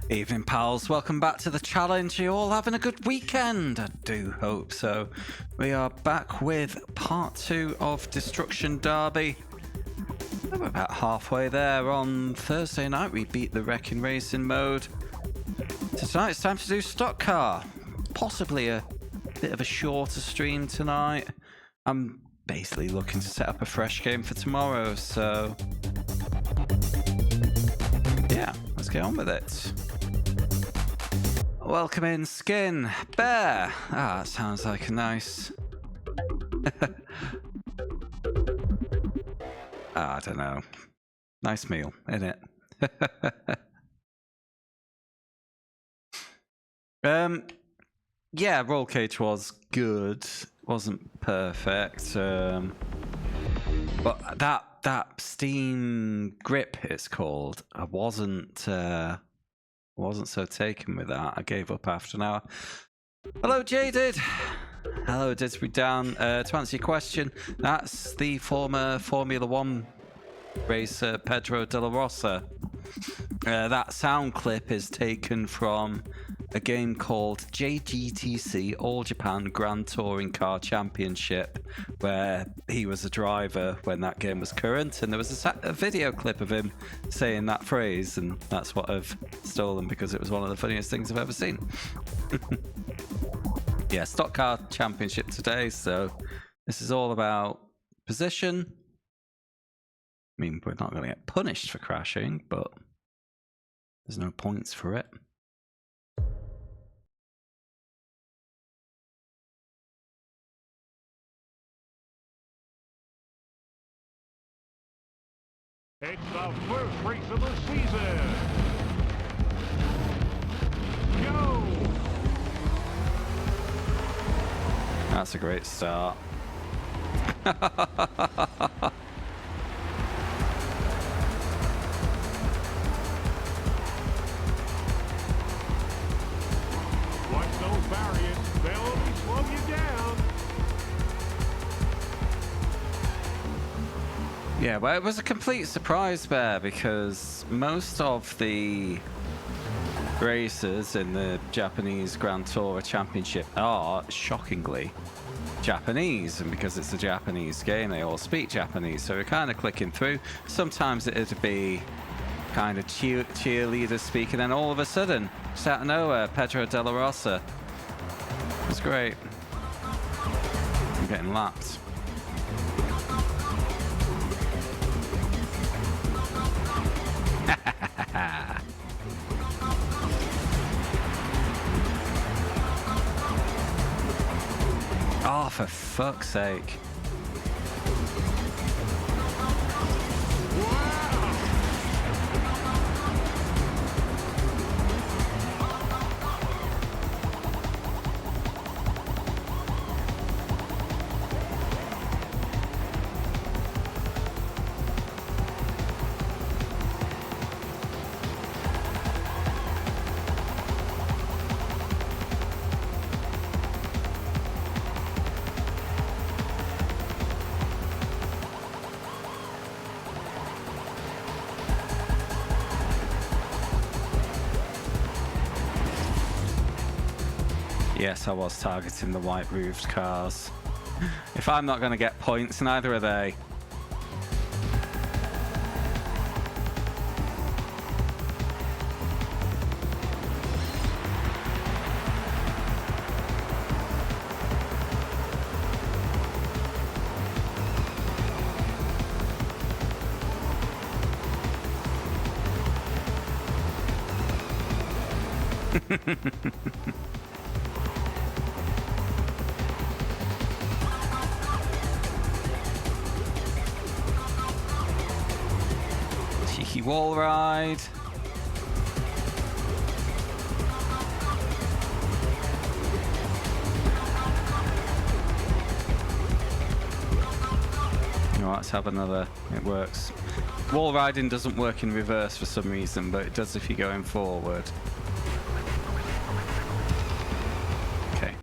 Evening, pals. Welcome back to the challenge. You all having a good weekend? I do hope so. We are back with part 2 of Destruction Derby. We're about halfway there. On Thursday night, we beat the Wrecking Racing mode. So tonight it's time to do Stock Car. Possibly a bit of a shorter stream tonight. I'm basically looking to set up a fresh game for tomorrow, so yeah, let's get on with it. Welcome in, Skin. Bear. Ah, that sounds like a nice... I don't know. Nice meal, innit? Yeah, Roll Cage was good. Wasn't perfect. But that Steam Grip, it's called, I wasn't so taken with that. I gave up after an hour. Hello, Jaded. Hello, Disbury Dan. To answer your question, that's the former Formula 1 racer Pedro de la Rosa. That sound clip is taken from a game called JGTC All Japan Grand Touring Car Championship, where he was a driver when that game was current, and there was a video clip of him saying that phrase, and that's what I've stolen because it was one of the funniest things I've ever seen. Yeah, Stock Car Championship today, so this is all about position. I mean, we're not going to get punished for crashing, but there's no points for it. It's the first race of the season. Go! That's a great start. Watch those barriers. They'll only slow you down. Yeah, well, it was a complete surprise there because most of the racers in the Japanese Grand Tour Championship are shockingly Japanese, and because it's a Japanese game, they all speak Japanese, so we're kind of clicking through. Sometimes it'd be kind of cheerleaders speaking, and then all of a sudden, just out of nowhere, Pedro de la Rosa. It was great. I'm getting lapped. Oh, for fuck's sake. Yes, I was targeting the white-roofed cars. If I'm not going to get points, neither are they. Cheeky wall ride. Oh, let's have another. It works. Wall riding doesn't work in reverse for some reason, but it does if you're going forward. Okay.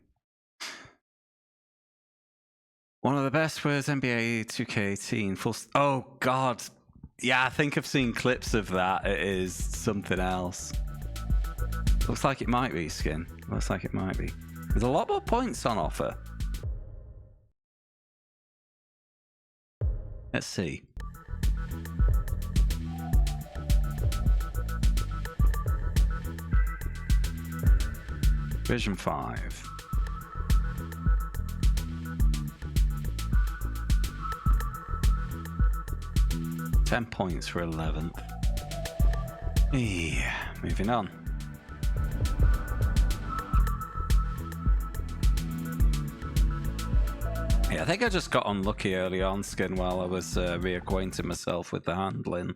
One of the best was NBA 2K18. Oh, God. Yeah, I think I've seen clips of that. It is something else. Looks like it might be, Skin. Looks like it might be. There's a lot more points on offer. Let's see. Division 5. $10 points for 11th. Yeah, moving on. Yeah, I think I just got unlucky early on, Skin, while I was reacquainting myself with the handling.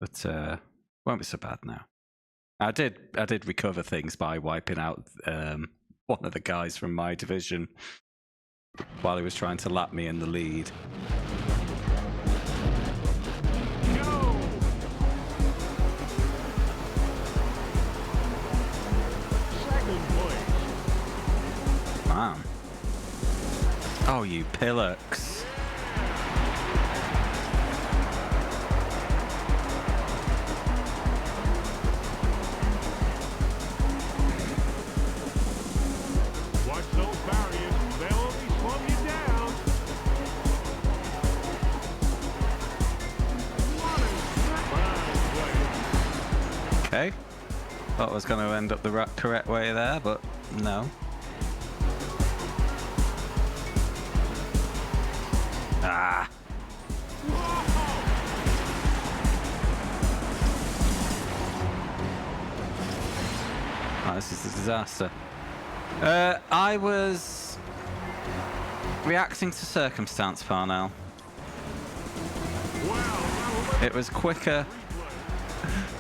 But won't be so bad now. I did recover things by wiping out one of the guys from my division while he was trying to lap me in the lead. Go! Second place. Man. Oh, you pillocks. Watch those barriers. They'll only slow you down. What a fine play. Okay. Thought I was going to end up the correct way there, but no. Ah. Oh, this is a disaster. I was reacting to circumstance, Parnell. Wow. It was quicker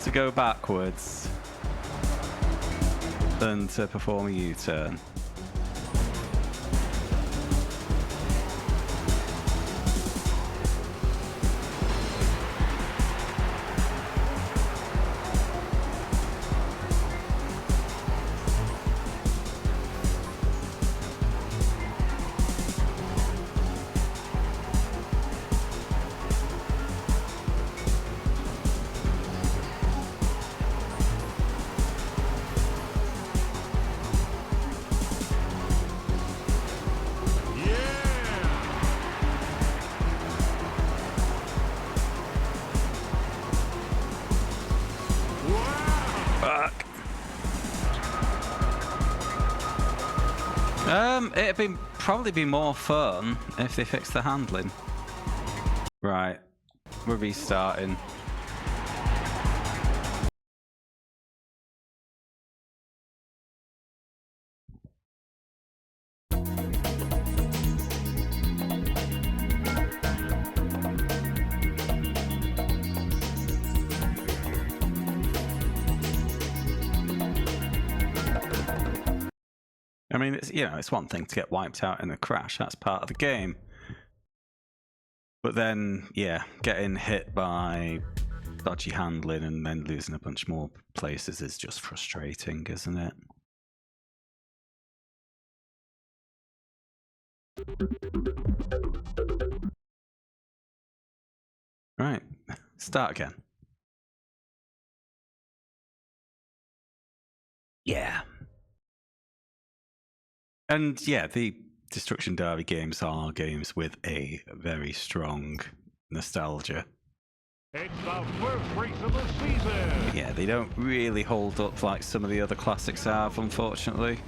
to go backwards than to perform a U-turn. It'd probably be more fun if they fixed the handling. Right, we're restarting. I mean, it's one thing to get wiped out in a crash. That's part of the game. But then, yeah, getting hit by dodgy handling and then losing a bunch more places is just frustrating, isn't it? Right, start again. Yeah. And yeah, the Destruction Derby games are games with a very strong nostalgia. It's the first race of the season. Yeah, they don't really hold up like some of the other classics have, unfortunately.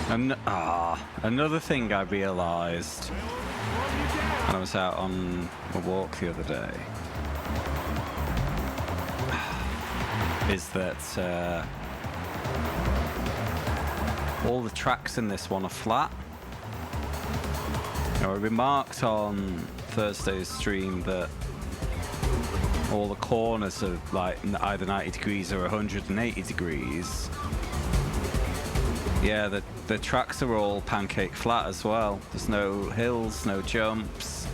And another thing I realised when I was out on a walk the other day is that all the tracks in this one are flat. I remarked on Thursday's stream that all the corners are like either 90 degrees or 180 degrees. Yeah, the tracks are all pancake flat as well. There's no hills, no jumps.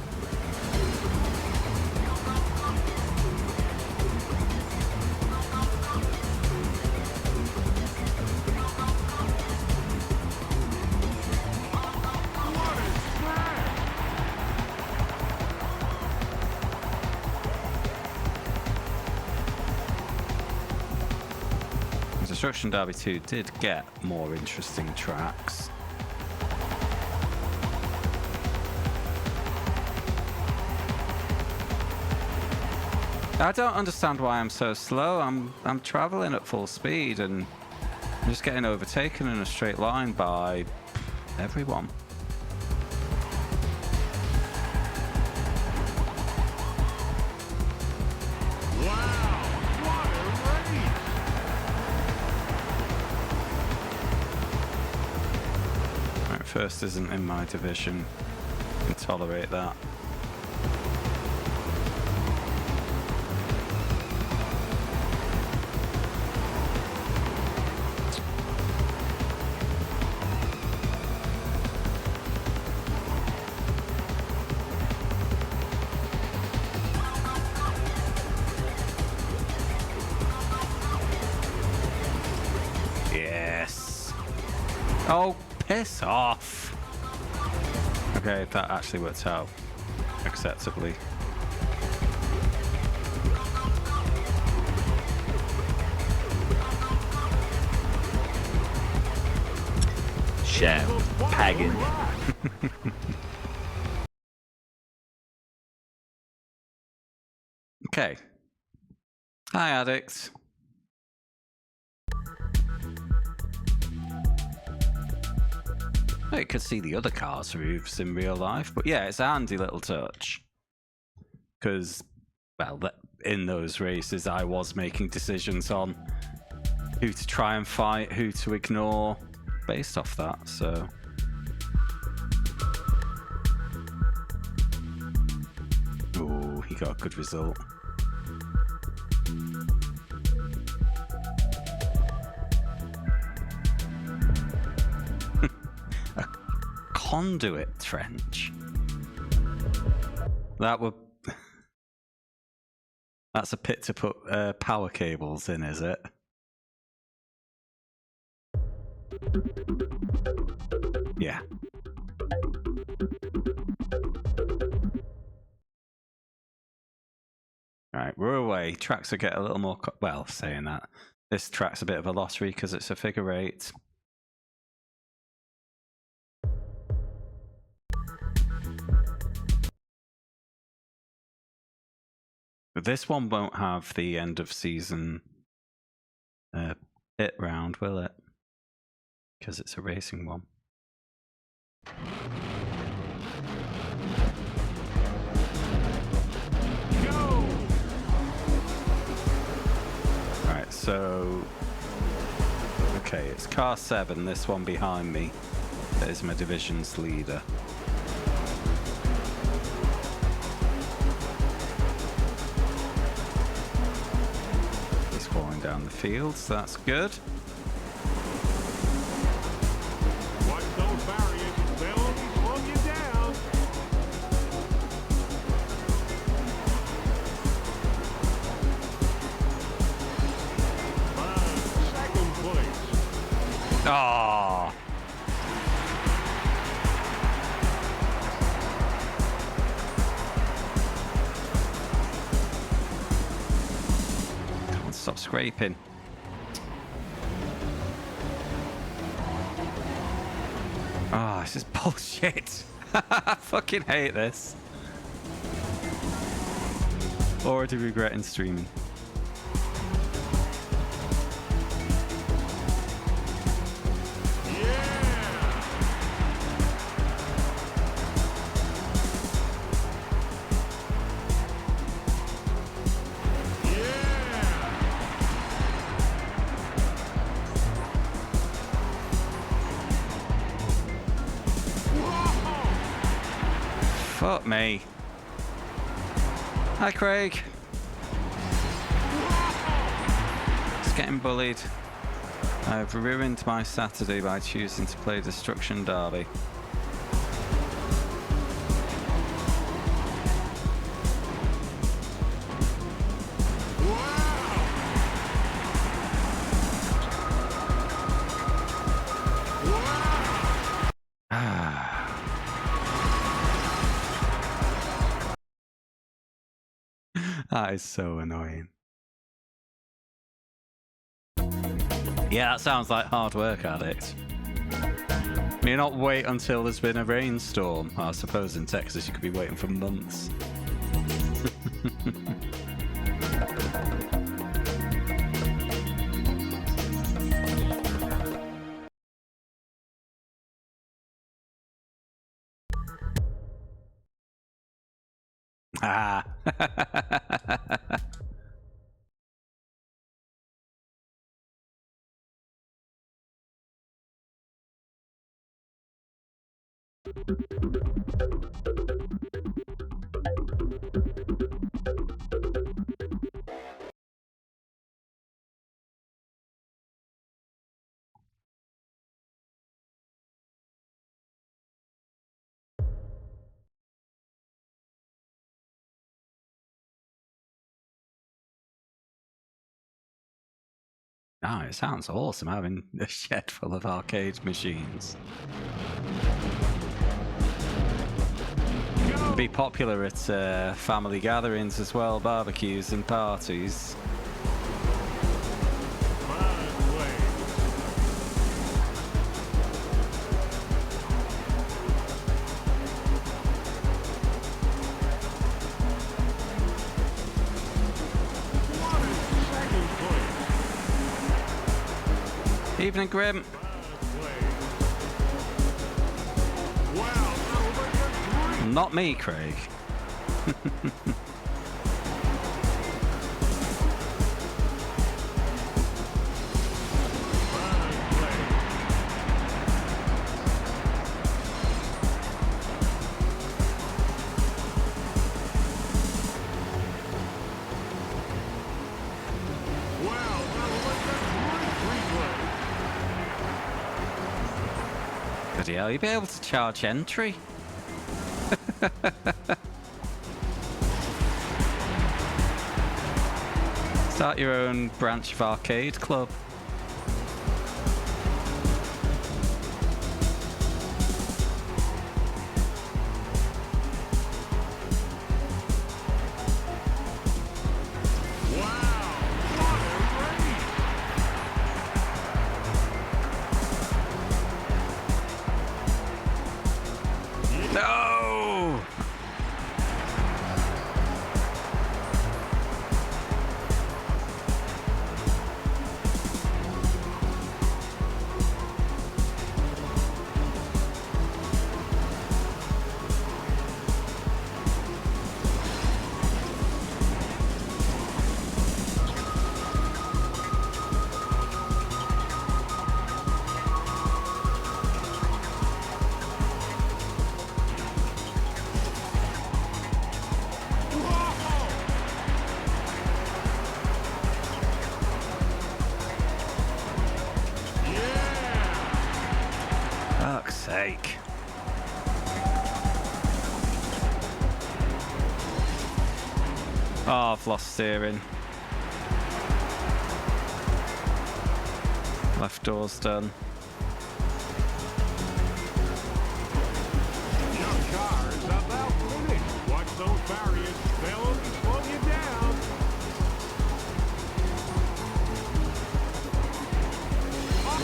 Destruction Derby 2 did get more interesting tracks. I don't understand why I'm so slow. I'm traveling at full speed and I'm just getting overtaken in a straight line by everyone. First isn't in my division. I can tolerate that. Yes. Oh. Piss off. Okay, that actually worked out acceptably. Sham. Pagan. Okay. Hi, addicts. You could see the other cars' roofs in real life, but yeah, it's a handy little touch. Because, well, in those races, I was making decisions on who to try and fight, who to ignore, based off that, so... Ooh, he got a good result. Conduit trench. That would... That's a pit to put power cables in, is it? Yeah. Right, we're away. Tracks will get a little more... well, saying that. This track's a bit of a lottery because it's a figure eight. But this one won't have the end of season pit round, will it? Because it's a racing one. Go! Right, so... Okay, it's car 7, this one behind me. That is my division's leader. Down the field, so that's good. Watch those barriers, they'll only slow you down. Second place. Oh. Stop scraping. Oh, this is bullshit. I fucking hate this. Already regretting streaming. Fuck me. Hi, Craig. Just getting bullied. I've ruined my Saturday by choosing to play Destruction Derby. That is so annoying. Yeah, that sounds like hard work, Addict. You not wait until there's been a rainstorm. I suppose in Texas you could be waiting for months. Ah. Oh, it sounds awesome having a shed full of arcade machines. It'd be popular at family gatherings as well, barbecues and parties. Evening, Grim. Not me, Craig. Bloody hell, you'll be able to charge entry. Start your own branch of arcade club. No! Fuck's sake. Oh, I've lost steering. Left door's done. Your car is about finished. Watch those barriers. They'll only slow you down.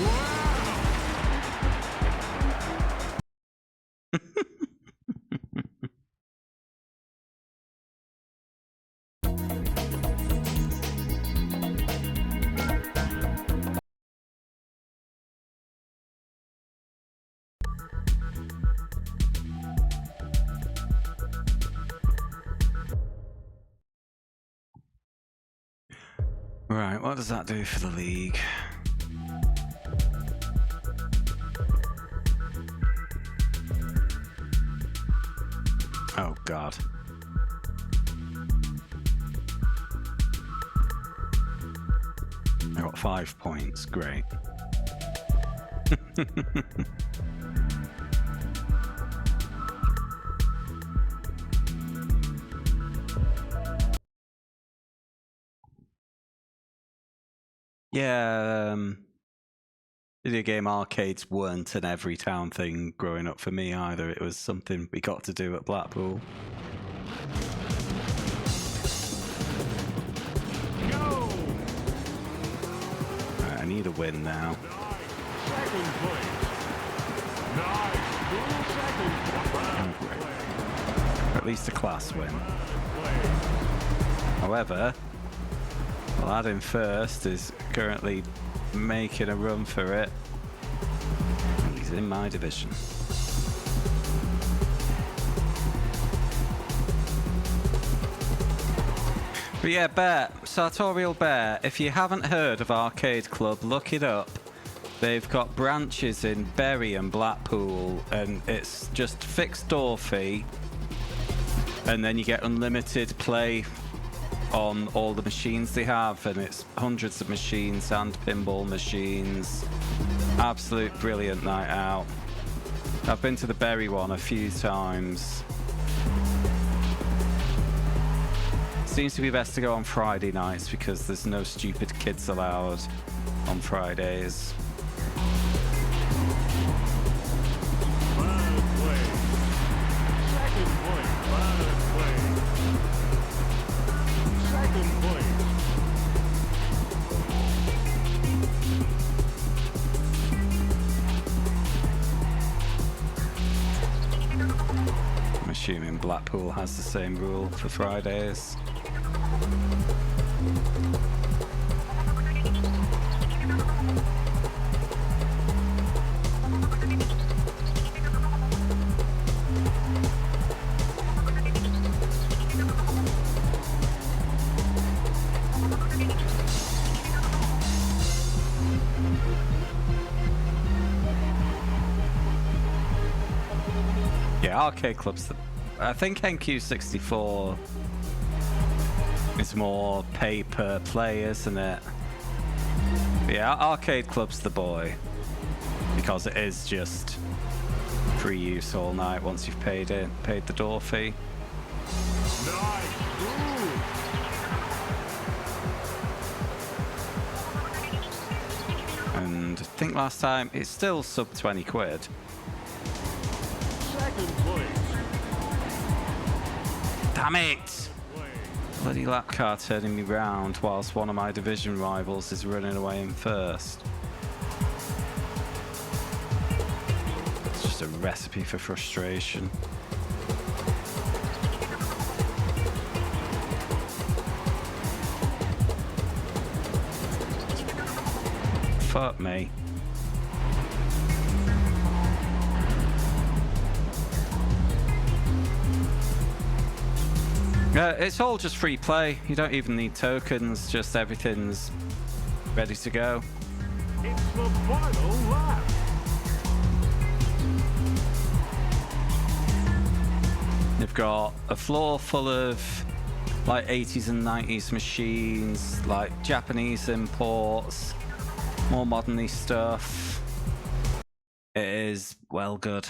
Wow! Right, what does that do for the league? Oh god. I got 5 points, great. Yeah, video game arcades weren't an every town thing growing up for me either. It was something we got to do at Blackpool. Go! Right, I need a win now. Second place. Nice. Move second. Oh, great. At least a class win. Place. However, lad in first is currently making a run for it. He's in my division. But yeah, Bear, Sartorial Bear, if you haven't heard of Arcade Club, look it up. They've got branches in Bury and Blackpool, and it's just fixed door fee, and then you get unlimited play on all the machines they have, and it's hundreds of machines and pinball machines. Absolute brilliant night out. I've been to the Bury one a few times. Seems to be best to go on Friday nights because there's no stupid kids allowed on Fridays. Third place. Second place. Third place. Second place. I'm assuming Blackpool has the same rule for Fridays. Yeah, Arcade Club's the... I think NQ64 is more pay per play, isn't it? Yeah, Arcade Club's the boy. Because it is just free use all night once you've paid the door fee. Nice. Ooh. And I think last time it's still sub 20 quid. Second place. Damn it! Place. Bloody lap car turning me round whilst one of my division rivals is running away in first. It's just a recipe for frustration. Fuck me. It's all just free play. You don't even need tokens, just everything's ready to go. It's the final lap. You've got a floor full of like 80s and 90s machines, like Japanese imports, more modern-y stuff. It is well good.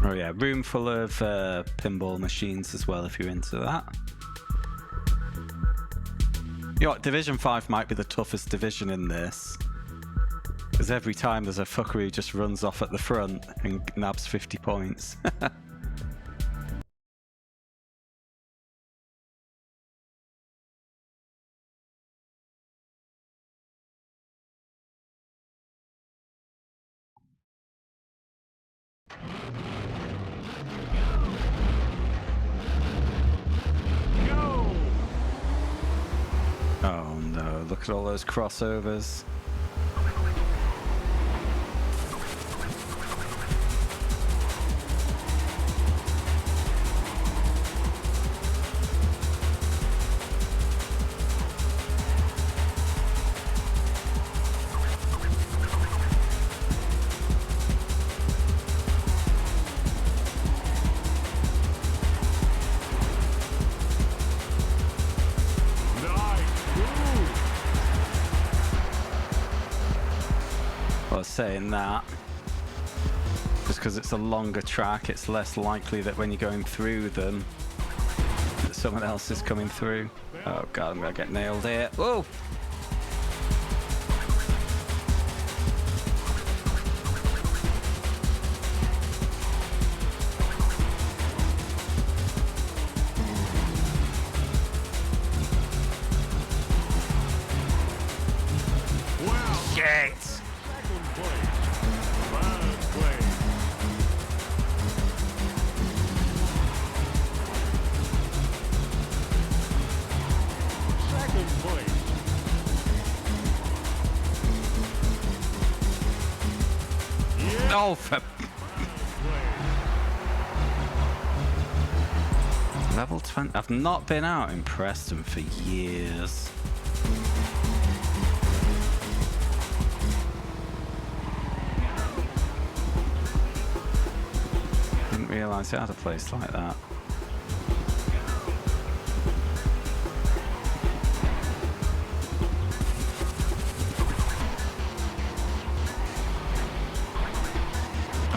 Oh yeah, room full of pinball machines as well if you're into that. You know what, Division 5 might be the toughest division in this. Because every time there's a fucker who just runs off at the front and nabs 50 points. Go. Oh no, look at all those crossovers. I was saying that. Just because it's a longer track, it's less likely that when you're going through them, that someone else is coming through. Oh god, I'm gonna get nailed here. Whoa! Wow. Shit! Second place. Third place. Second place. Yeah. Oh, for level 20. I've not been out in Preston for years. Didn't realise it had a place like that.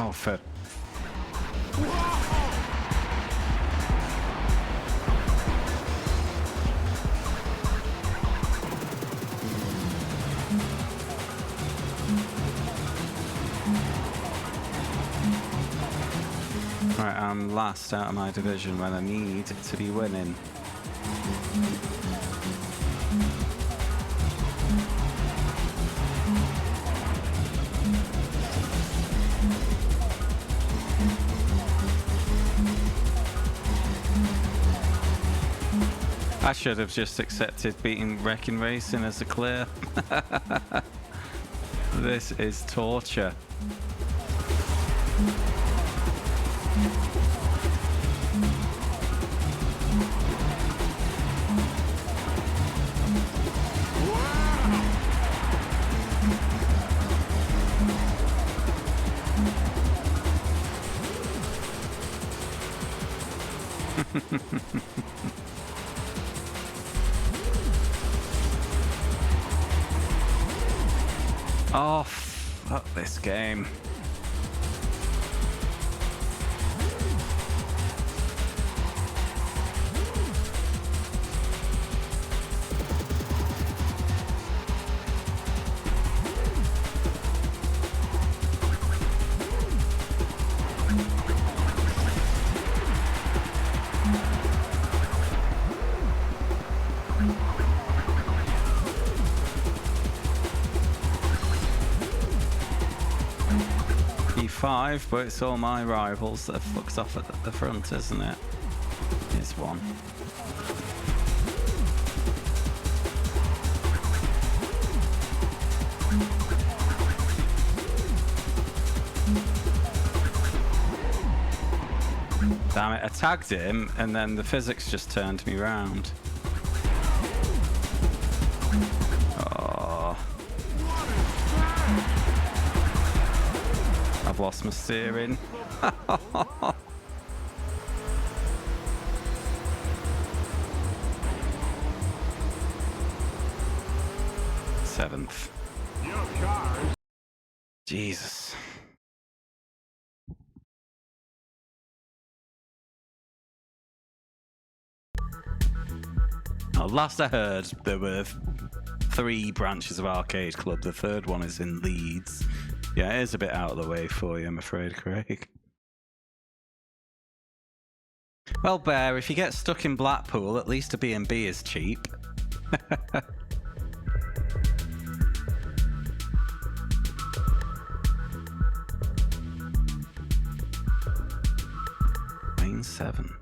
Oh, for right, I'm last out of my division when I need to be winning. I should have just accepted beating Wrecking Racing as a clear. This is torture. Oh, fuck this game. E5, but it's all my rivals that fucks off at the front, isn't it? Here's one. Damn it, I tagged him and then the physics just turned me round. Oh. I've lost my steering. Seventh. Your cars. Jesus. Now, last I heard, there were 3 branches of Arcade Club. The third one is in Leeds. Yeah, it is a bit out of the way for you, I'm afraid, Craig. Well, Bear, if you get stuck in Blackpool, at least a B&B is cheap. Lane 7.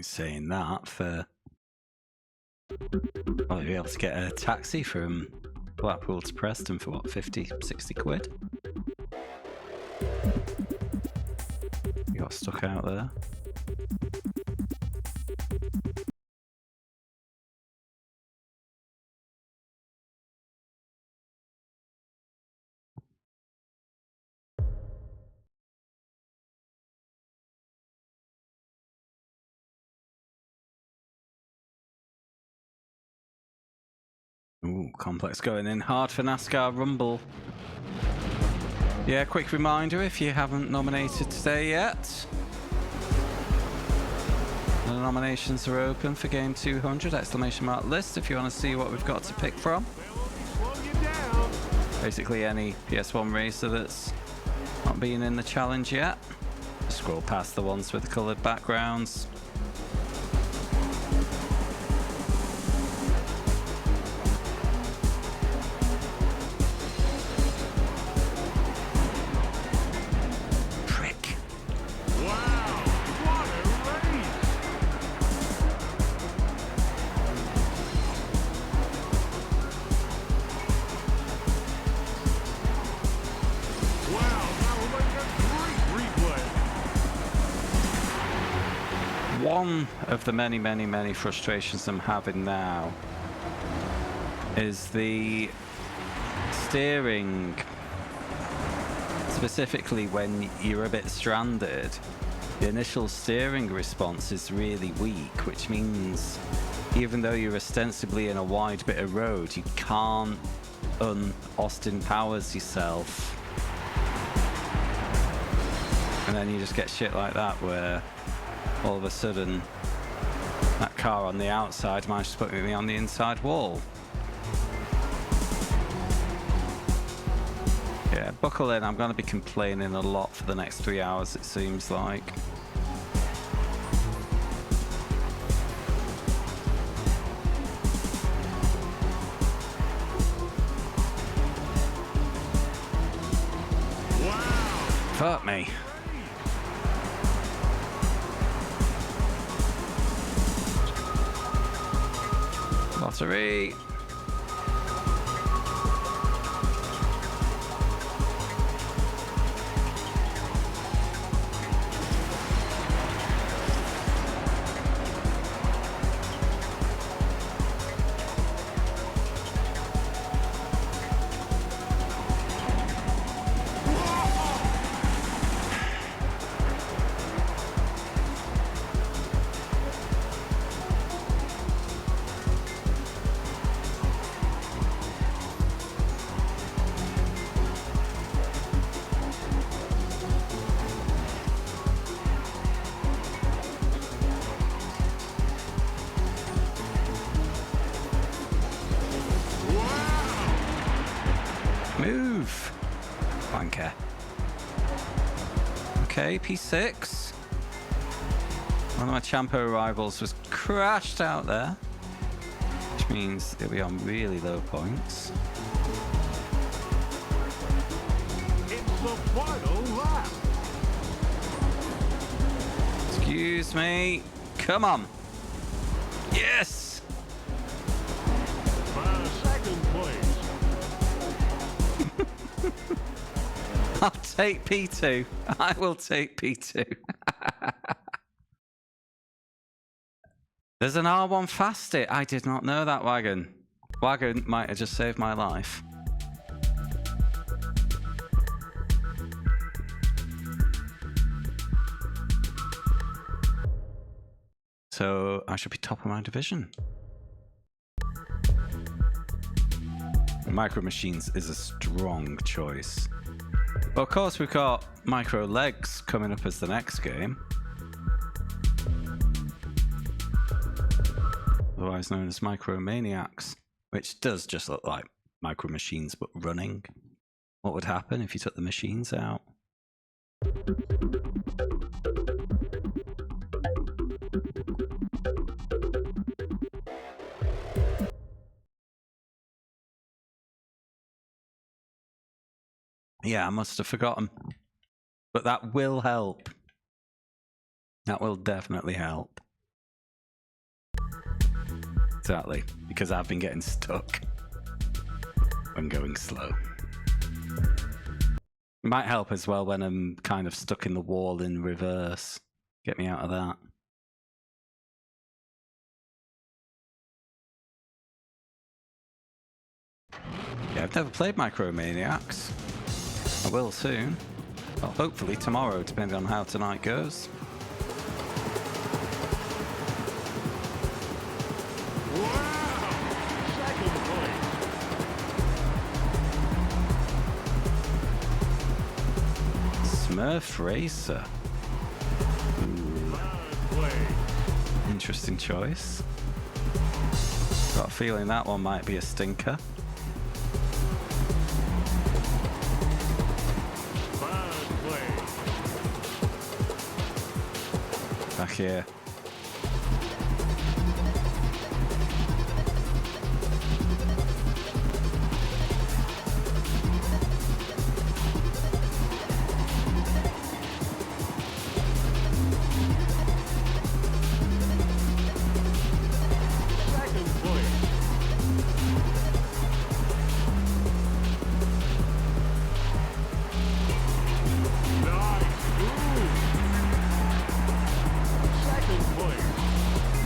Saying that for I'll be able to get a taxi from Blackpool to Preston for what, 50, 60 quid? You got stuck out there. Ooh, complex going in hard for NASCAR Rumble. Yeah, quick reminder if you haven't nominated today yet. The nominations are open for game 200, exclamation mark list, if you want to see what we've got to pick from. Basically any PS1 racer that's not been in the challenge yet. Scroll past the ones with the coloured backgrounds. One of the many frustrations I'm having now is the steering, specifically when you're a bit stranded. The initial steering response is really weak, which means even though you're ostensibly in a wide bit of road, you can't Austin Powers yourself. And then you just get shit like that where all of a sudden that car on the outside managed to put me on the inside wall. Yeah, buckle in, I'm going to be complaining a lot for the next 3 hours, it seems like. Wow. Fuck me. Lottery. Move! Wanker. Okay, P6. One of my Champo rivals was crashed out there, which means it'll be on really low points. It's the final lap. Excuse me. Come on. Yes! Second place. I'll take P2. I will take P2. There's an R1 fast it. I did not know that, Wagon. Wagon might have just saved my life. So I should be top of my division. Micro Machines is a strong choice. Well, of course, we've got Micro Legs coming up as the next game. Otherwise known as Micro Maniacs, which does just look like Micro Machines but running. What would happen if you took the machines out? Yeah, I must have forgotten. But that will help. That will definitely help. Exactly, because I've been getting stuck when going slow. It might help as well when I'm kind of stuck in the wall in reverse. Get me out of that. Yeah, I've never played Micromaniacs. I will soon. Well, hopefully tomorrow, depending on how tonight goes. Wow! Second place. Smurf Racer. Third place. Interesting choice. Got a feeling that one might be a stinker. Third place. Back here. Second place. Nice. Ooh. Second place.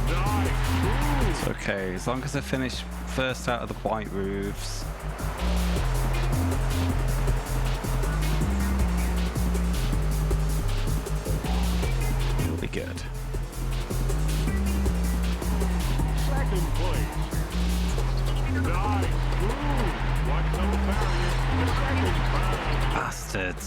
Nice. Ooh. It's okay, as long as I finish first out of the white roofs. It'll be good. Second place. Nice. Ooh. Watch those barriers. The second time. Bastards.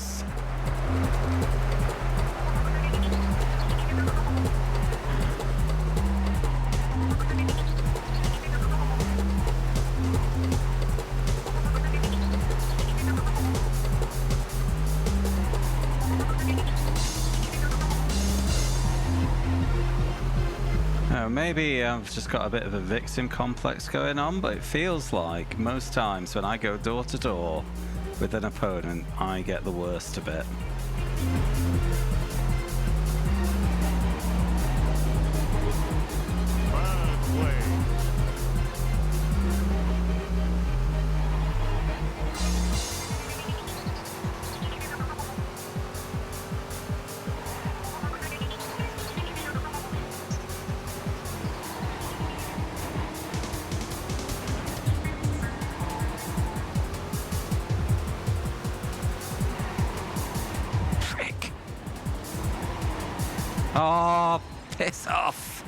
Maybe I've just got a bit of a victim complex going on, but it feels like most times when I go door to door with an opponent, I get the worst of it. Third place. Frick. Oh, piss off.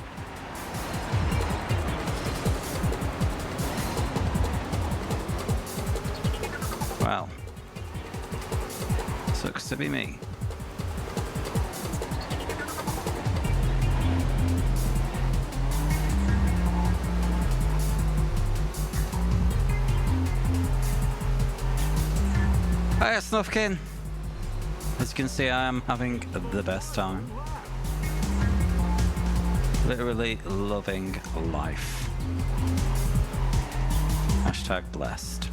Well, sucks to be me. Hiya, Snufkin. As you can see, I am having the best time. Literally loving life. Hashtag blessed.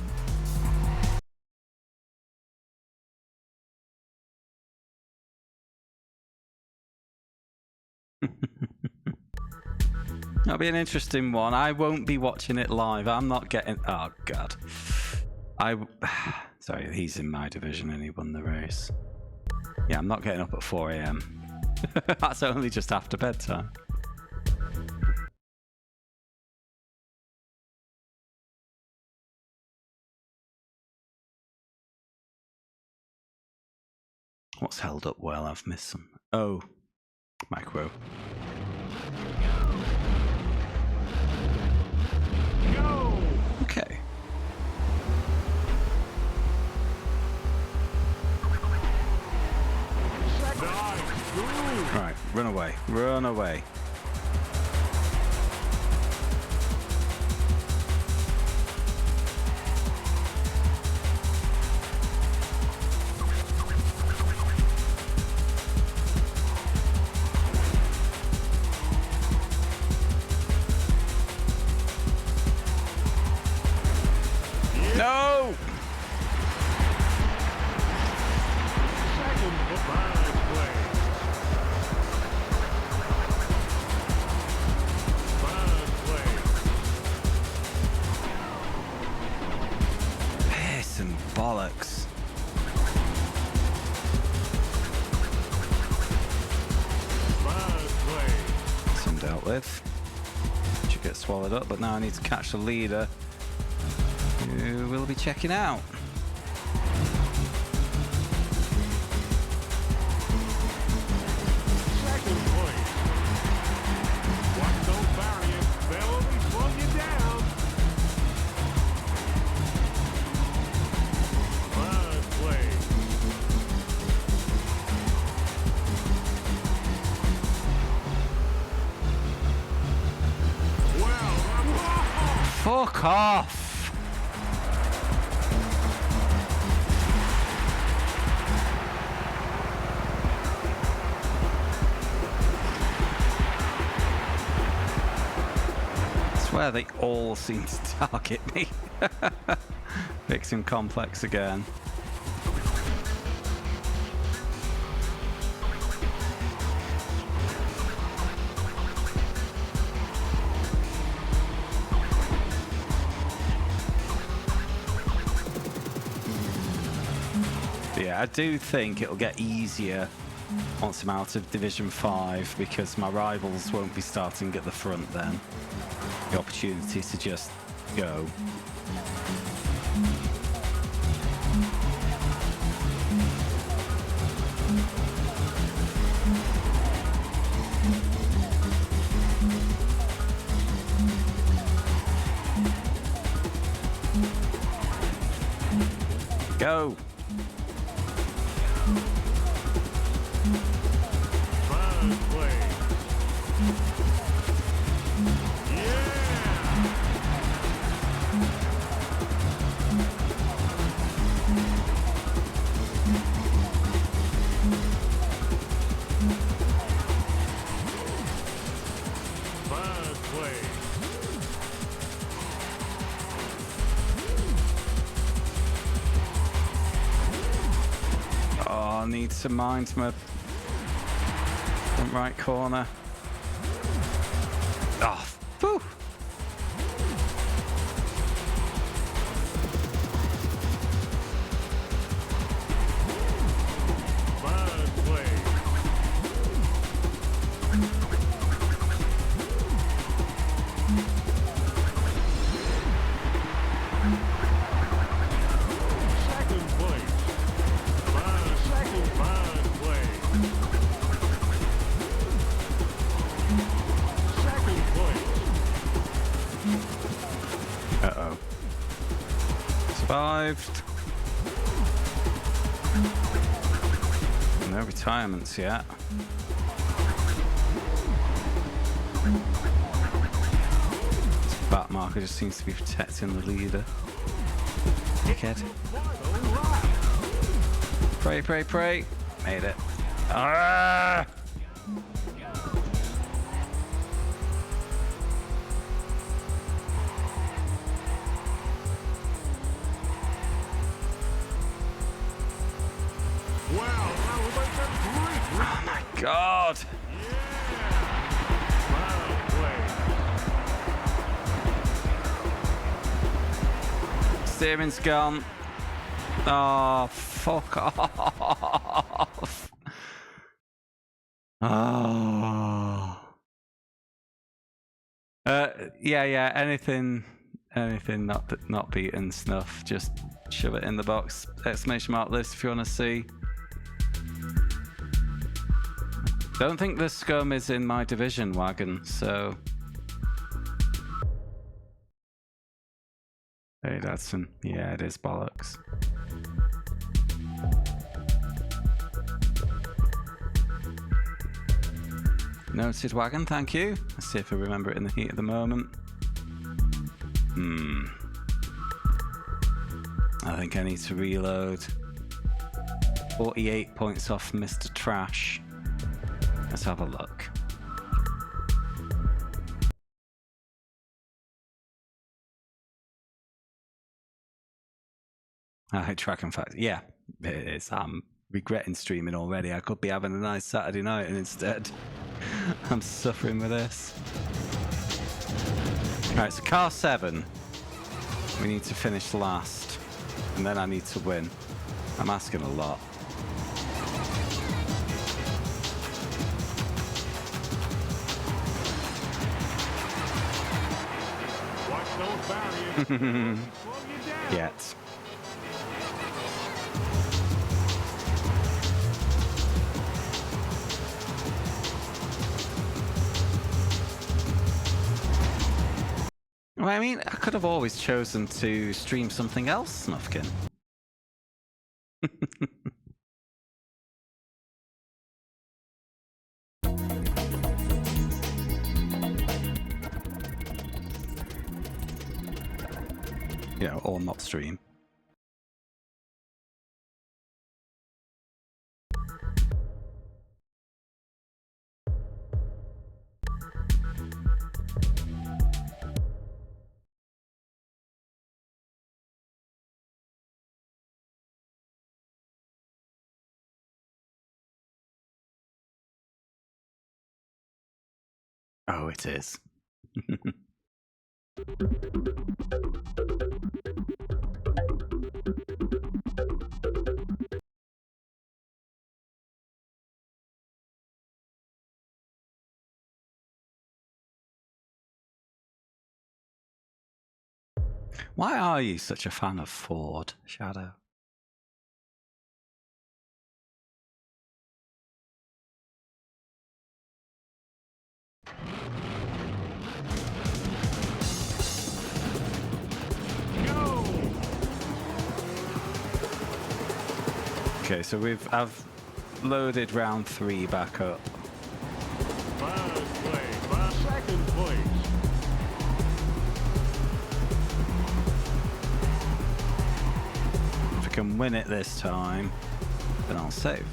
That'll be an interesting one. I won't be watching it live. I'm not getting... Oh, God. Sorry, he's in my division and he won the race. Yeah, I'm not getting up at 4 AM. That's only just after bedtime. What's held up well? I've missed some. Oh, micro. Go! Okay. Nice. Ooh. Right, run away. Run away. No! Second to third place. with. Should get swallowed up, but now I need to catch the leader, who will be checking out. Second place. Watch those barriers. They'll only slow you down. Third place. Well, Fuck off! I swear they all seem to target me. Victim complex again. Yeah, I do think it'll get easier once I'm out of Division 5 because my rivals won't be starting at the front then. The opportunity to just go. Go! third place. Yeah. Third place. Oh, I need to mind my front right corner. Oh, whew. Third place. Second place. Third place. Second place. Uh-oh. Survived. No retirements yet. This bat marker just seems to be protecting the leader. Dickhead. Pray, pray, pray. Made it. Ah! Wow, that was like a great Oh my god! third place. Steering's gone. Oh, fuck off. Oh. Yeah, anything not beaten snuff, just shove it in the box. Exclamation mark list if you want to see. Don't think the scum is in my division wagon, so. Hey, Dadson. Yeah, it is bollocks. Noted wagon, thank you. Let's see if I remember it in the heat of the moment. I think I need to reload. 48 points off Mr. Trash. Let's have a look. Track and fact. Yeah, it is. I'm regretting streaming already. I could be having a nice Saturday night and instead I'm suffering with this. Alright, so car 7. We need to finish last. And then I need to win. I'm asking a lot. those barriers. They'll only slow you down. Yet. Well, I mean, I could have always chosen to stream something else, Snufkin. You know, or not stream. Oh, it is. Why are you such a fan of Ford, Shadow? Go! Okay, so I've loaded round 3 back up. First place. Second place. If I can win it this time, then I'll save.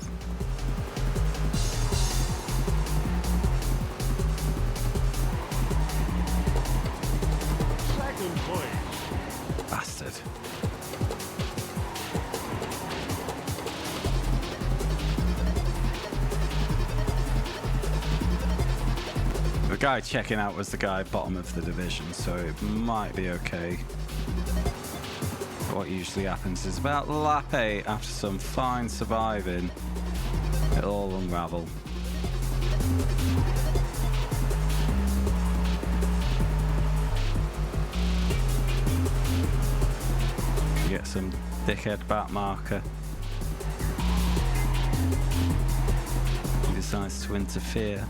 Second place. Bastard. The guy checking out was the guy bottom of the division, so it might be okay. What usually happens is about lap 8, after some fine surviving, it'll all unravel. You get some dickhead back marker. He decides to interfere.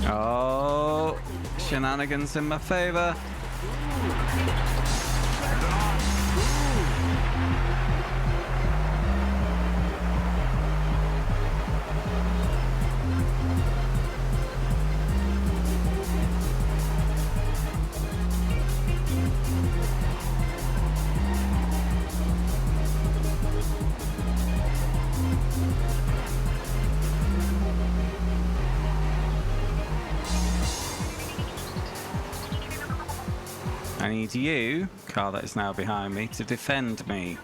Oh, shenanigans in my favor. I need you, car that is now behind me, to defend me.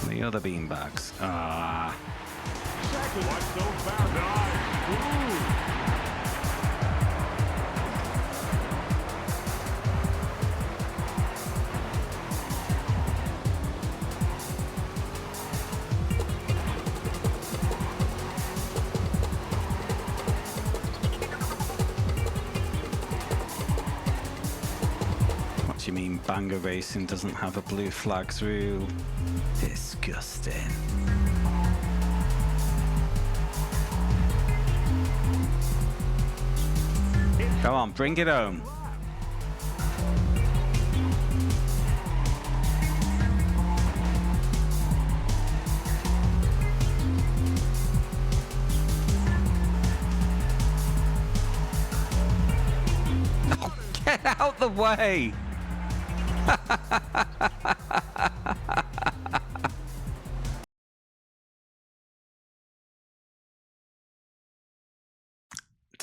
The other beanbags. Ah. Second. Watch those barriers. What do you mean banger racing doesn't have a blue flags rule? Disgusting. Come on, bring it home. Oh, get out the way!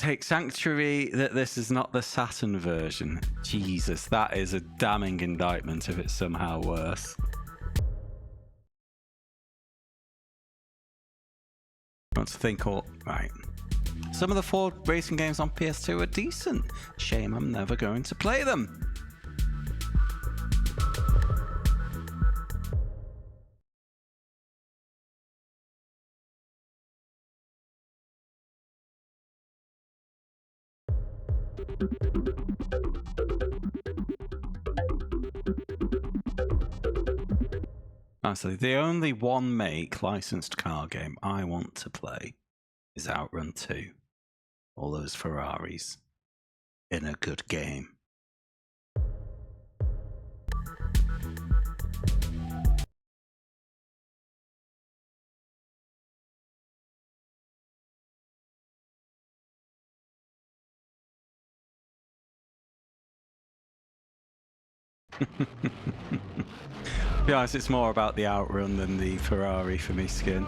take sanctuary that this is not the Saturn version. Jesus, that is a damning indictment if it's somehow worse. I want to think all right. Some of the Ford racing games on PS2 are decent. Shame I'm never going to play them. Honestly, the only one make licensed car game I want to play is Outrun 2. All those Ferraris in a good game. To be honest, it's more about the Outrun than the Ferrari for me, Skin.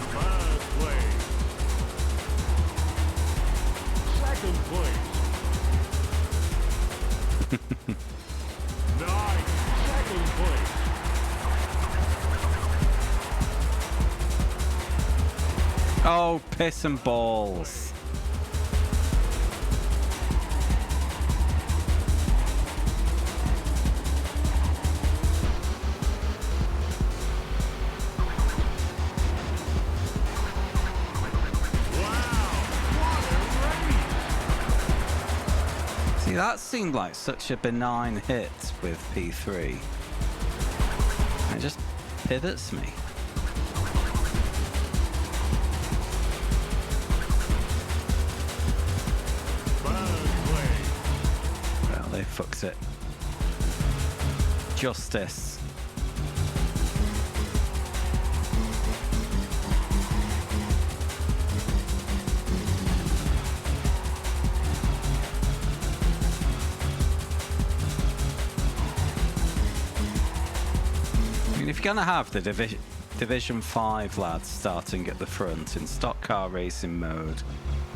First place. Second place. Nice. Second place. Oh, piss and balls. See, that seemed like such a benign hit with P3. It just pivots me. Well, they fucked it. Justice. I mean, if you're gonna have the Division 5 lads starting at the front in stock car racing mode,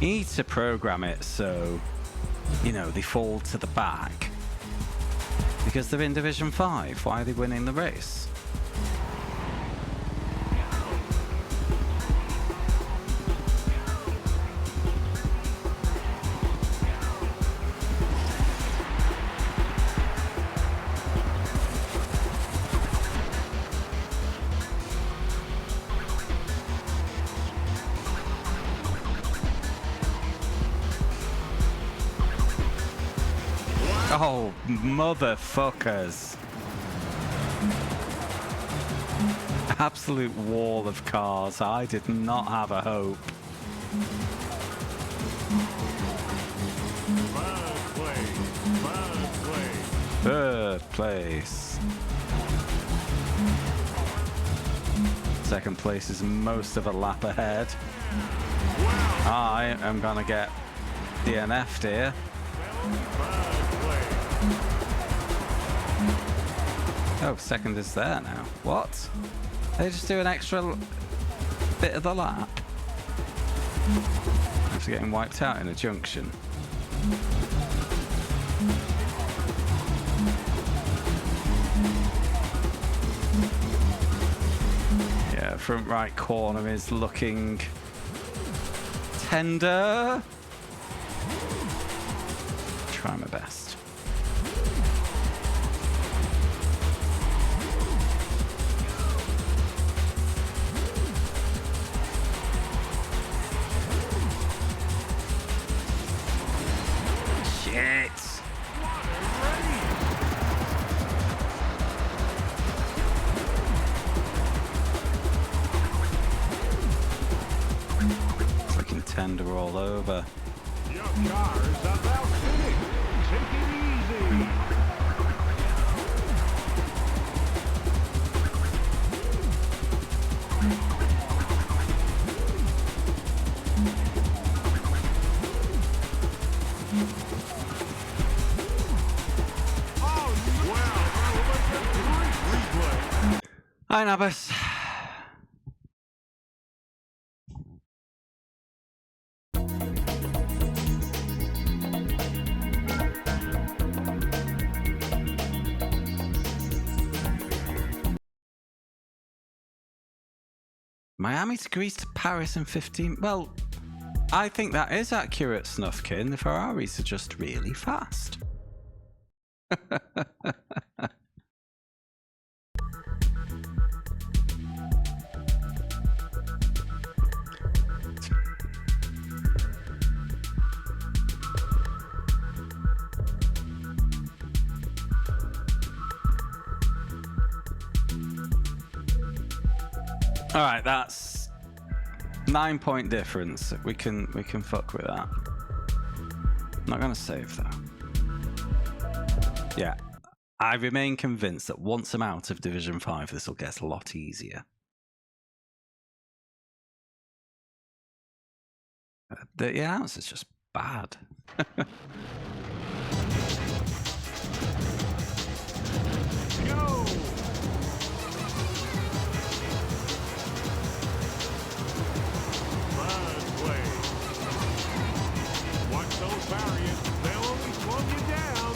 you need to program it so, you know, they fall to the back. Because they're in Division 5, why are they winning the race? Oh, motherfuckers. Absolute wall of cars. I did not have a hope. Third place. Second place is most of a lap ahead. I am gonna get DNF'd here. Oh, second is there now. What? They just do an extra bit of the lap? After getting wiped out in a junction. Yeah, front right corner is looking tender. Try my best. Shit. It's looking tender all over. Your car's about finished. Take it easy. Oh, wow. Well, let's get Hi, Nabas. Miami to Greece to Paris in 15. Well, I think that is accurate, Snuffkin. The Ferraris are just really fast. All right, that's 9-point difference. We can fuck with that. I'm not gonna save though. Yeah, I remain convinced that once I'm out of Division 5, this will get a lot easier. The announce is just bad. Go! Fine play. Watch those barriers. They'll only slow you down.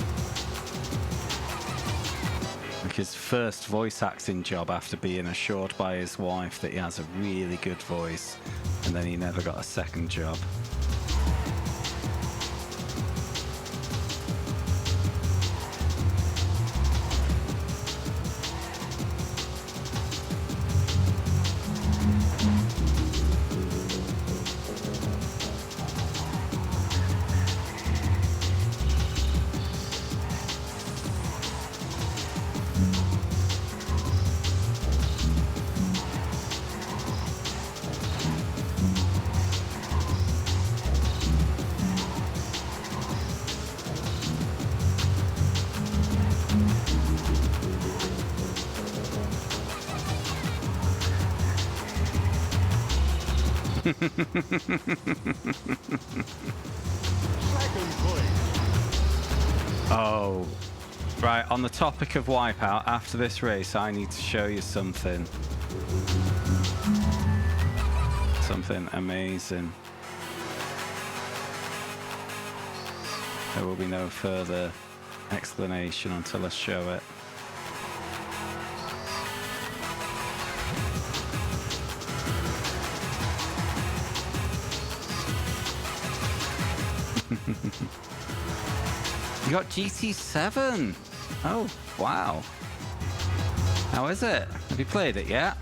Like his first voice acting job after being assured by his wife that he has a really good voice, and then he never got a second job. Second place. Oh, right. On the topic of Wipeout, after this race, I need to show you something. Something amazing. There will be no further explanation until I show it. You got GT7. Oh, wow. How is it? Have you played it yet?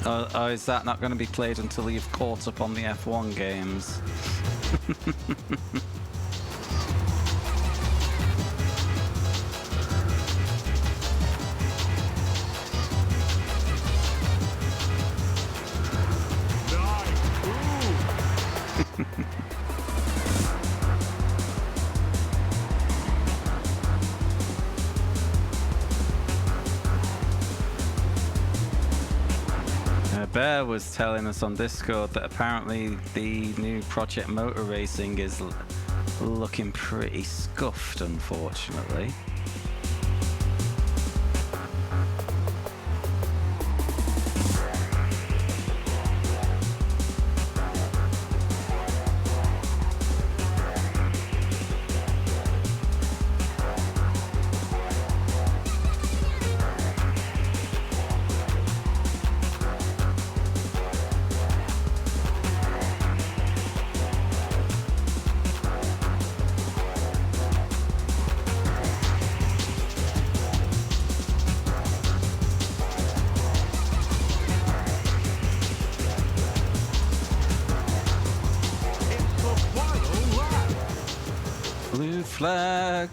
Or is that not going to be played until you've caught up on the F1 games? Bear was telling us on Discord that apparently the new Project Motor Racing is looking pretty scuffed, unfortunately. Flag.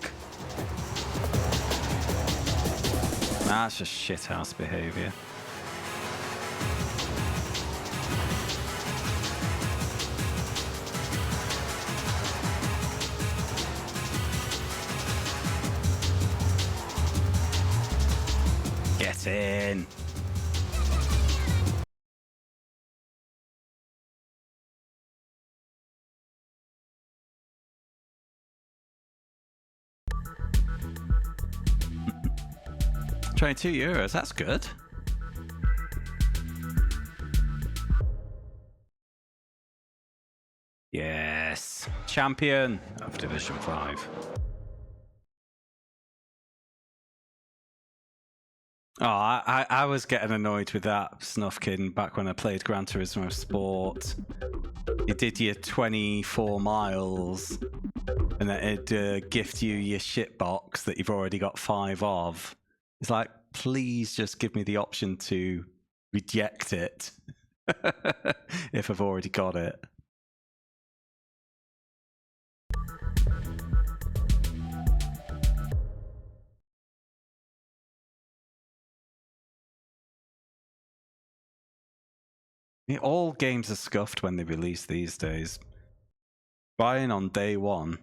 That's just shithouse behavior. Get in. €22, that's good. Yes. Champion of Division 5. Oh, I was getting annoyed with that, Snuffkin, back when I played Gran Turismo Sport. You did your 24 miles, and then it'd gift you your shit box that you've already got 5 of. It's like, please just give me the option to reject it if I've already got it. All games are scuffed when they release these days. Buying on day one.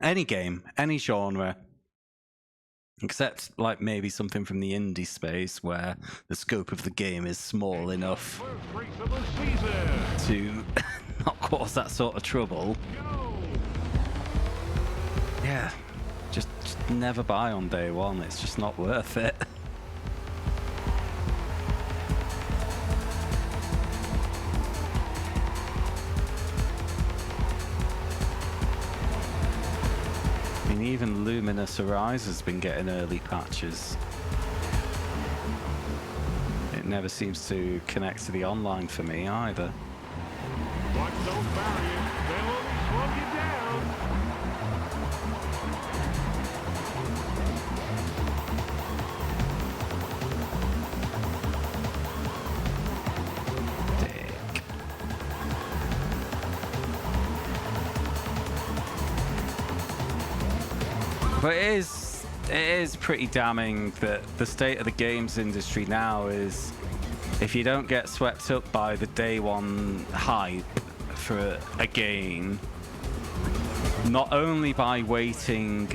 Any game, any genre, except like maybe something from the indie space where the scope of the game is small enough First race of the season. to not cause that sort of trouble. Go. Yeah, just never buy on day one. It's just not worth it. I mean, even Luminous Horizon has been getting early patches. It never seems to connect to the online for me either. Watch those barriers. They'll only slow you down. Dick. But it is pretty damning that the state of the games industry now is, if you don't get swept up by the day one hype for a game, not only by waiting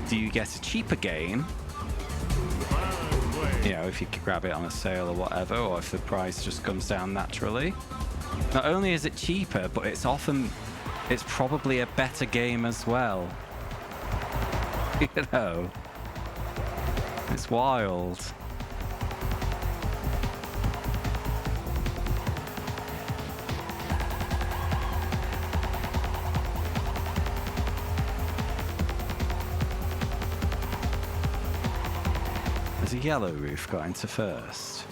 do you get a cheaper game, you know, if you could grab it on a sale or whatever, or if the price just comes down naturally. Not only is it cheaper, but it's probably a better game as well. You know, it's wild. Has a yellow roof got into first?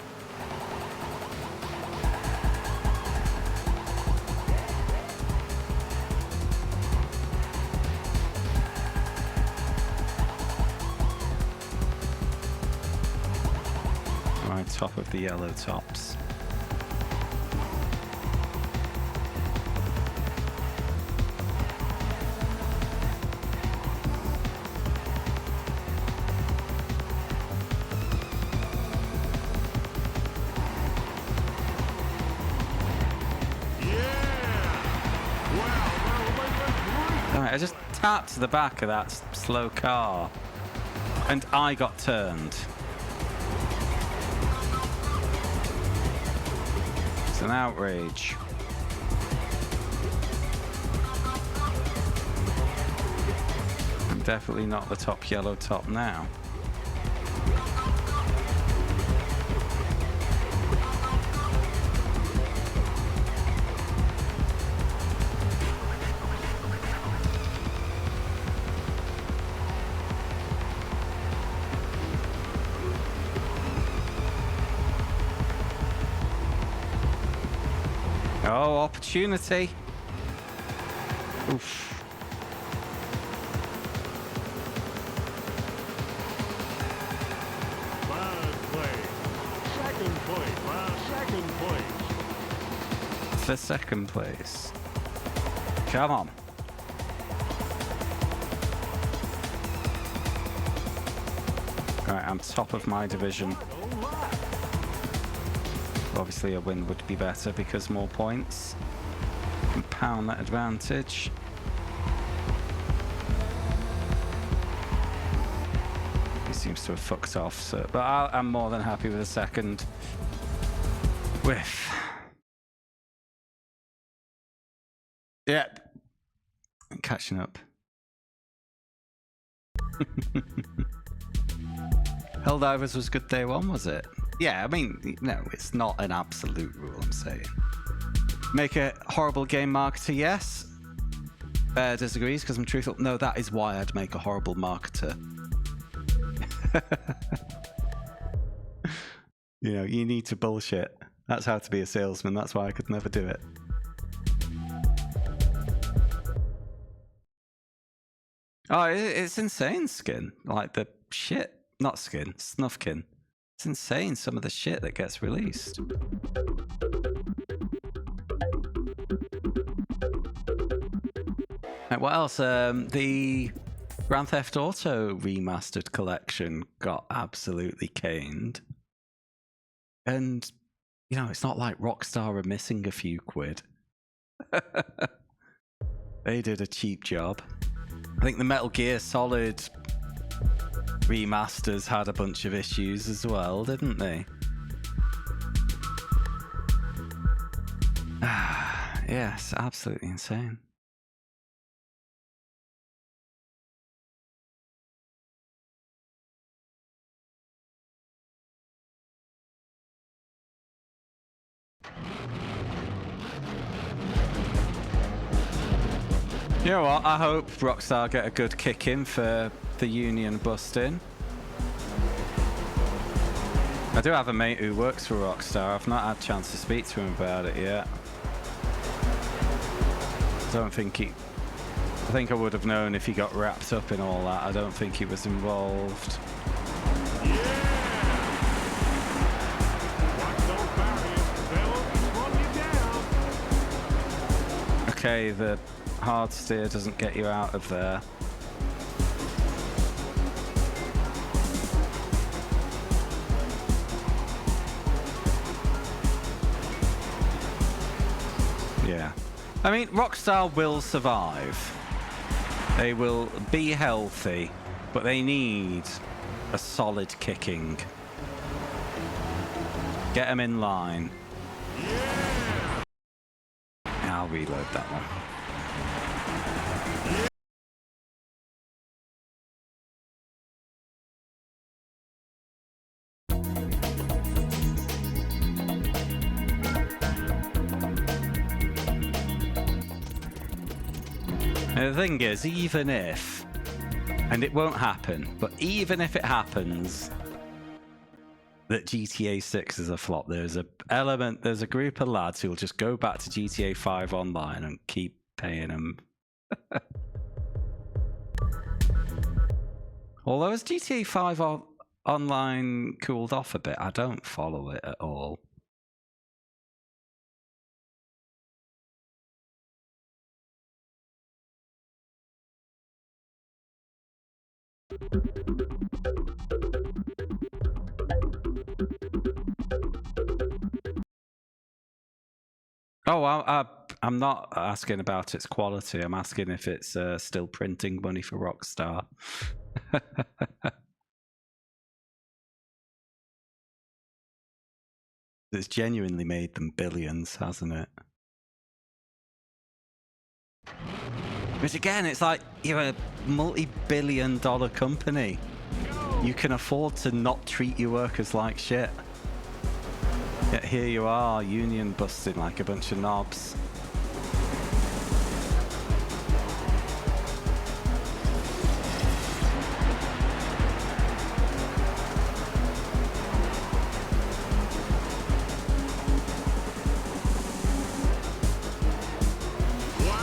Right, top of the yellow tops. Alright, I just tapped the back of that slow car and I got turned. It's an outrage. I'm definitely not the top yellow top now. Oh, opportunity. Oof. Third place. Second place. Second place. For second place. Come on. Alright, I'm top of my division. Obviously a win would be better because more points. Compound that advantage. He seems to have fucked off, so, but I'm more than happy with a second whiff. Yep. I'm catching up. Helldivers was good day one, was it? Yeah, I mean, no, it's not an absolute rule, I'm saying. Make a horrible game marketer, yes. Bear disagrees because I'm truthful. No, that is why I'd make a horrible marketer. You know, you need to bullshit. That's how to be a salesman. That's why I could never do it. Oh, it's insane, Skin. Like the shit. Not Skin, Snuffkin. It's insane, some of the shit that gets released. Right, what else? The Grand Theft Auto Remastered Collection got absolutely caned. And, you know, it's not like Rockstar are missing a few quid. They did a cheap job. I think the Metal Gear Solid remasters had a bunch of issues as well, didn't they? Yes, absolutely insane. You know what? I hope Rockstar get a good kick in for the union busting. I do have a mate who works for Rockstar. I've not had a chance to speak to him about it yet. I think I would have known if he got wrapped up in all that. I don't think he was involved. Okay, the hard steer doesn't get you out of there. Yeah. I mean, Rockstar will survive. They will be healthy, but they need a solid kicking. Get them in line. Yeah. I'll reload that one. The thing is, even if, and it won't happen, but even if it happens that GTA 6 is a flop, there's a group of lads who will just go back to GTA 5 online and keep paying them. Although as GTA 5 online cooled off a bit, I don't follow it at all. Oh, I'm not asking about its quality. I'm asking if it's still printing money for Rockstar. It's genuinely made them billions, hasn't it? Which again, it's like you're a multi-billion-dollar company. You can afford to not treat your workers like shit. Yet here you are, union busting like a bunch of knobs.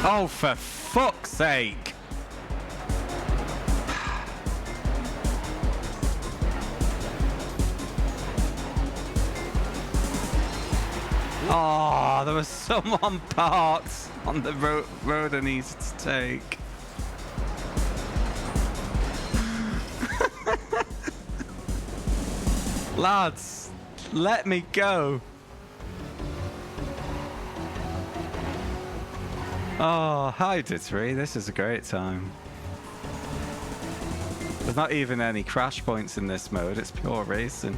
Oh, for fuck's sake! Oh, there was someone parked on the road I needed to take. Lads, let me go. Oh, hi Dittery, this is a great time. There's not even any crash points in this mode, it's pure racing.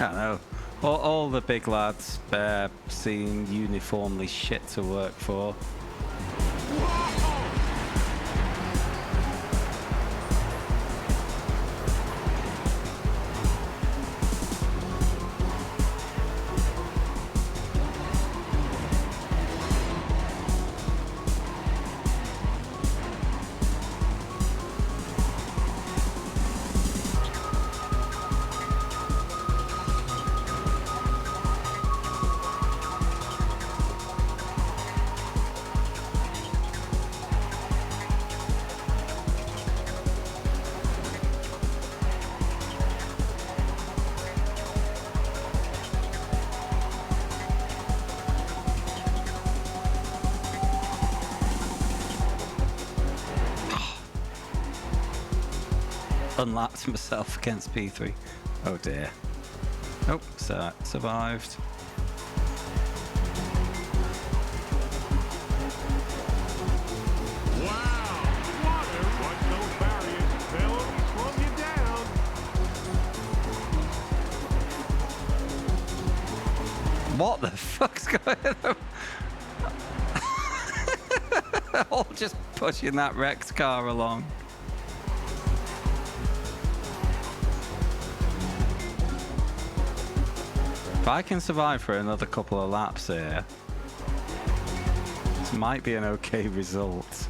I know. All the big lads seem uniformly shit to work for. Unlapped myself against P3. Oh dear. Oh, so survived. Wow! Water! Watch those barriers. They'll only slow you down. What the fuck's going on? All just pushing that Rex car along. If I can survive for another couple of laps here, this might be an okay result.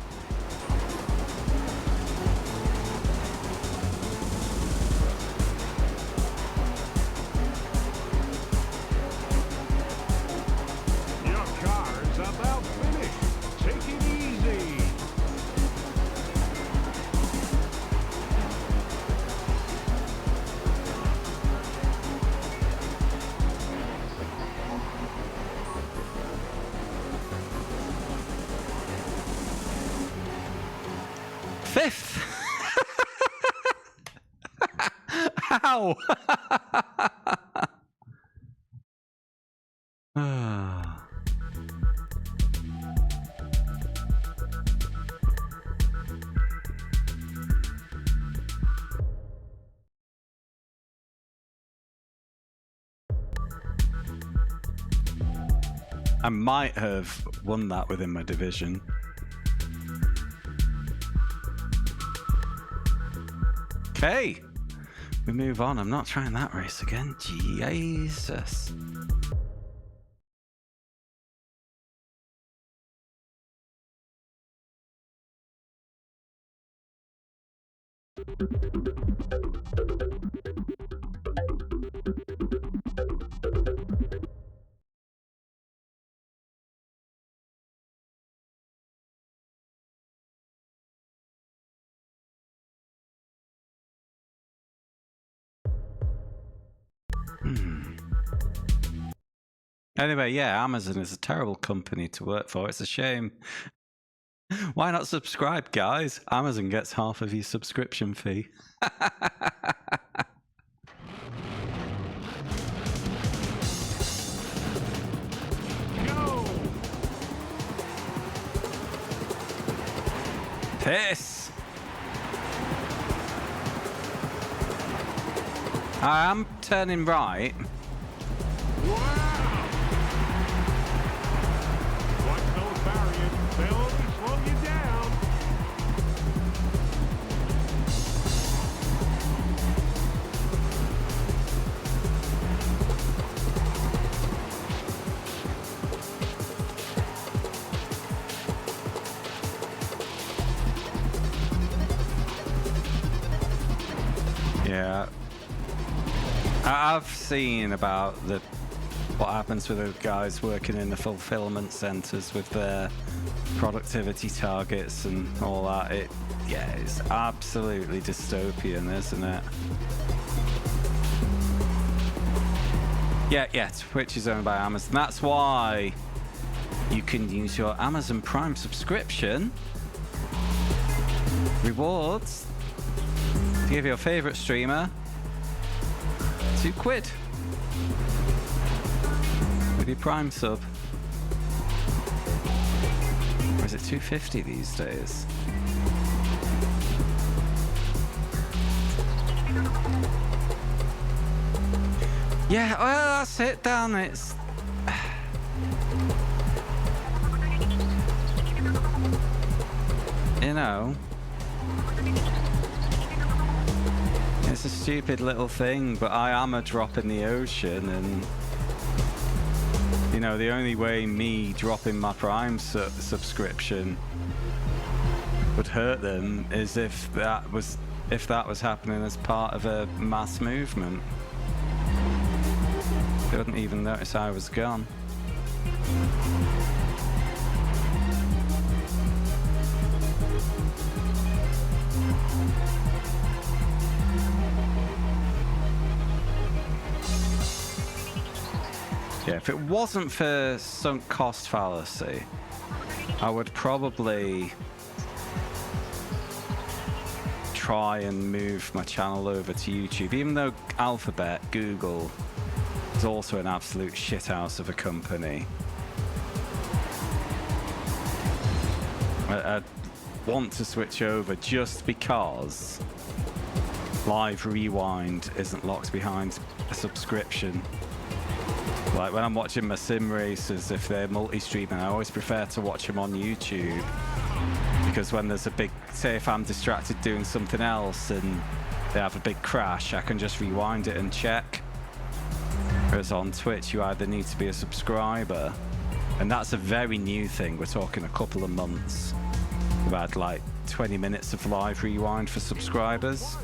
Your car's about finished. Take it easy. Fifth! How? I might have won that within my division. Okay, we move on. I'm not trying that race again. Jesus. Anyway, yeah, Amazon is a terrible company to work for. It's a shame. Why not subscribe, guys? Amazon gets half of your subscription fee. Go! Piss! I am turning right. Wow! Watch those barriers. They'll only slow you down. Yeah. I've seen about what happens with the guys working in the fulfillment centers with their productivity targets and all that. It's absolutely dystopian, isn't it? Yeah, Twitch is owned by Amazon. That's why you can use your Amazon Prime subscription rewards to give your favorite streamer £2 with your Prime sub. Or is it $2.50 these days? Yeah, well, that's it, Dan. It's... You know... It's a stupid little thing, but I am a drop in the ocean, and... You know, the only way me dropping my Prime subscription would hurt them is if that was happening as part of a mass movement. They wouldn't even notice I was gone. Yeah, if it wasn't for sunk cost fallacy, I would probably try and move my channel over to YouTube, even though Alphabet, Google, is also an absolute shithouse of a company. I want to switch over just because Live Rewind isn't locked behind a subscription. Like when I'm watching my sim races, if they're multi-streaming, I always prefer to watch them on YouTube. Because when there's a big, say if I'm distracted doing something else and they have a big crash, I can just rewind it and check. Whereas on Twitch, you either need to be a subscriber, and that's a very new thing. We're talking a couple of months. We've had like 20 minutes of live rewind for subscribers.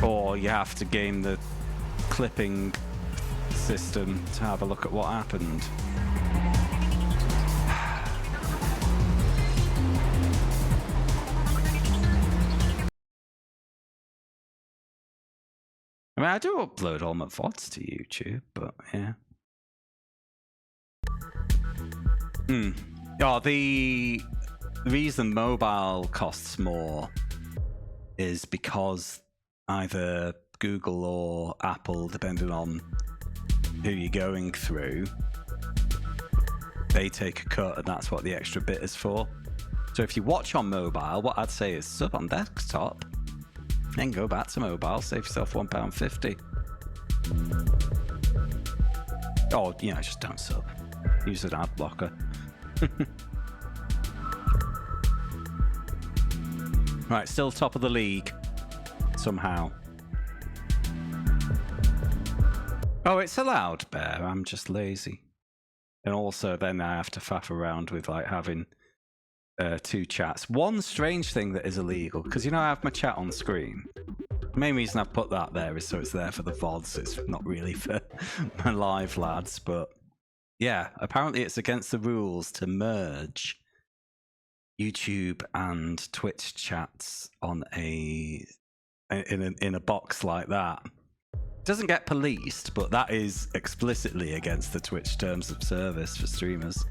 Or you have to game the clipping system to have a look at what happened. I mean, I do upload all my VODs to YouTube, but yeah. Oh, the reason mobile costs more is because either Google or Apple, depending on who you're going through, they take a cut, and that's what the extra bit is for. So if you watch on mobile, what I'd say is sub on desktop, then go back to mobile, save yourself £1.50. Oh, you know, just don't sub. Use an ad blocker. Right, still top of the league somehow. Oh, it's allowed, Bear. I'm just lazy. And also then I have to faff around with like having two chats. One strange thing that is illegal, because you know I have my chat on screen. The main reason I've put that there is so it's there for the VODs. It's not really for my live lads, but yeah, apparently it's against the rules to merge YouTube and Twitch chats on in a box like that. It doesn't get policed, but that is explicitly against the Twitch terms of service for streamers.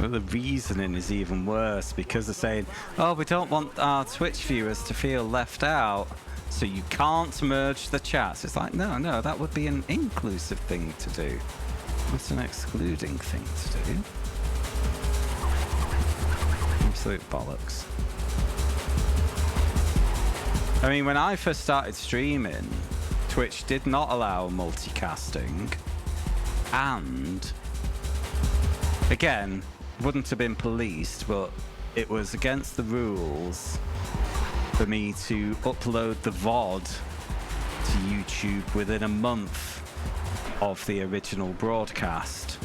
But the reasoning is even worse, because they're saying, oh, we don't want our Twitch viewers to feel left out, so you can't merge the chats. It's like, no, that would be an inclusive thing to do. It's an excluding thing to do. Absolute bollocks. I mean, when I first started streaming, Twitch did not allow multicasting, and again, wouldn't have been policed, but it was against the rules for me to upload the VOD to YouTube within a month of the original broadcast.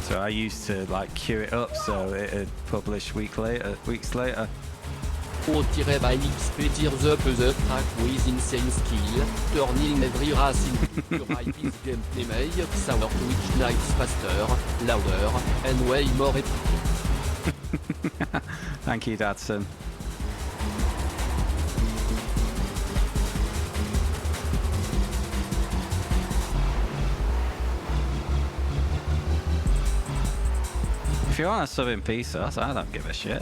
So I used to like queue it up so it'd publish weeks later. O-by XP tears up the track with insane skill, turning every race into pure his gameplay make our Twitch nights faster, louder, and way more epic. Thank you, Dadson. If you want to sub in pesos, I don't give a shit.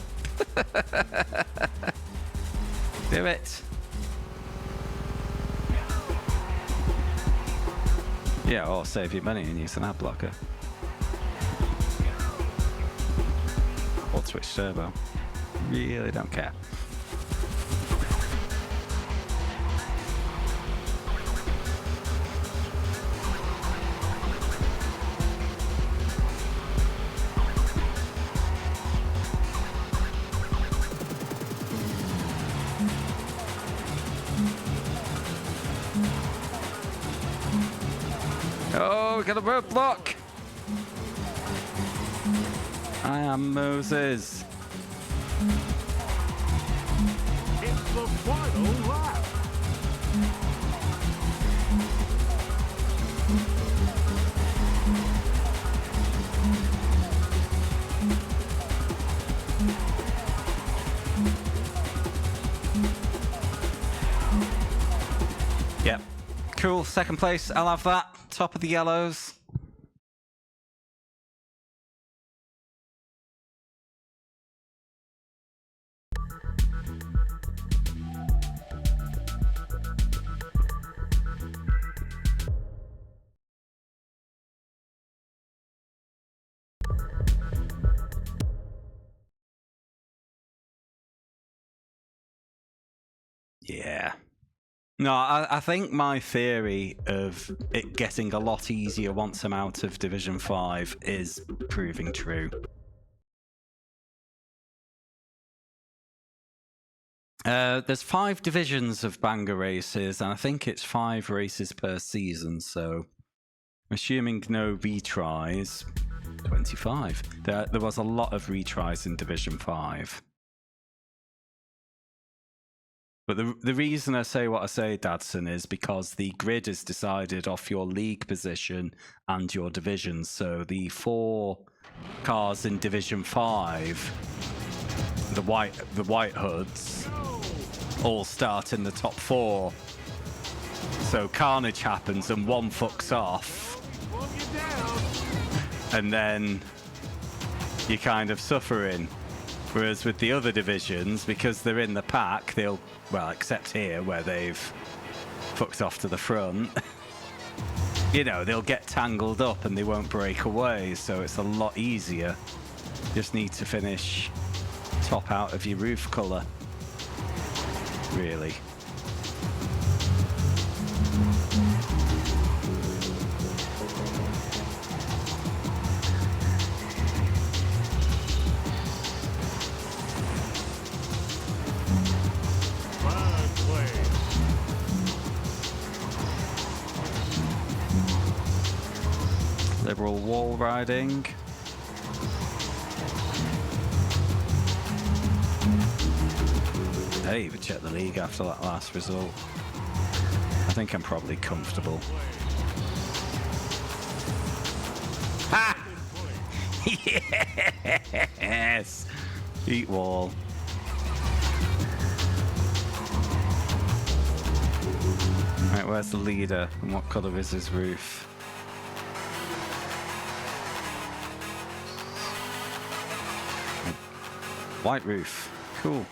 Do it. Yeah, or save your money and use an ad blocker. Or Twitch Turbo. Really don't care. Oh, we got a roadblock! I am Moses. It's the final lap. Yep. Cool. Second place. I'll have that. Top of the yellows. Yeah. No, I think my theory of it getting a lot easier once I'm out of Division 5 is proving true. There's 5 divisions of banger races, and I think it's 5 races per season, so assuming no retries, 25. There was a lot of retries in Division 5. But the reason I say what I say, Dadson, is because the grid is decided off your league position and your division. So the 4 cars in Division 5, the white hoods, all start in the top 4. So carnage happens and one fucks off, and then you're kind of suffering. Whereas with the other divisions, because they're in the pack, they'll, well, except here where they've fucked off to the front, you know, they'll get tangled up and they won't break away, so it's a lot easier. Just need to finish top out of your roof colour, really. Liberal wall riding. I didn't even check the league after that last result. I think I'm probably comfortable. Ha! Yes! Eat wall. Right, where's the leader and what colour is his roof? White roof. Cool.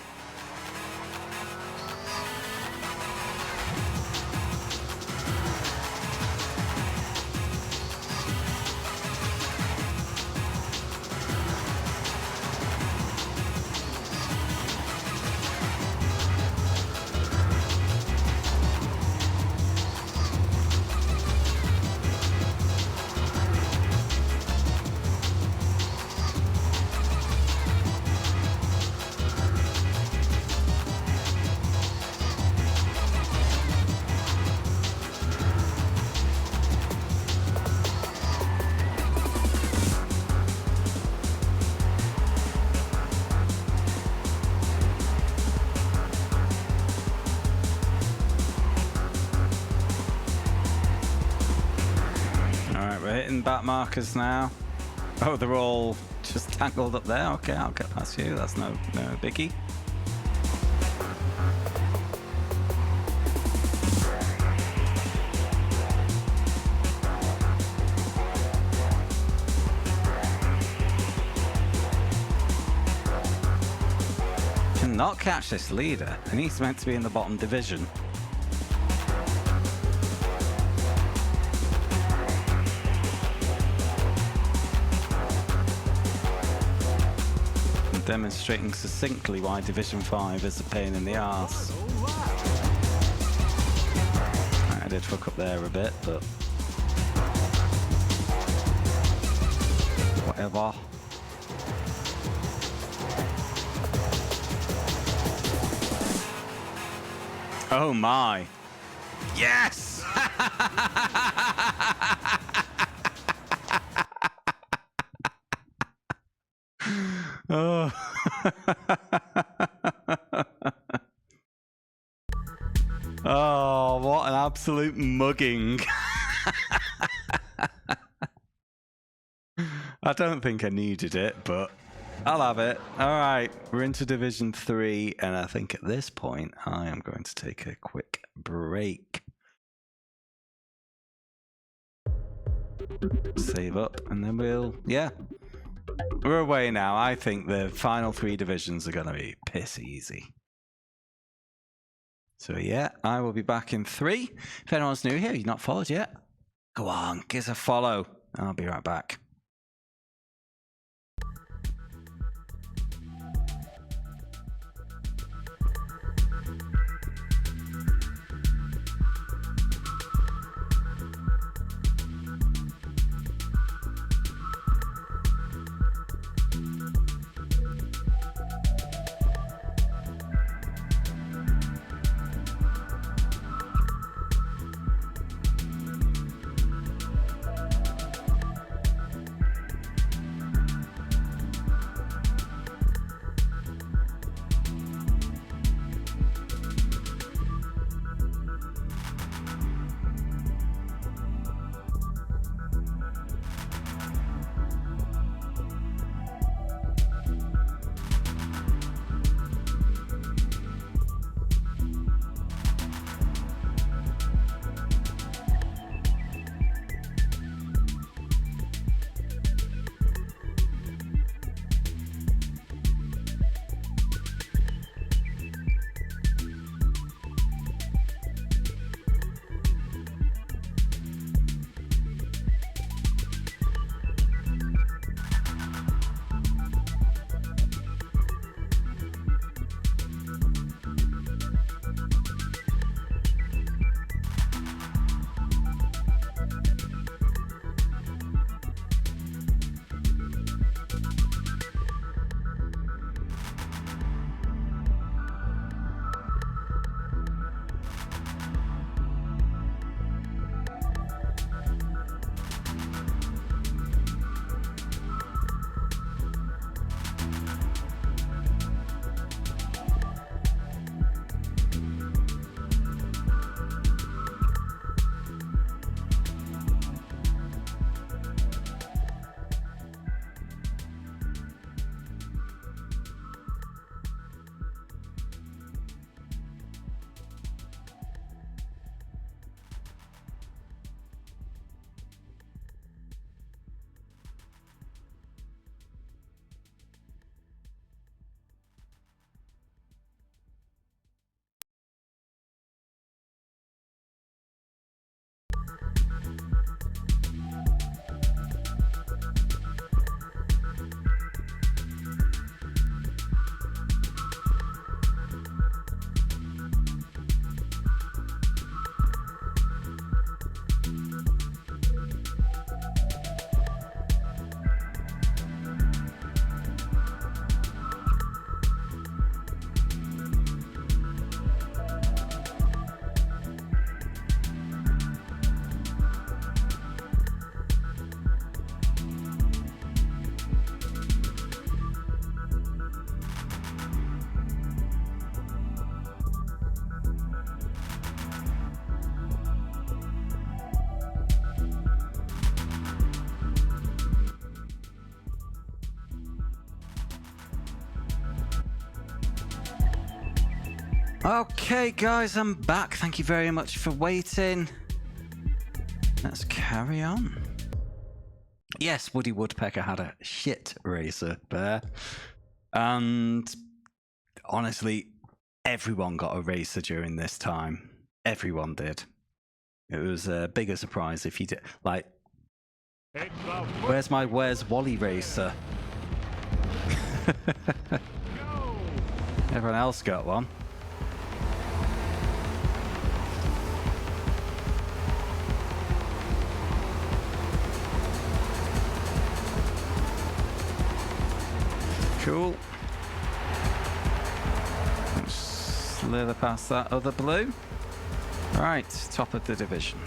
Back markers now. Oh, they're all just tangled up there. Okay, I'll get past you. That's no biggie. not catch this leader, and he's meant to be in the bottom division. And demonstrating succinctly why Division 5 is a pain in the arse. I did fuck up there a bit, but whatever. Oh my. Yes! Oh. Oh, what an absolute mugging. I don't think I needed it, but I'll have it. Alright, we're into Division 3, and I think at this point I am going to take a quick break. Save up, and then we're away now. I think the final 3 divisions are going to be piss easy. So yeah, I will be back in 3. If anyone's new here, you've not followed yet, go on, give us a follow. I'll be right back. Okay, guys, I'm back. Thank you very much for waiting. Let's carry on. Yes, Woody Woodpecker had a shit racer there. And honestly, everyone got a racer during this time. Everyone did. It was a bigger surprise if you did. Like, It's the where's Wally racer? go. Everyone else got one. Cool. Slither past that other blue. Right, top of the division.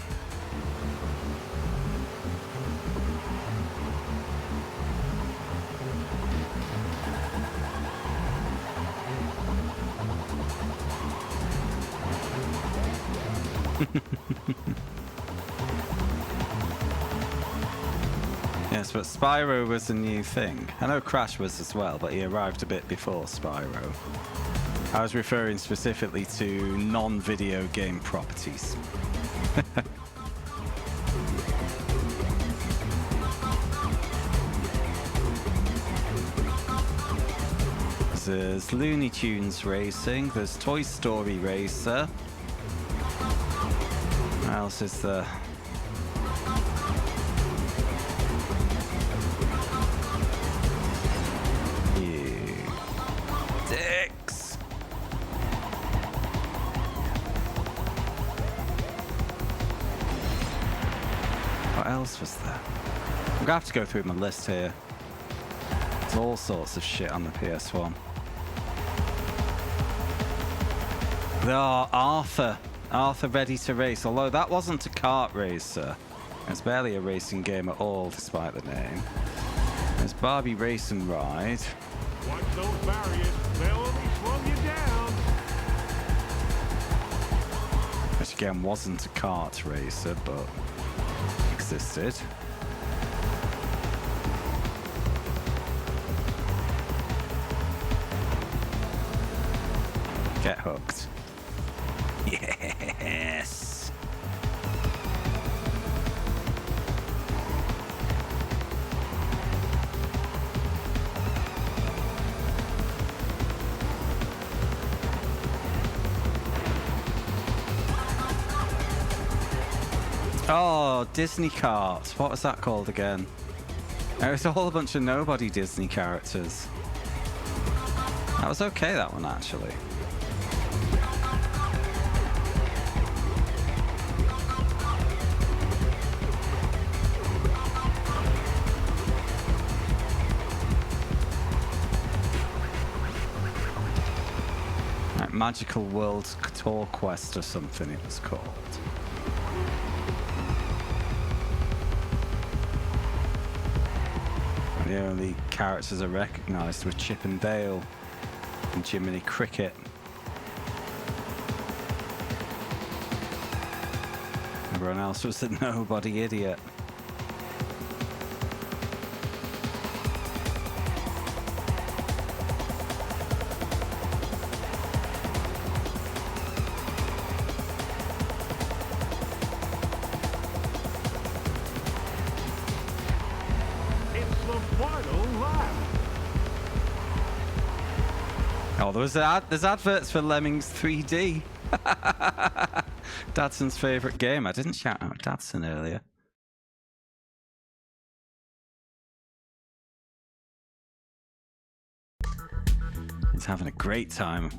Yes, but Spyro was a new thing. I know Crash was as well, but he arrived a bit before Spyro. I was referring specifically to non-video game properties. There's Looney Tunes Racing, there's Toy Story Racer. What else is there? You dicks! What else was there? I'm gonna have to go through my list here. There's all sorts of shit on the PS1. Oh, Arthur. Arthur Ready to Race, although that wasn't a kart racer. It's barely a racing game at all, despite the name. There's Barbie Race and Ride. Watch those barriers. They'll only slow you down. Which again wasn't a kart racer, but existed. Get hooked. Yes! Oh, Disney Kart. What was that called again? It was a whole bunch of nobody Disney characters. That was okay, that one, actually. Like Magical World Tour Quest or something it was called. The only characters I recognised were Chip and Dale and Jiminy Cricket. Everyone else was a nobody idiot. Oh, there's adverts for Lemmings 3D. Dadson's favourite game. I didn't shout out Dadson earlier. He's having a great time.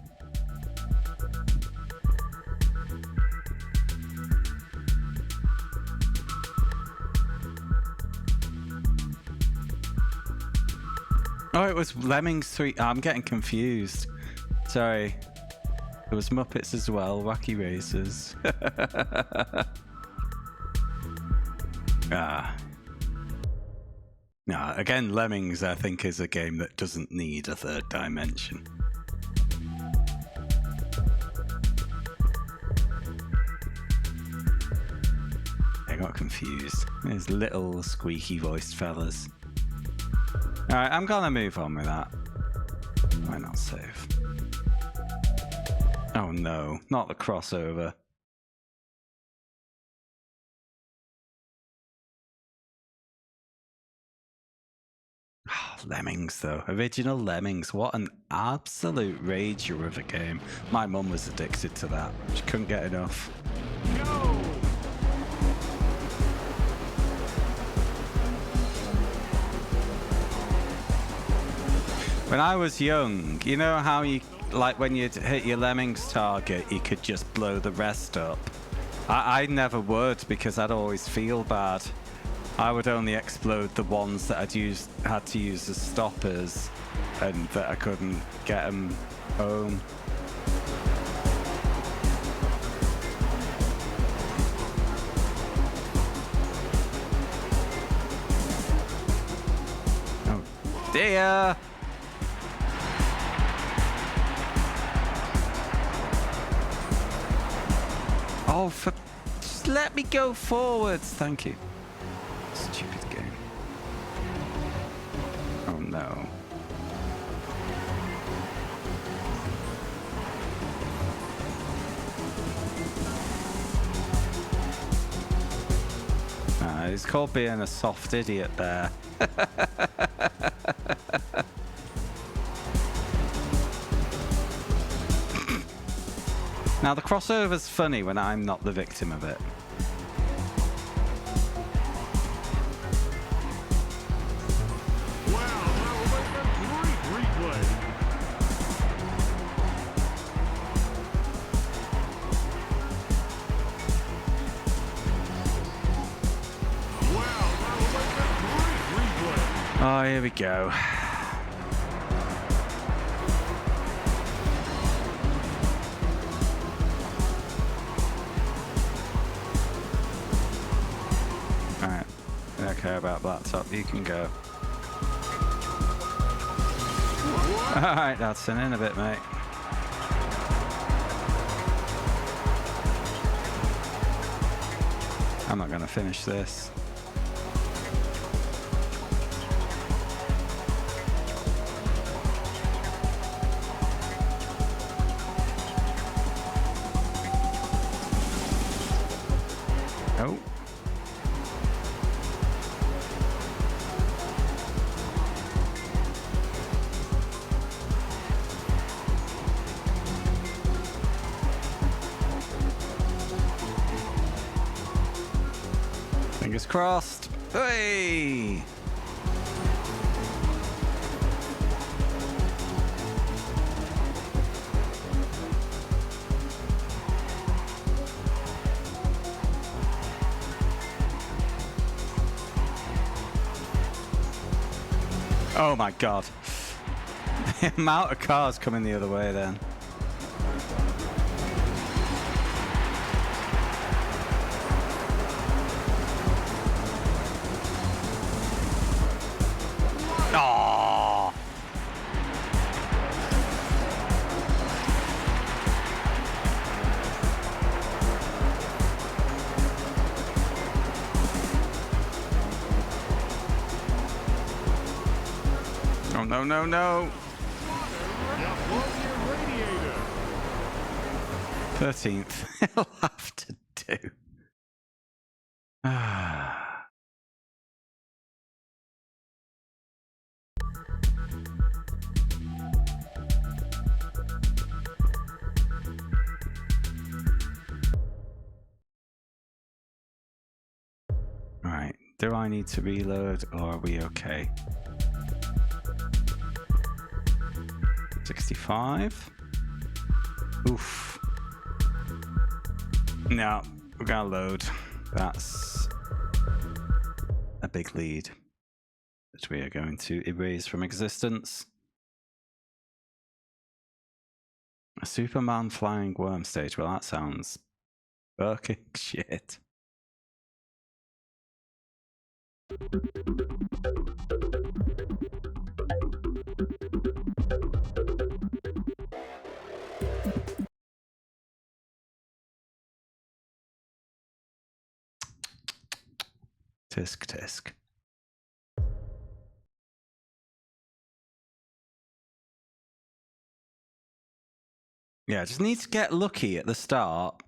Oh, it was Lemmings 3. I'm getting confused. Sorry. There was Muppets as well. Wacky Racers. Ah. No, again, Lemmings, I think, is a game that doesn't need a third dimension. I got confused. There's little squeaky voiced fellas. Alright, I'm gonna move on with that. Why not save? Oh no, not the crossover. Lemmings, though. Original Lemmings. What an absolute rager of a game. My mum was addicted to that. She couldn't get enough. Go! When I was young, you know how you, like when you'd hit your Lemmings target, you could just blow the rest up? I never would, because I'd always feel bad. I would only explode the ones that had to use as stoppers, and that I couldn't get them home. Oh dear! Oh, just let me go forwards, thank you. Stupid game. Oh no. It's called being a soft idiot there. Now the crossover's funny when I'm not the victim of it. Wow, that was like a great replay. Wow, that was like a great replay. Oh, here we go. Alright, I don't care about laptop, you can go. Alright, Dadson, in a bit, mate. I'm not gonna finish this. Oh. Fingers crossed. Hey! Oh my god. The amount of cars coming the other way then. Oh. Oh no no no. Now plug your radiator. 13th. It'll have to do. Right, do I need to reload or are we okay? 65. Oof. No, we're gonna load. That's a big lead that we are going to erase from existence. A Superman flying worm stage. Well, that sounds fucking shit. Tisk tisk. Yeah, just need to get lucky at the start.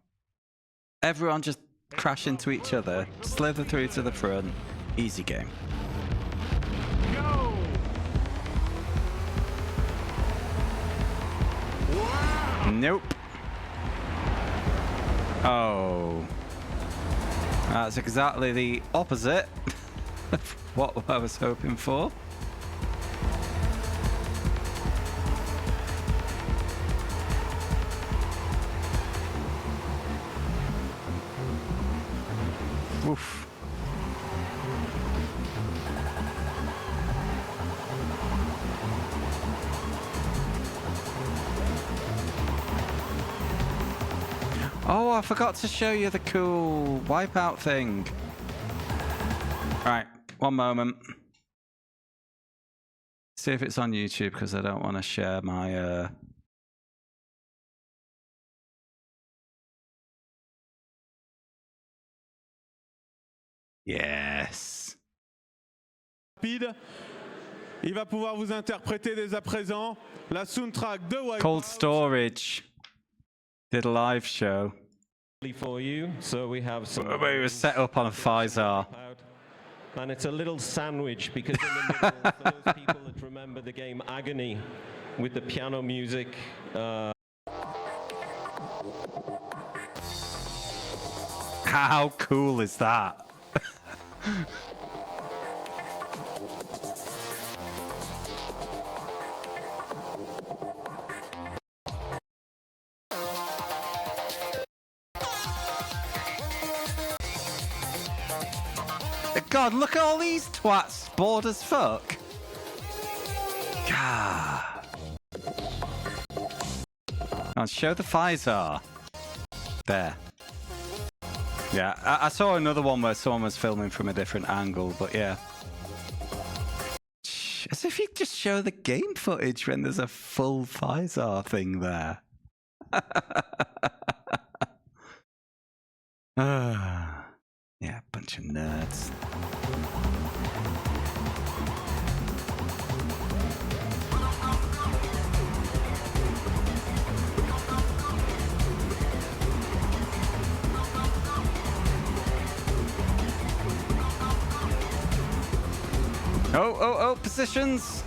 Everyone just crash into each other, slither through to the front. Easy game. Go! Nope. Oh. That's exactly the opposite of what I was hoping for. Oof. Oh, I forgot to show you the cool wipeout thing. Right, one moment. See if it's on YouTube because I don't want to share my Yes. Rapide. Il va pouvoir vous interpréter dès à présent la soundtrack de Wipeout. Cold Storage did a live show. For you, so we have some. It was set up on a Pfizer. And it's a little sandwich because in the middle, for those people that remember the game Agony with the piano music. How cool is that? God, look at all these twats bored as fuck. God. I'll show the Pfizer. There. Yeah, I saw another one where someone was filming from a different angle, but yeah. As if you just show the game footage when there's a full Pfizer thing there. Yeah, bunch of nerds. Oh, positions!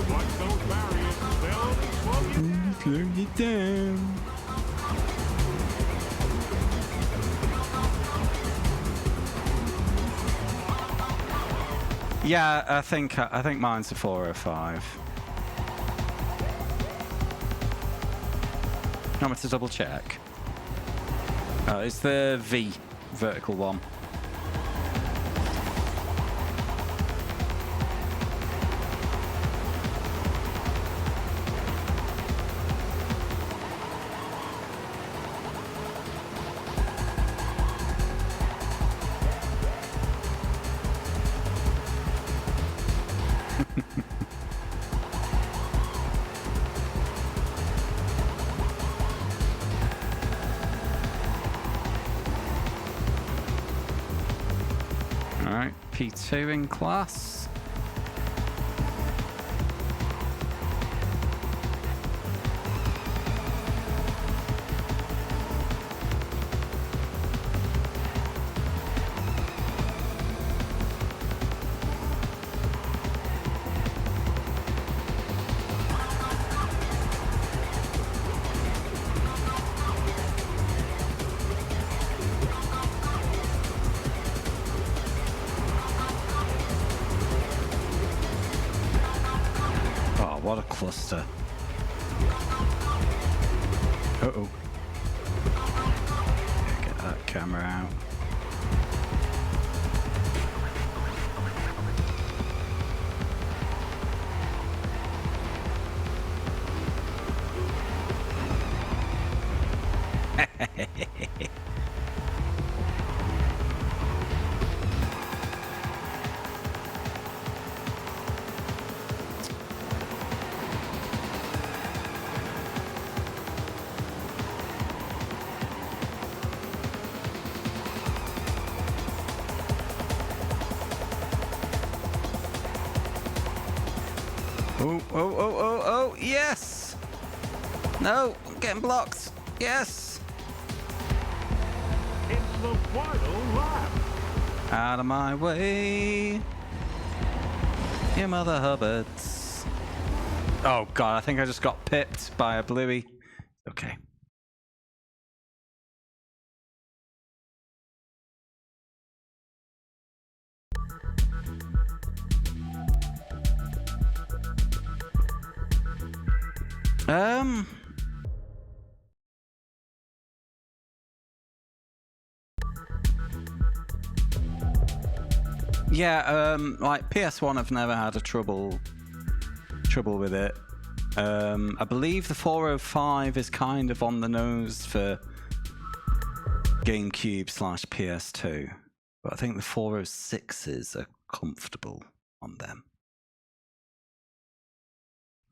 Watch those barriers. They'll only slow you down. Yeah, I think mine's a 4 or 5. I'm going to double check. Oh, it's the V vertical one. Alright, P2 in class. What a cluster. Uh-oh. Get that camera out. Oh, yes! No, I'm getting blocked. Yes! It's the final lap. Out of my way. You mother hubbards. Oh god, I think I just got pipped by a bluey. Okay. Yeah, like PS1 I've never had a trouble with it. I believe the 405 is kind of on the nose for GameCube / PS2, but I think the 406s are comfortable on them.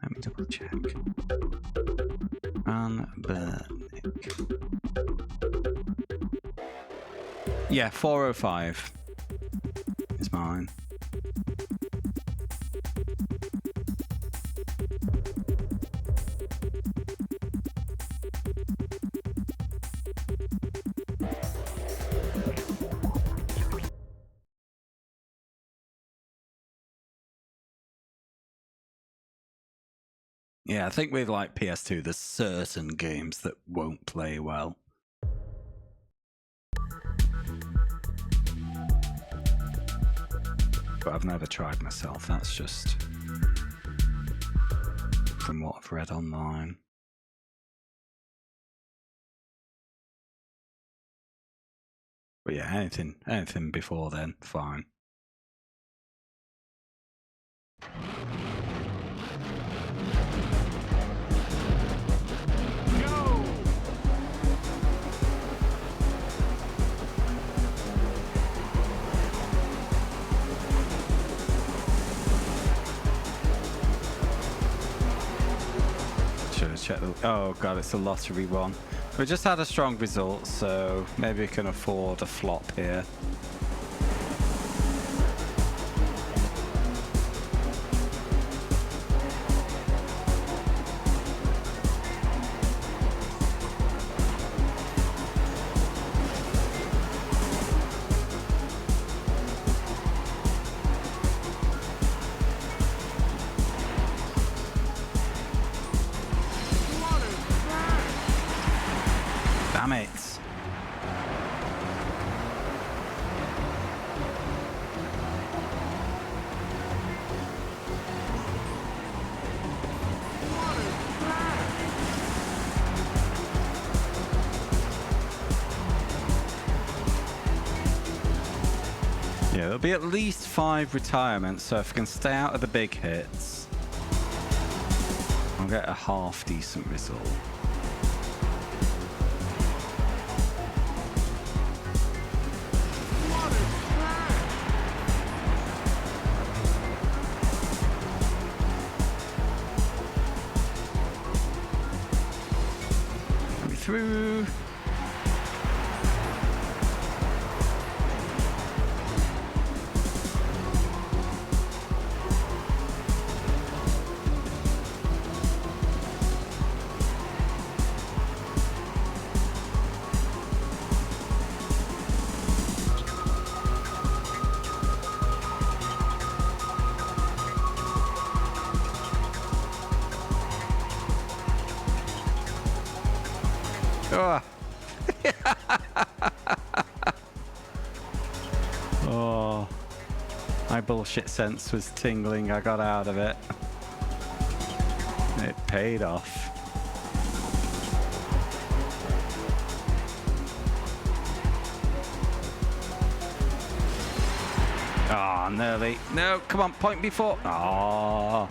Let me double check. Yeah, 405 is mine. Yeah, I think with like PS2, there's certain games that won't play well. But I've never tried myself, that's just from what I've read online. But yeah, anything before then, fine. Check the, oh god, it's a lottery one. We just had a strong result, so maybe we can afford a flop here. Damn it. Yeah, there'll be at least 5 retirements, so if I can stay out of the big hits, I'll get a half decent result. Through. Oh. Oh, my bullshit sense was tingling. I got out of it. It paid off. Oh, nearly. No, come on, point before. Oh.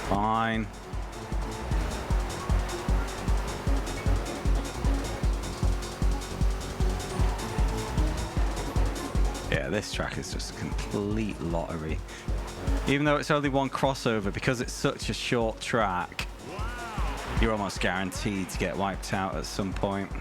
Fine. Yeah, this track is just a complete lottery. Even though it's only one crossover, because it's such a short track, you're almost guaranteed to get wiped out at some point.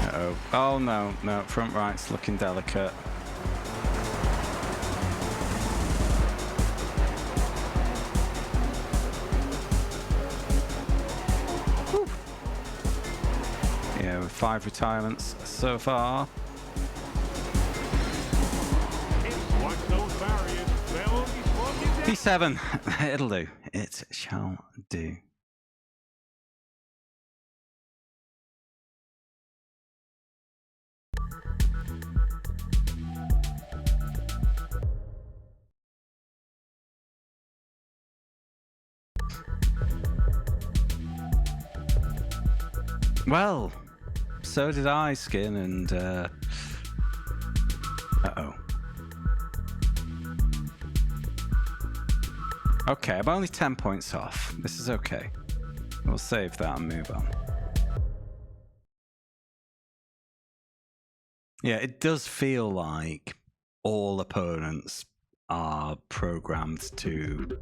Uh-oh. Oh no, no, front right's looking delicate. 5 retirements so far. Watch those barriers. They'll only slow you down. P7. It'll do. It shall do. Well, so did I, Skin, and uh-oh. Okay, I'm only 10 points off. This is okay. We'll save that and move on. Yeah, it does feel like all opponents are programmed to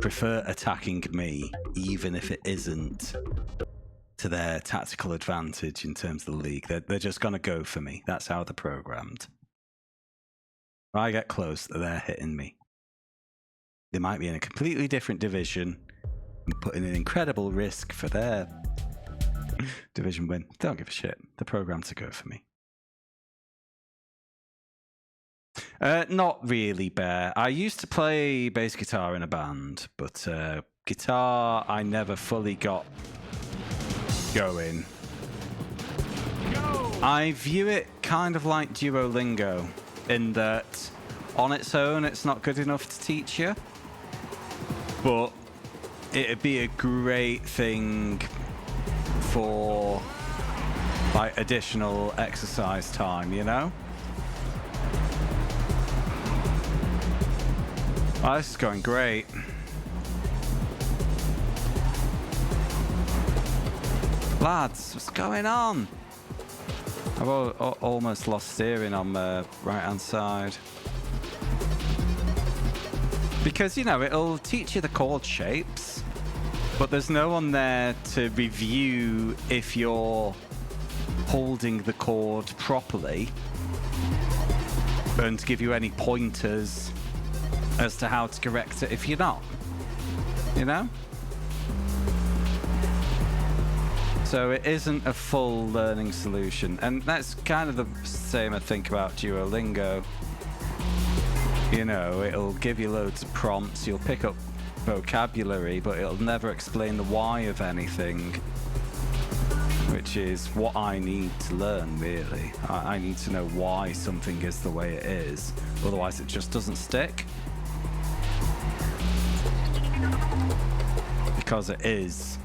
prefer attacking me, even if it isn't to their tactical advantage in terms of the league. They're just going to go for me. That's how they're programmed. If I get close, they're hitting me. They might be in a completely different division and putting an incredible risk for their division win. Don't give a shit. They're programmed to go for me. Not really, Bear. I used to play bass guitar in a band, but guitar I never fully got going. I view it kind of like Duolingo, in that on its own it's not good enough to teach you, but it'd be a great thing for like additional exercise time, you know? Oh, this is going great. Lads, what's going on? I've almost lost steering on the right-hand side. Because, you know, it'll teach you the chord shapes, but there's no one there to review if you're holding the chord properly and to give you any pointers as to how to correct it if you're not, you know? So it isn't a full learning solution, and that's kind of the same I think about Duolingo. You know, it'll give you loads of prompts, you'll pick up vocabulary, but it'll never explain the why of anything, which is what I need to learn, really. I need to know why something is the way it is, otherwise it just doesn't stick. Because it is.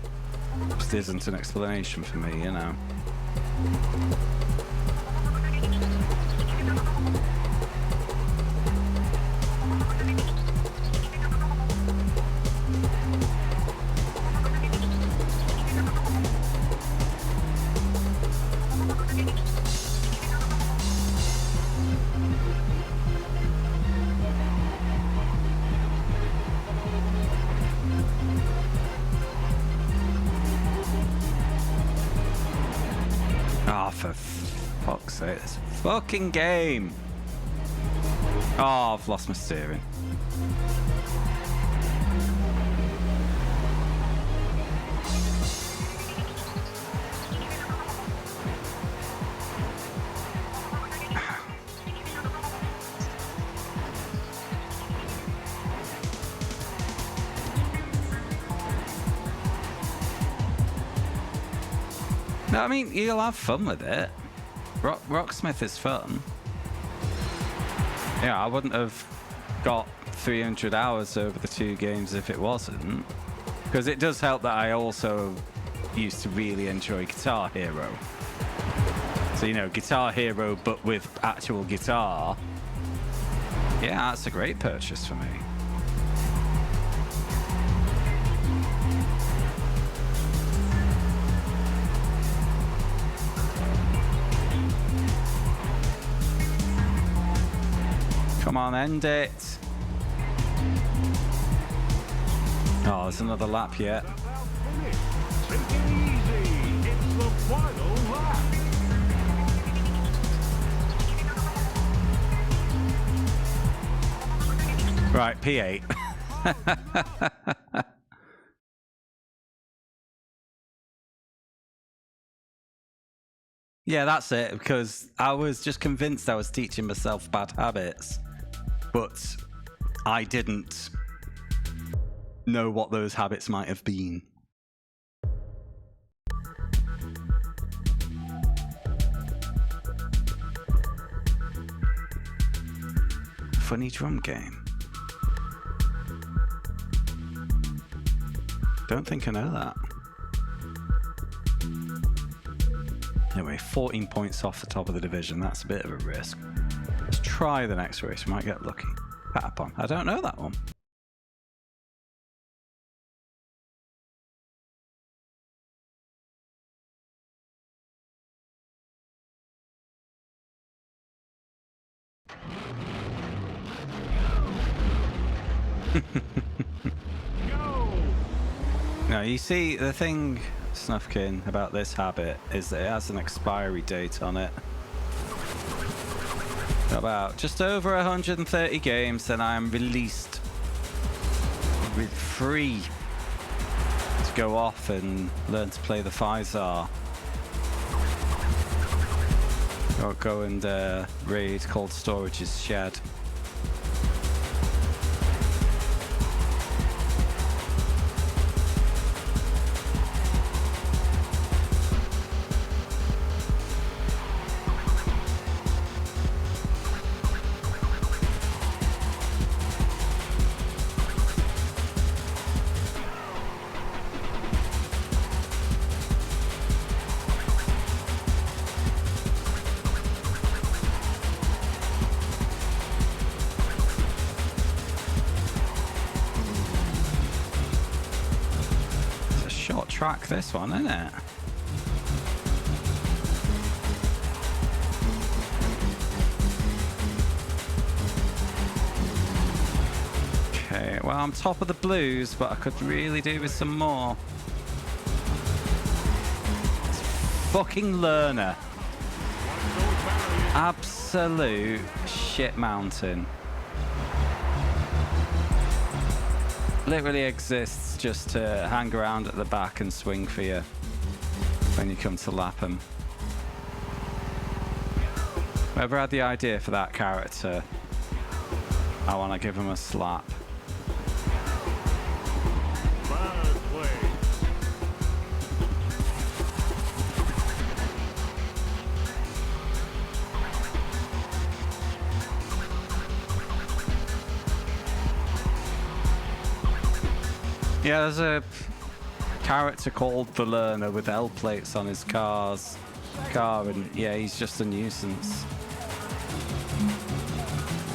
Just isn't an explanation for me, you know. For fuck's sake, this fucking game. Oh, I've lost my steering. No, I mean, you'll have fun with it. Rocksmith is fun. Yeah, I wouldn't have got 300 hours over the 2 games if it wasn't. Because it does help that I also used to really enjoy Guitar Hero. So, you know, Guitar Hero, but with actual guitar. Yeah, that's a great purchase for me. Come on, end it. Oh, there's another lap yet. About finished. Take it easy. It's the final lap. Right, P8. Yeah, that's it, because I was just convinced I was teaching myself bad habits, but I didn't know what those habits might have been. Funny drum game. Don't think I know that. Anyway, 14 points off the top of the division. That's a bit of a risk. Let's try the next race. We might get lucky. Patapon. I don't know that one. No, you see, the thing, Snuffkin, about this habit is that it has an expiry date on it. About just over 130 games, then I am released with free to go off and learn to play the Physar. Or go and raid Cold Storage's shed. Track this one, isn't it? Okay, well, I'm top of the blues, but I could really do with some more. It's fucking learner. Absolute shit mountain. Literally exists just to hang around at the back and swing for you when you come to lap him. Whoever had the idea for that character, I want to give him a slap. Yeah, there's a character called the Learner with L plates on his car, and yeah, he's just a nuisance.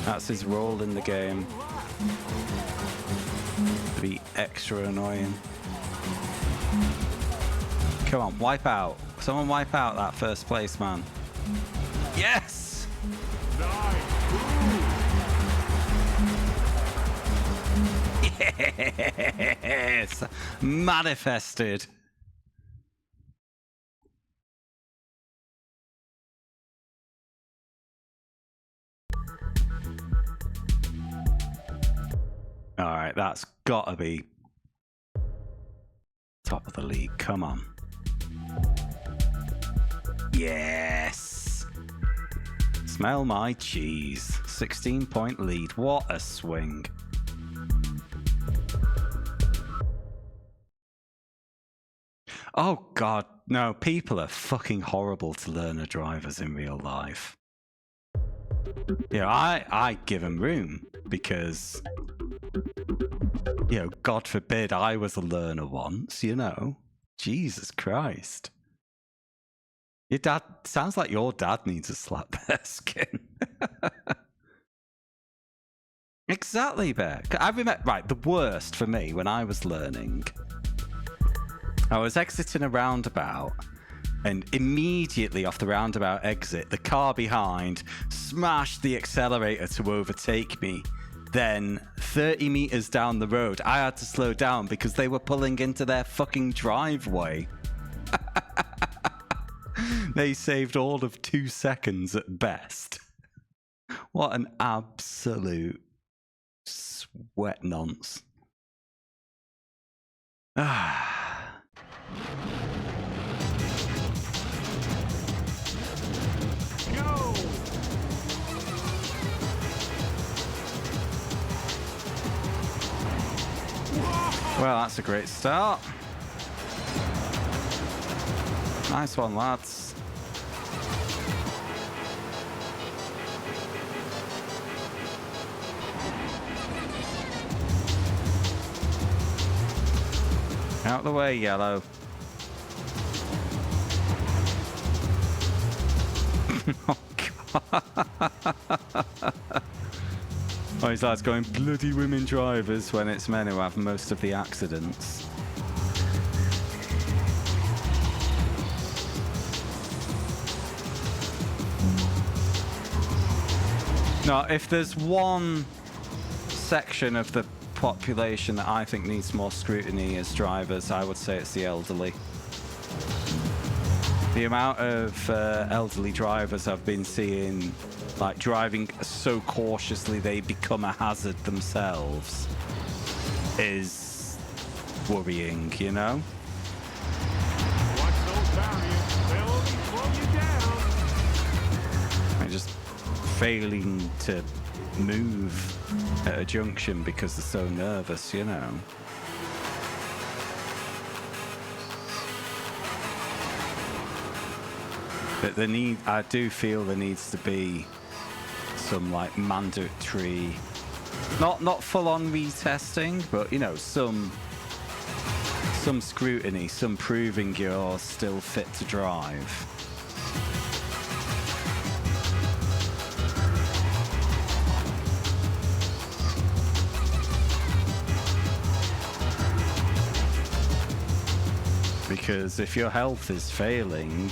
That's his role in the game. To be extra annoying. Come on, wipe out. Someone wipe out that first place, man. Yes! Yes! Manifested. Alright, that's gotta be top of the league. Come on. Yes! Smell my cheese. 16-point lead. What a swing. Oh god, no, people are fucking horrible to learner drivers in real life. You know, I give them room because, you know, God forbid I was a learner once, you know. Jesus Christ. Your dad, sounds like your dad needs a slap there, Skin. Exactly, Bear. I remember, right, the worst for me when I was learning, I was exiting a roundabout, and immediately off the roundabout exit, the car behind smashed the accelerator to overtake me. Then 30 meters down the road, I had to slow down because they were pulling into their fucking driveway. They saved all of 2 seconds at best. What an absolute sweat nonce. Well, that's a great start. Nice one, lads. Out the way, yellow. Oh, God. Oh, these lads going bloody women drivers when it's men who have most of the accidents. No, if there's one section of the population that I think needs more scrutiny as drivers, I would say it's the elderly. The amount of elderly drivers I've been seeing, like driving so cautiously they become a hazard themselves, is worrying, you know? Watch those barriers. They'll only slow you down. They're just failing to move at a junction because they're so nervous, you know? But I do feel there needs to be some like mandatory, not full-on retesting, but you know, some scrutiny, some proving you're still fit to drive. Because if your health is failing,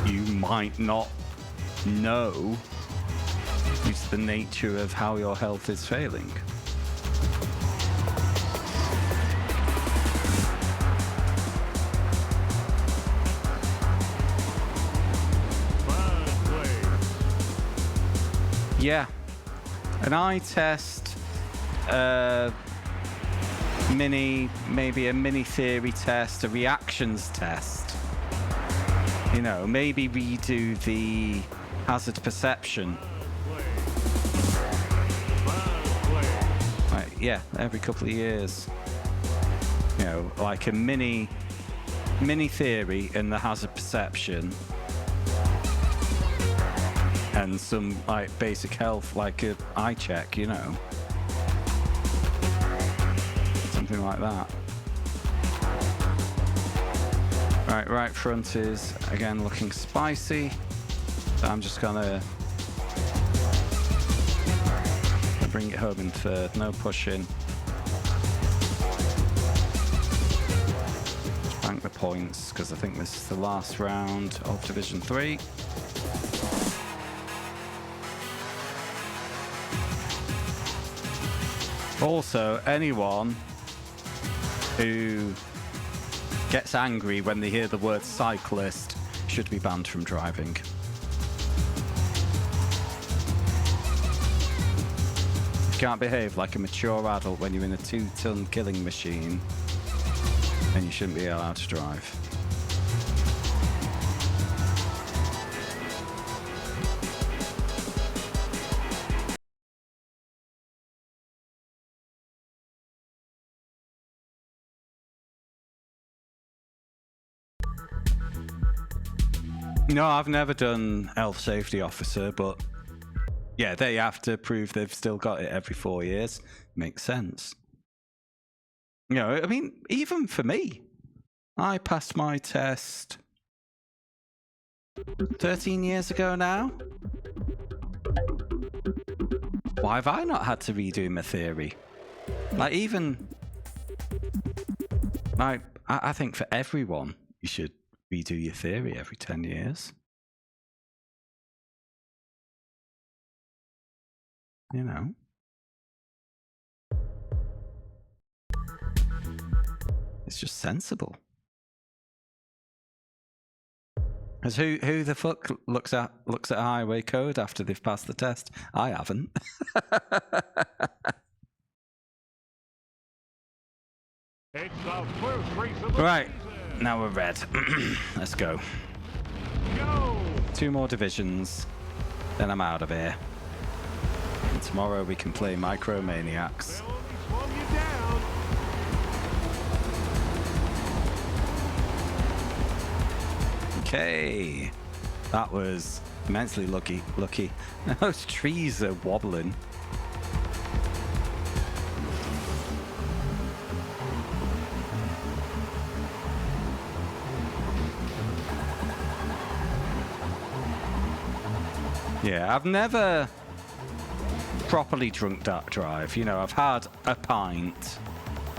you might not know it's the nature of how your health is failing. Yeah, an eye test, maybe a mini theory test, a reactions test. You know, maybe redo the hazard perception. Like, yeah, every couple of years. You know, like a mini theory in the hazard perception. And some like basic health, like a eye check, you know. Something like that. Right front is again looking spicy. So I'm just gonna bring it home in third, no pushing. Just bank the points because I think this is the last round of Division 3. Also, anyone who gets angry when they hear the word cyclist should be banned from driving. You can't behave like a mature adult when you're in a 2-ton killing machine, and you shouldn't be allowed to drive. No, I've never done Health Safety Officer, but yeah, they have to prove they've still got it every 4 years. Makes sense. You know, I mean, even for me, I passed my test 13 years ago now. Why have I not had to redo my theory? Like, even, like, I think for everyone, you should redo your theory every 10 years. You know. It's just sensible. Because who the fuck looks at highway code after they've passed the test? I haven't. It's the first race of the Right, season. now we're red. Let's go. Go! 2 more divisions, then I'm out of here. And tomorrow we can play Micromaniacs. They'll only slow you down. Okay. That was immensely lucky. Those trees are wobbling. Yeah, I've never properly drunk that drive. You know, I've had a pint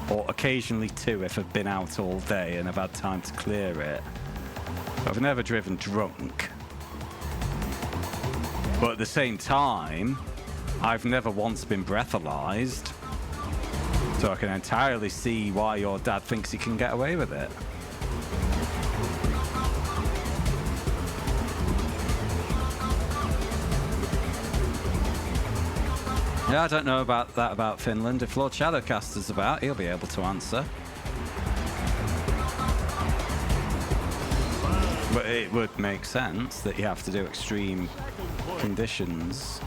or occasionally two if I've been out all day and I've had time to clear it. I've never driven drunk. But at the same time, I've never once been breathalyzed. So I can entirely see why your dad thinks he can get away with it. Yeah, I don't know about that about Finland. If Lord Shadowcaster's about, he'll be able to answer. But it would make sense that you have to do extreme conditions.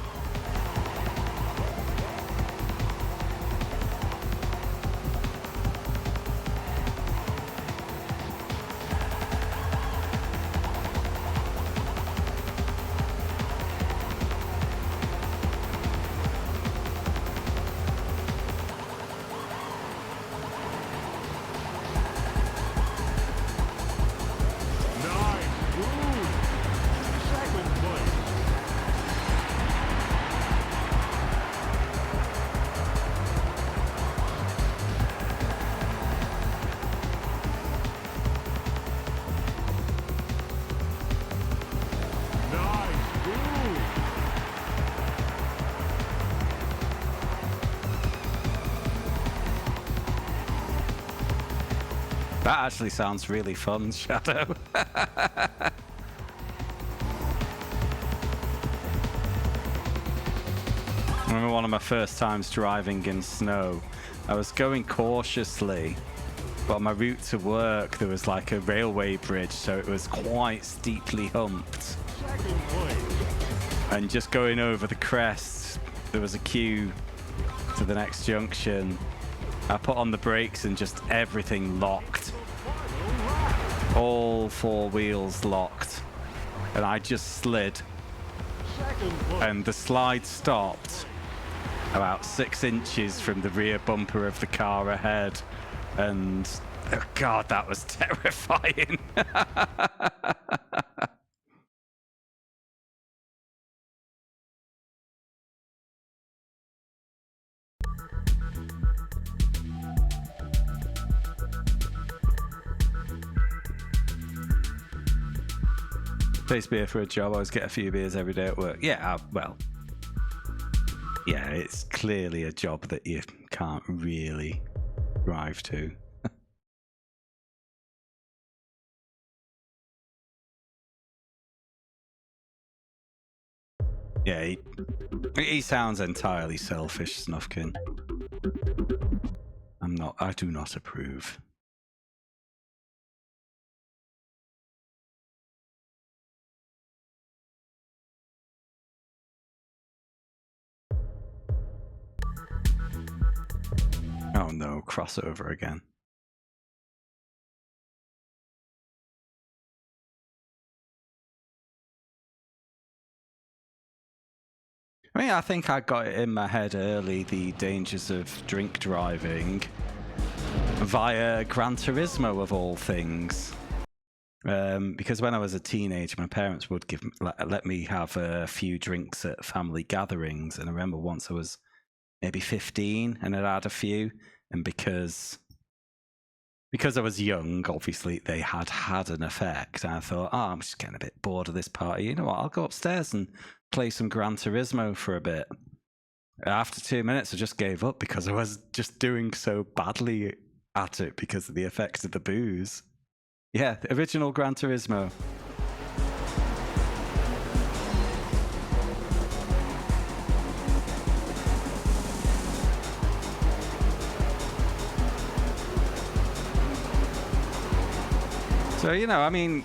That actually sounds really fun, Shadow. I remember one of my first times driving in snow. I was going cautiously, but on my route to work there was like a railway bridge, so it was quite steeply humped. And just going over the crest, there was a queue to the next junction. I put on the brakes and just everything locked. All four wheels locked. And I just slid. And the slide stopped about 6 inches from the rear bumper of the car ahead. And oh God, that was terrifying. Taste beer for a job. I always get a few beers every day at work. Yeah, well, yeah, it's clearly a job that you can't really drive to. Yeah, he sounds entirely selfish, Snufkin. I do not approve. Oh no, crossover again. I mean, I think I got it in my head early, the dangers of drink driving, via Gran Turismo of all things. Because when I was a teenager, my parents would let me have a few drinks at family gatherings. And I remember once I was maybe 15 and I'd had a few. And because I was young, obviously they had an effect. And I thought, oh, I'm just getting a bit bored of this party. You know what? I'll go upstairs and play some Gran Turismo for a bit. After 2 minutes, I just gave up because I was just doing so badly at it because of the effects of the booze. Yeah, the original Gran Turismo. So, you know, I mean,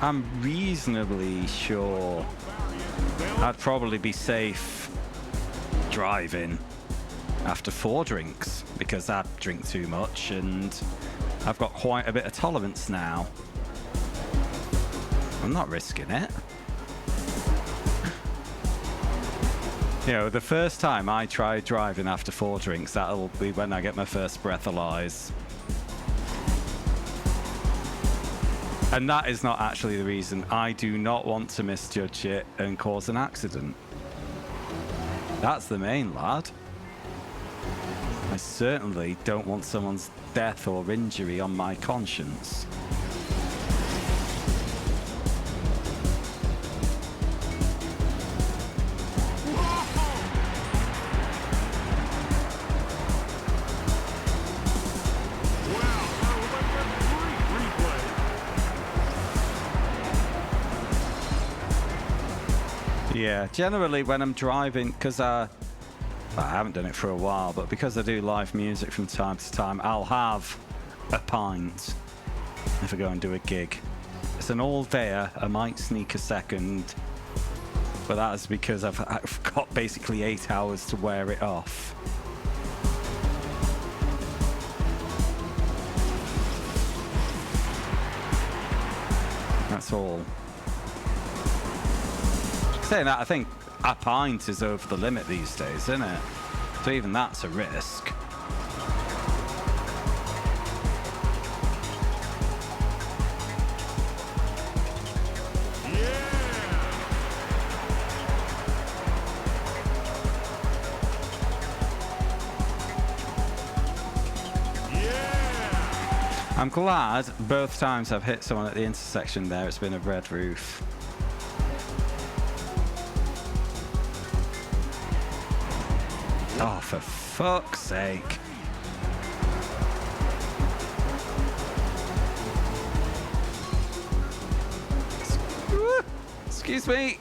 I'm reasonably sure I'd probably be safe driving after 4 drinks because I drink too much and I've got quite a bit of tolerance now. I'm not risking it. You know, the first time I try driving after 4 drinks, that'll be when I get my first breathalyze. And that is not actually the reason. I do not want to misjudge it and cause an accident. That's the main lad. I certainly don't want someone's death or injury on my conscience. Yeah, generally when I'm driving, because I haven't done it for a while, but because I do live music from time to time, I'll have a pint if I go and do a gig. It's an all day. I might sneak a second, but that is because I've got basically 8 hours to wear it off. That's all. Saying that, I think a pint is over the limit these days, isn't it? So even that's a risk. I'm glad both times I've hit someone at the intersection there, it's been a red roof. Oh, for fuck's sake. Excuse me.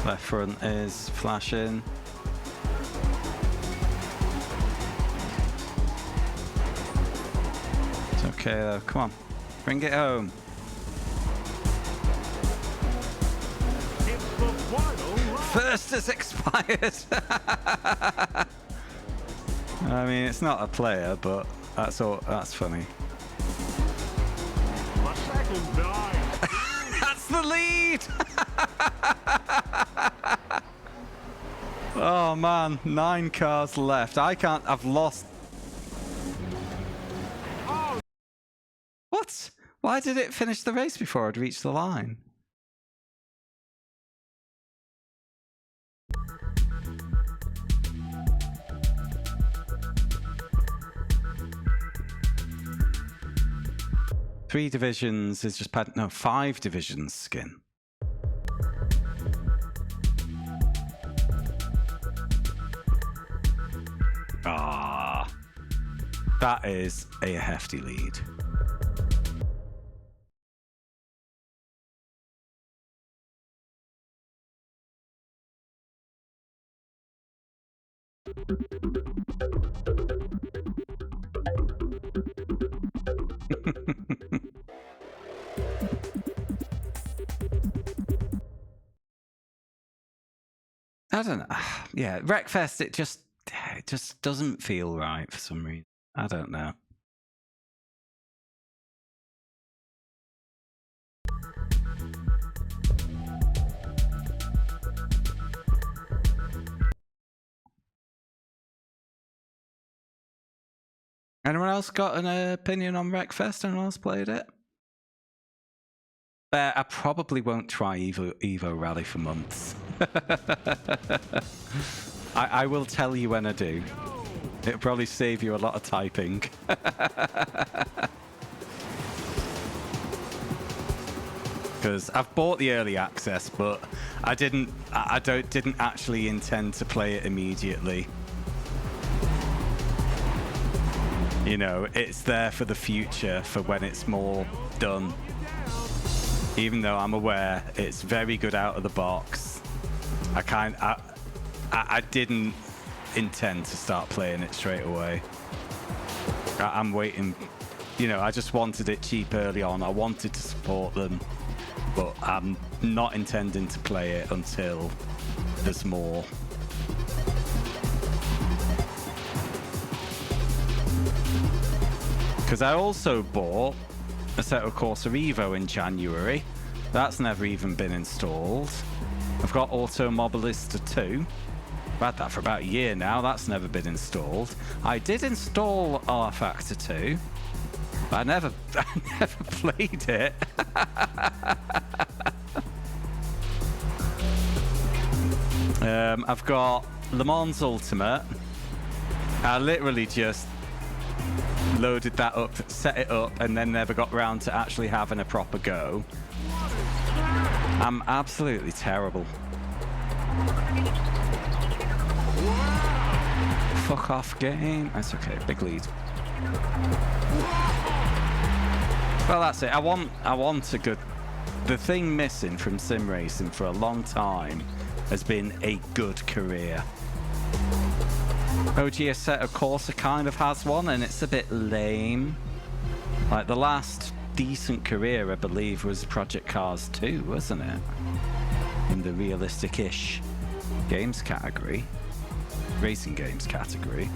Left front is flashing. It's okay though, come on. Bring it home. First is expired. I mean, it's not a player, but that's all. That's funny. That's the lead. Oh man, 9 cars left. I can't. I've lost. What? Why did it finish the race before I'd reached the line? Three divisions is just pad. No, 5 divisions skin. Ah, that is a hefty lead. I don't know. Yeah, Wreckfest, it just doesn't feel right for some reason. I don't know. Anyone else got an opinion on Wreckfest? Anyone else played it? I probably won't try Evo Rally for months. I will tell you when I do. It'll probably save you a lot of typing. Because I've bought the early access, but I didn't actually intend to play it immediately. You know, it's there for the future, for when it's more done. Even though I'm aware it's very good out of the box, I didn't intend to start playing it straight away. I'm waiting you know, I just wanted it cheap early on. I wanted to support them, but I'm not intending to play it until there's more. Because I also bought Assetto Corsa Evo in January. That's never even been installed. I've got Automobilista 2. I've had that for about a year now. That's never been installed. I did install R Factor 2, but I never played it. I've got Le Mans Ultimate. I literally just loaded that up, set it up, and then never got round to actually having a proper go. I'm absolutely terrible. Fuck off, game. That's okay. Big lead. Well, that's it. I want a good. The thing missing from sim racing for a long time has been a good career. OG Assetto Corsa kind of has one, and it's a bit lame. Like the last decent career, I believe, was Project Cars 2, wasn't it? In the realistic-ish games category. Racing games category.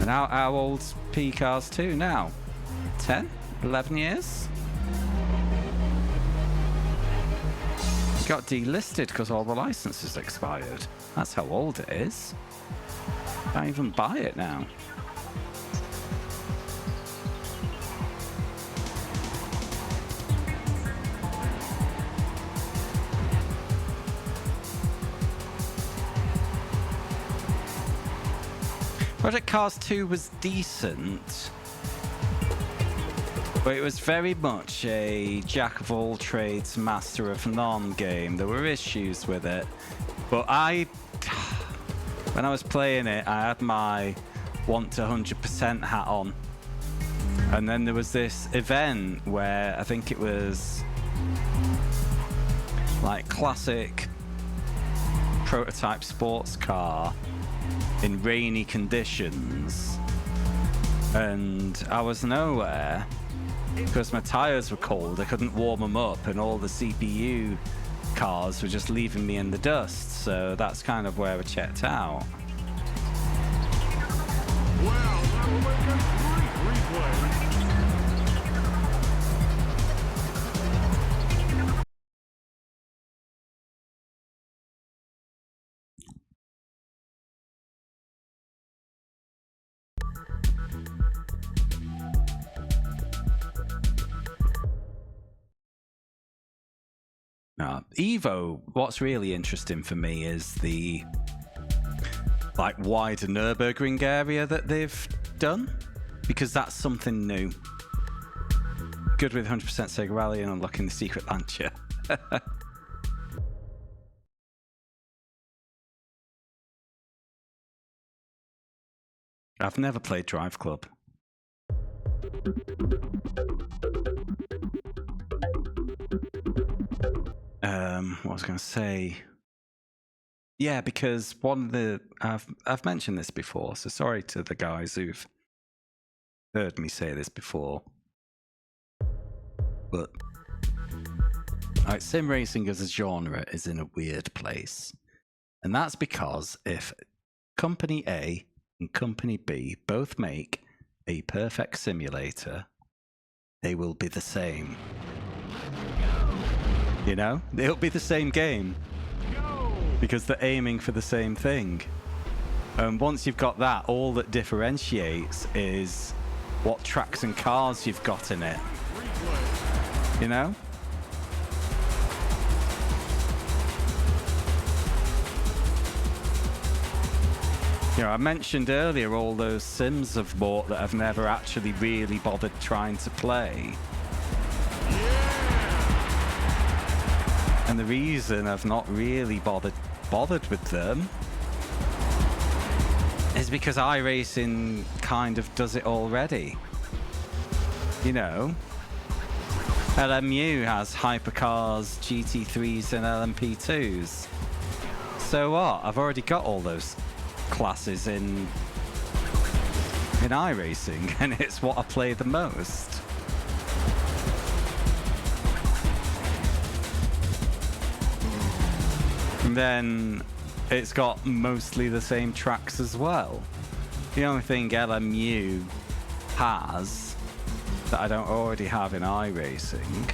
And how old's P Cars 2 now? 10? 11 years? It got delisted because all the licenses expired. That's how old it is. Can't even buy it now. Project Cars 2 was decent, but it was very much a jack of all trades, master of none game. There were issues with it, but when I was playing it, I had my want to 100% hat on. And then there was this event where I think it was like classic prototype sports car in rainy conditions, and I was nowhere because my tires were cold. I couldn't warm them up, and all the CPU cars were just leaving me in the dust. So that's kind of where I checked out. Well, that will make a great replay. Evo, what's really interesting for me is the like wider Nürburgring area that they've done, because that's something new. Good with 100% Sega Rally and unlocking the secret launcher. I've never played Drive Club. What was I going to say? Yeah, because one of the I've mentioned this before, so sorry to the guys who've heard me say this before, but like sim racing as a genre is in a weird place, and that's because if Company A and Company B both make a perfect simulator, they will be the same. You know, it'll be the same game because they're aiming for the same thing. And once you've got that, all that differentiates is what tracks and cars you've got in it. You know? You know, I mentioned earlier all those Sims I've bought that I've never actually really bothered trying to play. And the reason I've not really bothered with them is because iRacing kind of does it already. You know, LMU has hypercars, GT3s and LMP2s. So what? I've already got all those classes in in iRacing, and it's what I play the most. And then it's got mostly the same tracks as well. The only thing LMU has that I don't already have in iRacing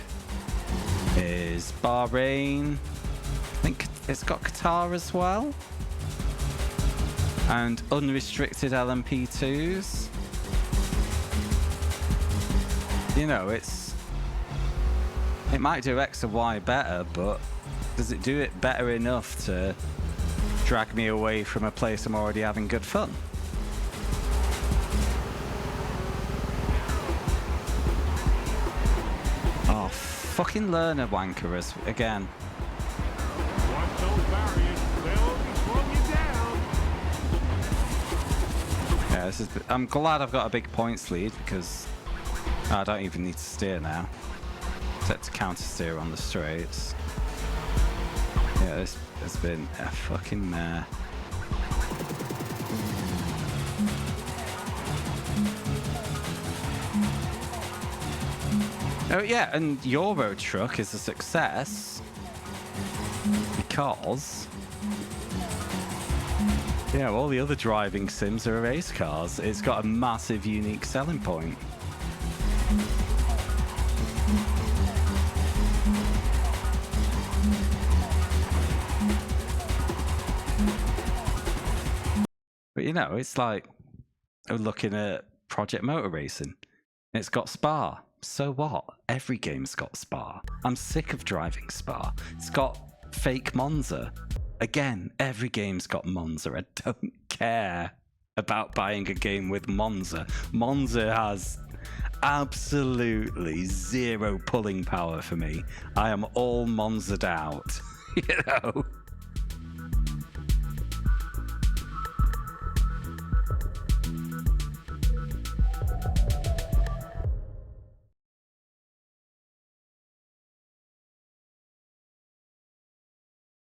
is Bahrain. I think it's got Qatar as well. And unrestricted LMP2s. You know, it might do X or Y better, but does it do it better enough to drag me away from a place I'm already having good fun? Oh, fucking learner wankerers again. Watch those barriers. They'll only slow you down. Yeah, this is. I'm glad I've got a big points lead because I don't even need to steer now. Set to counter steer on the straights. Yeah, this has been a fucking mare. Oh yeah, and your road truck is a success because yeah, all the other driving sims are race cars. It's got a massive unique selling point. But you know, it's like looking at Project Motor Racing. It's got Spa. So what? Every game's got Spa. I'm sick of driving Spa. It's got fake Monza. Again, every game's got Monza. I don't care about buying a game with Monza. Monza has absolutely zero pulling power for me. I am all Monza'd out. You know?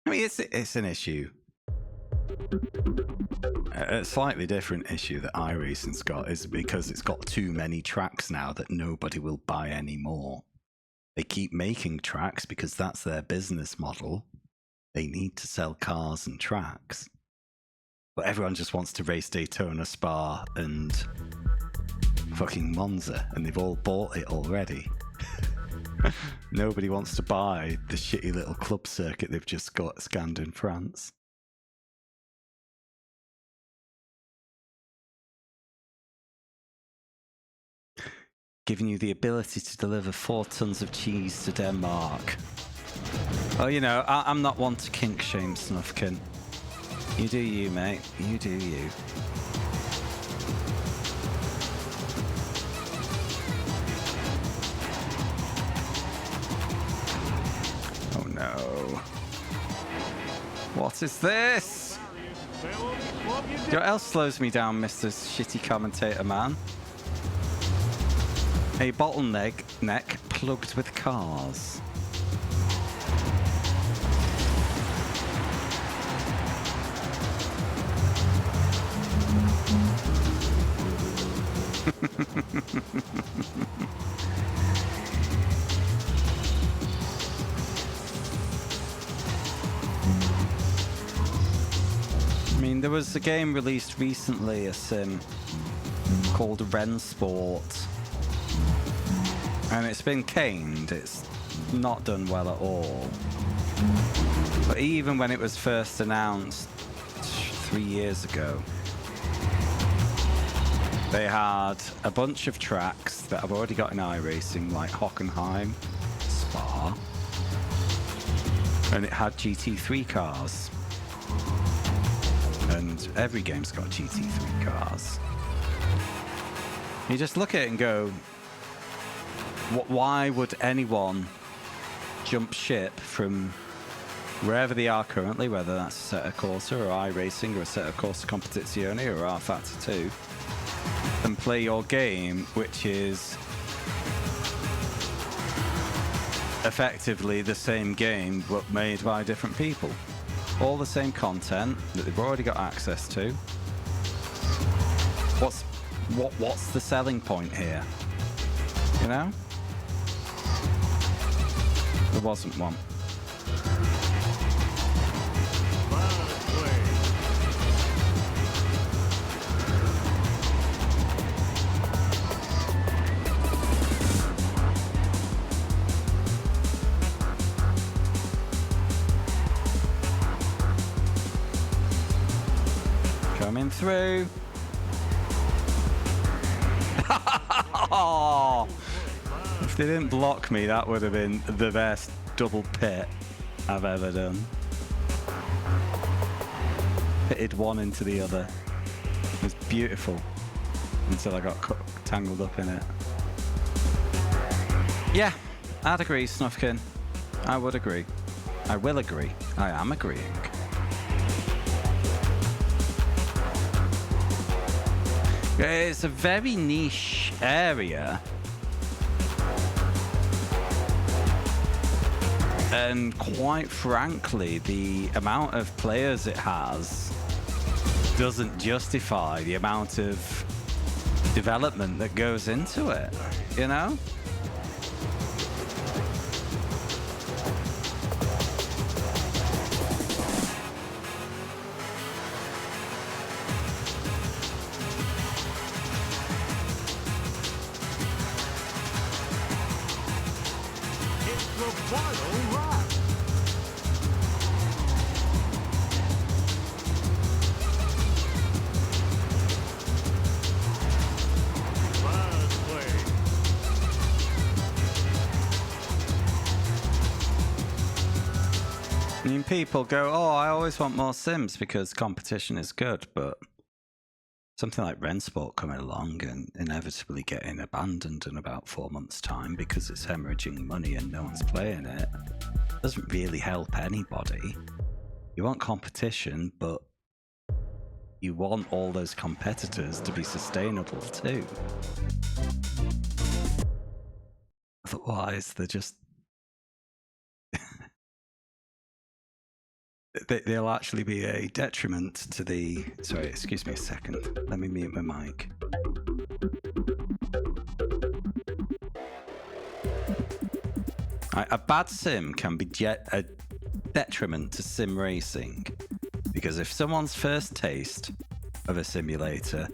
I mean, it's an issue. A slightly different issue that iRacing's got is because it's got too many tracks now that nobody will buy anymore. They keep making tracks because that's their business model. They need to sell cars and tracks. But everyone just wants to race Daytona, Spa, and fucking Monza, and they've all bought it already. Nobody wants to buy the shitty little club circuit they've just got scanned in France. Giving you the ability to deliver 4 tons of cheese to Denmark. Well, you know, I'm not one to kink shame Snufkin. You do you, mate. You do you. Oh no. What is this? They'll only slow you down. What else slows me down, Mr. Shitty Commentator Man? A bottleneck plugged with cars. I mean, there was a game released recently, a sim called Rensport, and it's been caned. It's not done well at all. But even when it was first announced 3 years ago, they had a bunch of tracks that I've already got in iRacing, like Hockenheim, Spa, and it had GT3 cars. And every game's got GT3 cars. You just look at it and go, why would anyone jump ship from wherever they are currently, whether that's Assetto Corsa or iRacing or Assetto Corsa Competizione or R-Factor 2, and play your game, which is effectively the same game but made by different people. All the same content that they've already got access to. what's the selling point here? You know? There wasn't one. Coming through. Oh, if they didn't block me, that would have been the best double pit I've ever done. Pitted one into the other. It was beautiful until I got tangled up in it. Yeah, I'd agree, Snufkin. I would agree. I will agree. I am agreeing. It's a very niche area. And quite frankly, the amount of players it has doesn't justify the amount of development that goes into it, you know? I mean, people go, oh, I always want more Sims because competition is good, but something like Rensport coming along and inevitably getting abandoned in about 4 months' time because it's hemorrhaging money and no one's playing it doesn't really help anybody. You want competition, but you want all those competitors to be sustainable too. Otherwise, they're just... They'll actually be a detriment to the... Sorry, excuse me a second. Let me mute my mic. A bad sim can be a detriment to sim racing. Because if someone's first taste of a simulator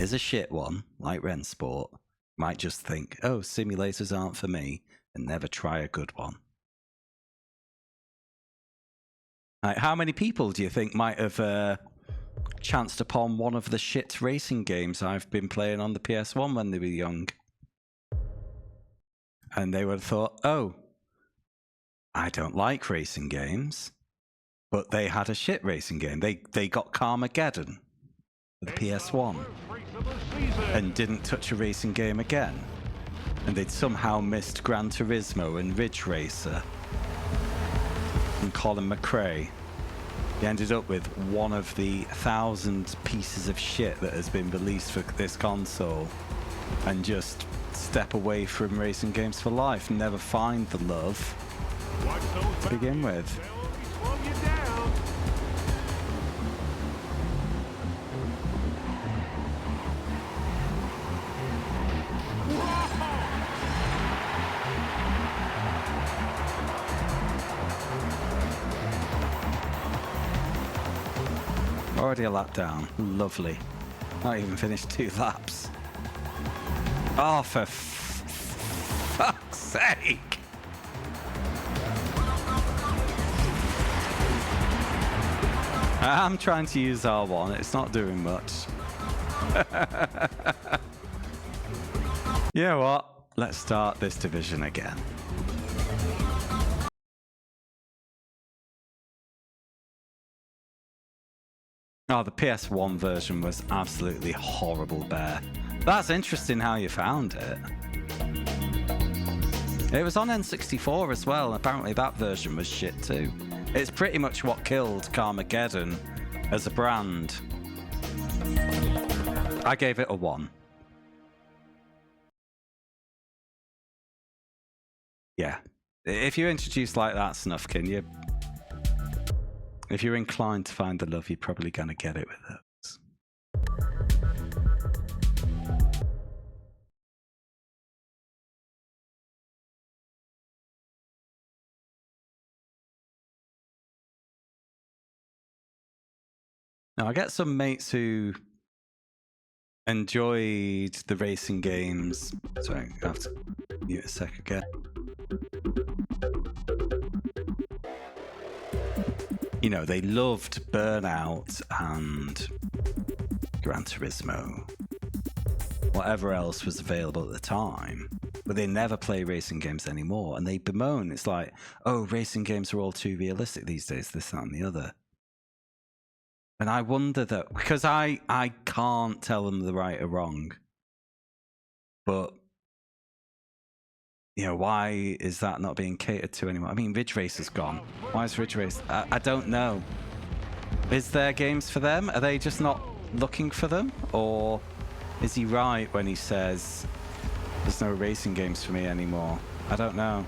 is a shit one, like Rensport, might just think, oh, simulators aren't for me, and never try a good one. Like, how many people do you think might have chanced upon one of the shit racing games I've been playing on the PS1 when they were young? And they would have thought, oh, I don't like racing games. But they had a shit racing game. They got Carmageddon for the PS1 and didn't touch a racing game again. And they'd somehow missed Gran Turismo and Ridge Racer and Colin McRae. He ended up with one of the 1,000 pieces of shit that has been released for this console and just step away from racing games for life and never find the love to begin with. Already a lap down. Lovely. Not even finished 2 laps. Oh, for fuck's sake. I'm trying to use R1. It's not doing much. You know what? Let's start this division again. Oh, the PS1 version was absolutely horrible, Bear. That's interesting how you found it. It was on N64 as well. Apparently that version was shit too. It's pretty much what killed Carmageddon as a brand. I gave it a 1. Yeah. If you're introduced like that, Snufkin, if you're inclined to find the love, you're probably going to get it with Now, I get some mates who enjoyed the racing games. Sorry, I have to mute a sec again. You know, they loved Burnout and Gran Turismo, whatever else was available at the time, but they never play racing games anymore, and they bemoan. It's like, oh, racing games are all too realistic these days, this, that, and the other. And I wonder that, because I can't tell them the right or wrong, but, you know, why is that not being catered to anymore? I mean, Ridge Racer's gone. Why is Ridge Racer? I don't know. Is there games for them? Are they just not looking for them? Or is he right when he says there's no racing games for me anymore? I don't know.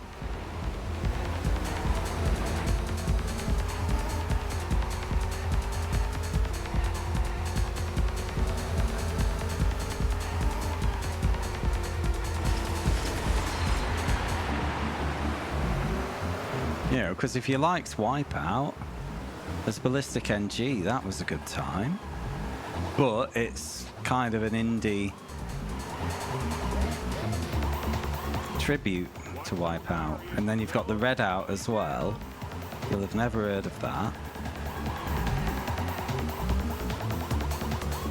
You know, because if you liked Wipeout, there's Ballistic NG, that was a good time. But it's kind of an indie tribute to Wipeout. And then you've got the Redout as well. You'll have never heard of that.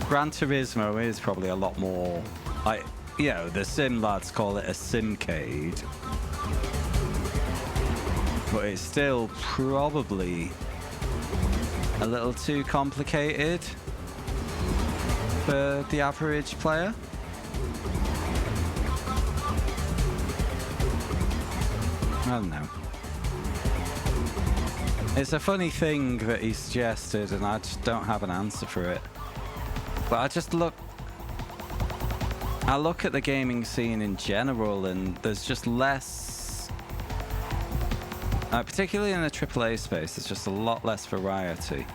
Gran Turismo is probably a lot more, like, you know, the sim lads call it a simcade. But it's still probably a little too complicated for the average player. I don't know. It's a funny thing that he suggested, and I just don't have an answer for it. But I look at the gaming scene in general, and there's just less. Particularly in the AAA space, there's just a lot less variety.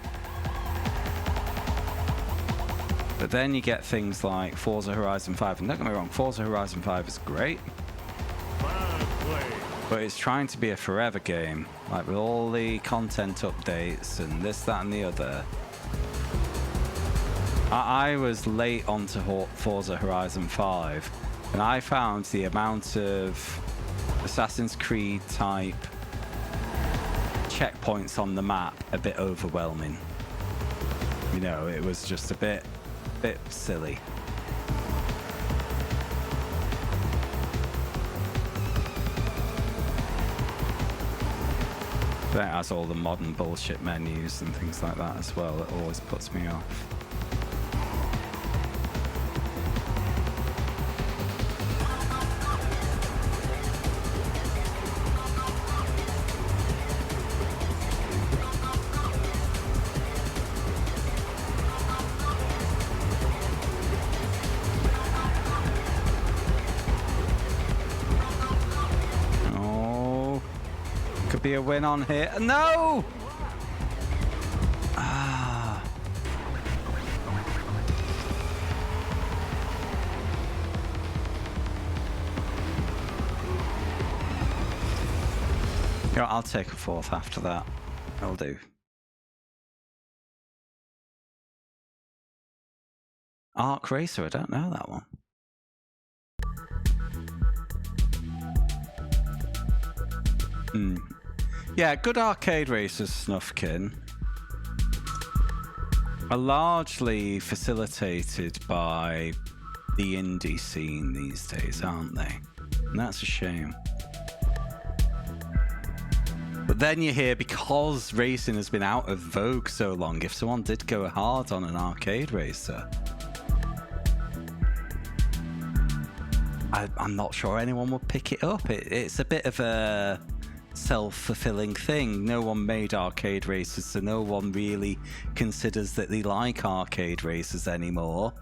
But then you get things like Forza Horizon 5, and don't get me wrong, Forza Horizon 5 is great, but it's trying to be a forever game, like with all the content updates and this, that, and the other. I was late onto Forza Horizon 5, and I found the amount of Assassin's Creed type checkpoints on the map a bit overwhelming. You know, it was just a bit silly. That has all the modern bullshit menus and things like that as well. It always puts me off. Be a win on here. No! Ah. You know, I'll take a fourth after that. I'll do. Arc Racer, I don't know that one. Yeah, good arcade racers, Snufkin, are largely facilitated by the indie scene these days, aren't they? And that's a shame. But then you hear, because racing has been out of vogue so long, if someone did go hard on an arcade racer, I'm not sure anyone would pick it up. It's a bit of a self-fulfilling thing. No one made arcade races, so no one really considers that they like arcade races anymore.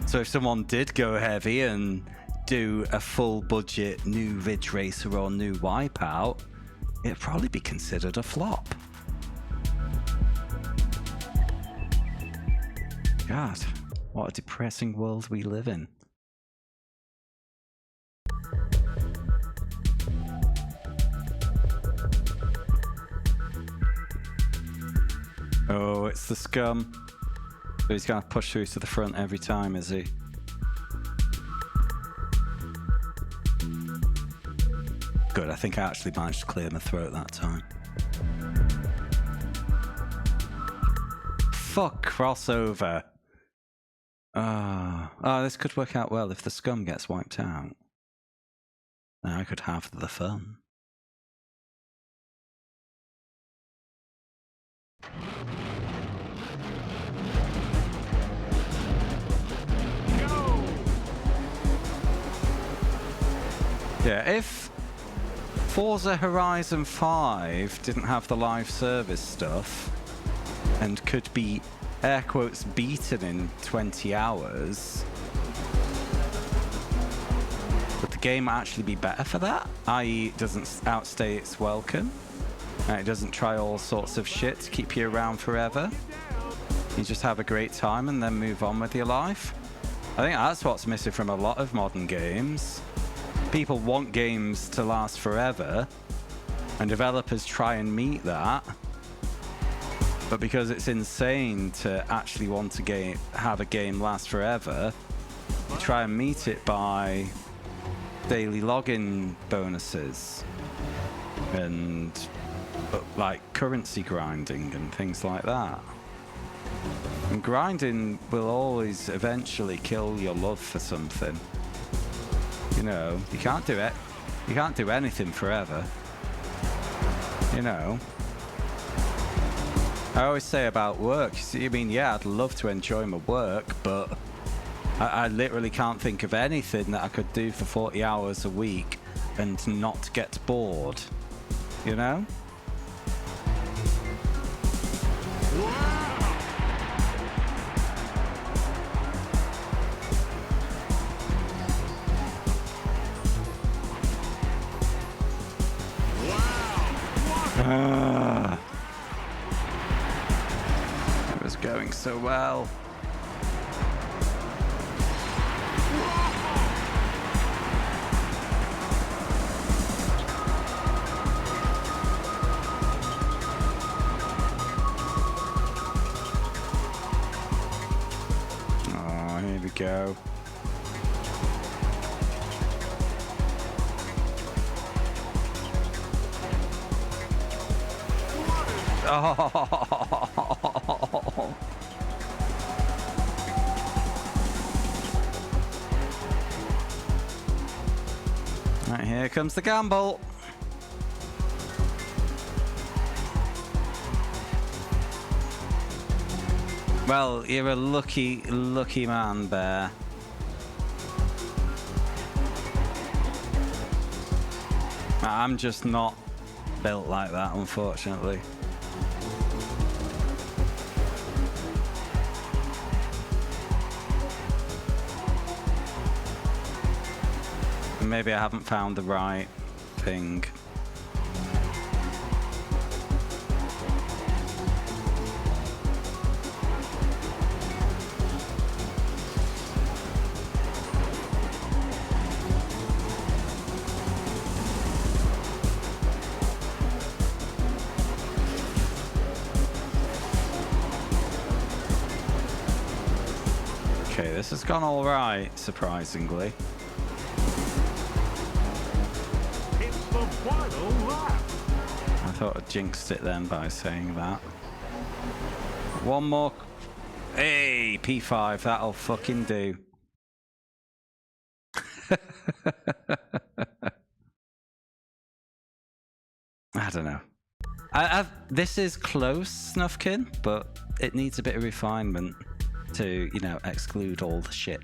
So if someone did go heavy and do a full budget new Ridge Racer or new Wipeout, it'd probably be considered a flop. God, what a depressing world we live in. Oh, it's the scum. So he's gonna push through to the front every time, is he? Good, I think I actually managed to clear my throat that time. Fuck crossover. Oh, this could work out well if the scum gets wiped out. Then I could have the fun. Go! Yeah, if Forza Horizon 5 didn't have the live service stuff and could be air quotes beaten in 20 hours, would the game actually be better for that? I.e., it doesn't outstay its welcome, and it doesn't try all sorts of shit to keep you around forever. You just have a great time and then move on with your life. I think that's what's missing from a lot of modern games. People want games to last forever, and developers try and meet that. But because it's insane to actually want to have a game last forever, you try and meet it by daily login bonuses and like currency grinding and things like that. And grinding will always eventually kill your love for something. You know, you can't do it. You can't do anything forever. You know. I always say about work, I mean, yeah, I'd love to enjoy my work, but I literally can't think of anything that I could do for 40 hours a week and not get bored. You know? It was going so well. Oh, here we go. Oh. Right, here comes the gamble. Well, you're a lucky man, Bear. I'm just not built like that, unfortunately. Maybe I haven't found the right thing. Okay, this has gone all right, surprisingly. The final lap. I thought I jinxed it then by saying that. One more. Hey, P5, that'll fucking do. I don't know. This is close, Snufkin, but it needs a bit of refinement to, you know, exclude all the shit.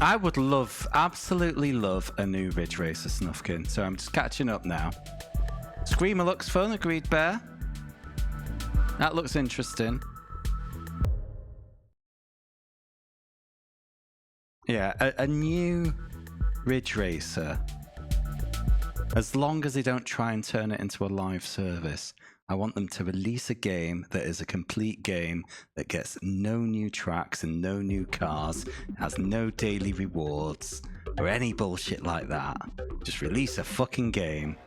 I would love, absolutely love a new Ridge Racer Snufkin, so I'm just catching up now. Screamer looks fun, agreed, Bear. That looks interesting. Yeah, a new Ridge Racer. As long as they don't try and turn it into a live service, I want them to release a game that is a complete game that gets no new tracks and no new cars, has no daily rewards, or any bullshit like that. Just release a fucking game,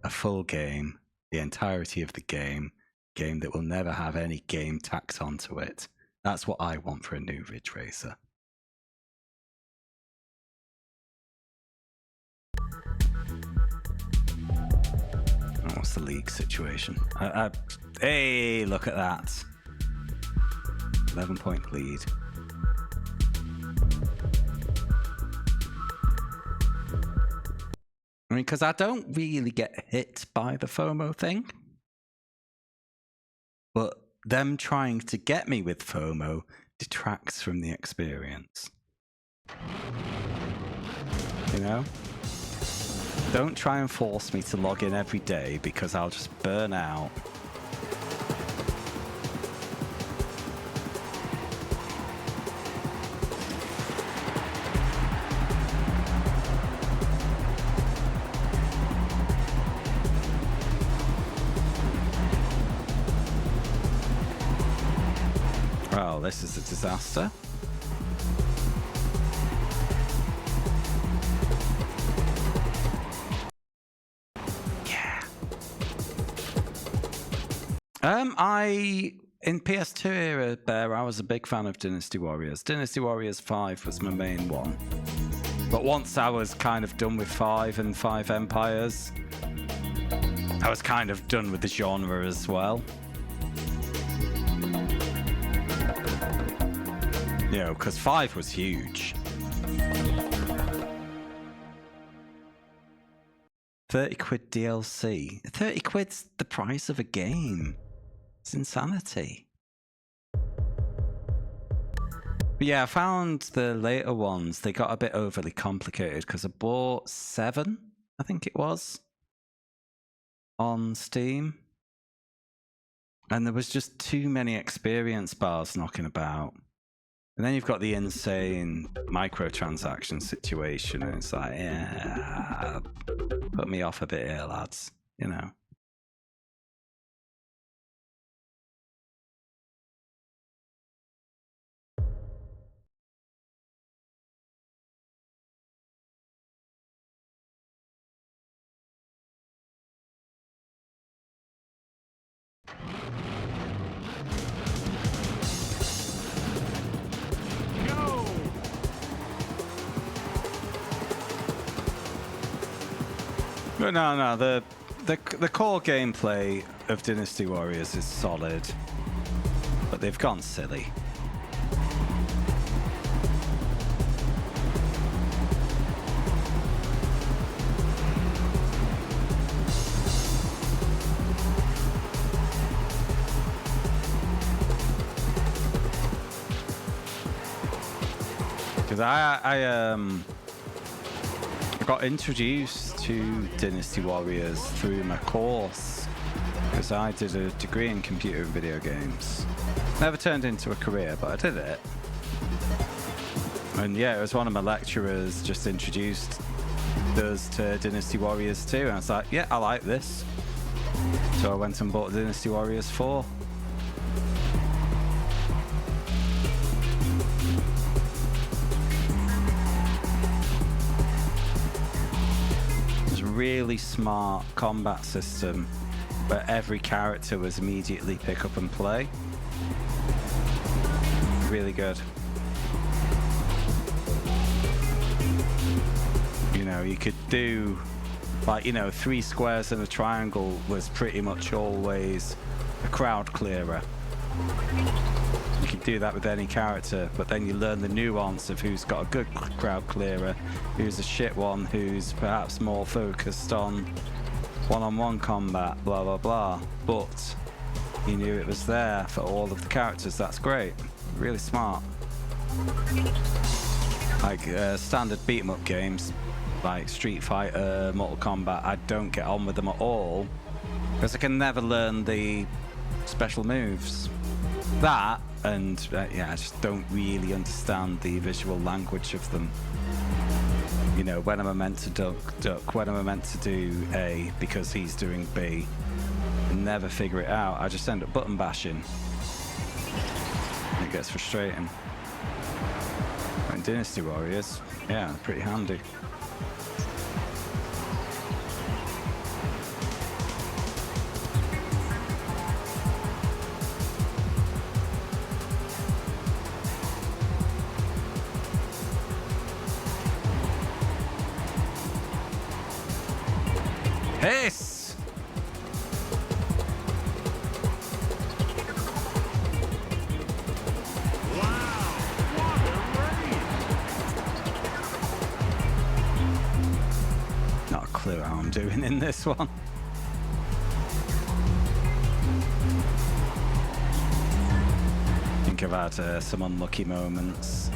a full game, the entirety of the game that will never have any game tacked onto it. That's what I want for a new Ridge Racer. Oh, what's the league situation? Hey, look at that. 11-point lead. I mean, because I don't really get hit by the FOMO thing. But them trying to get me with FOMO detracts from the experience. You know? Don't try and force me to log in every day because I'll just burn out. Well, this is a disaster. Yeah. In PS2 era, Bear, I was a big fan of Dynasty Warriors. Dynasty Warriors 5 was my main one. But once I was kind of done with 5 and 5 Empires, I was kind of done with the genre as well. You know, because 5 was huge. 30 quid DLC. 30 quid's the price of a game. It's insanity. But yeah, I found the later ones, they got a bit overly complicated because I bought 7, I think it was, on Steam. And there was just too many experience bars knocking about. And then you've got the insane microtransaction situation, and it's like, yeah, put me off a bit here, lads, you know. But no, the core gameplay of Dynasty Warriors is solid, but they've gone silly. Because I got introduced to Dynasty Warriors through my course, because I did a degree in computer and video games. Never turned into a career, but I did it. And yeah, it was one of my lecturers just introduced us to Dynasty Warriors 2, and I was like, yeah, I like this. So I went and bought Dynasty Warriors 4. Really smart combat system where every character was immediately pick up and play. Really good. You know, you could do like, you know, 3 squares and a triangle was pretty much always a crowd clearer. You could do that with any character, but then you learn the nuance of who's got a good crowd clearer, who's a shit one, who's perhaps more focused on one-on-one combat, blah blah blah. But you knew it was there for all of the characters. That's great. Really smart. Like standard beat-em-up games, like Street Fighter, Mortal Kombat, I don't get on with them at all, because I can never learn the special moves. That, and yeah, I just don't really understand the visual language of them. You know, when am I meant to duck? When am I meant to do A because he's doing B? I never figure it out. I just end up button bashing. It gets frustrating. But in Dynasty Warriors, yeah, pretty handy. doing in this one. I think I've had some unlucky moments.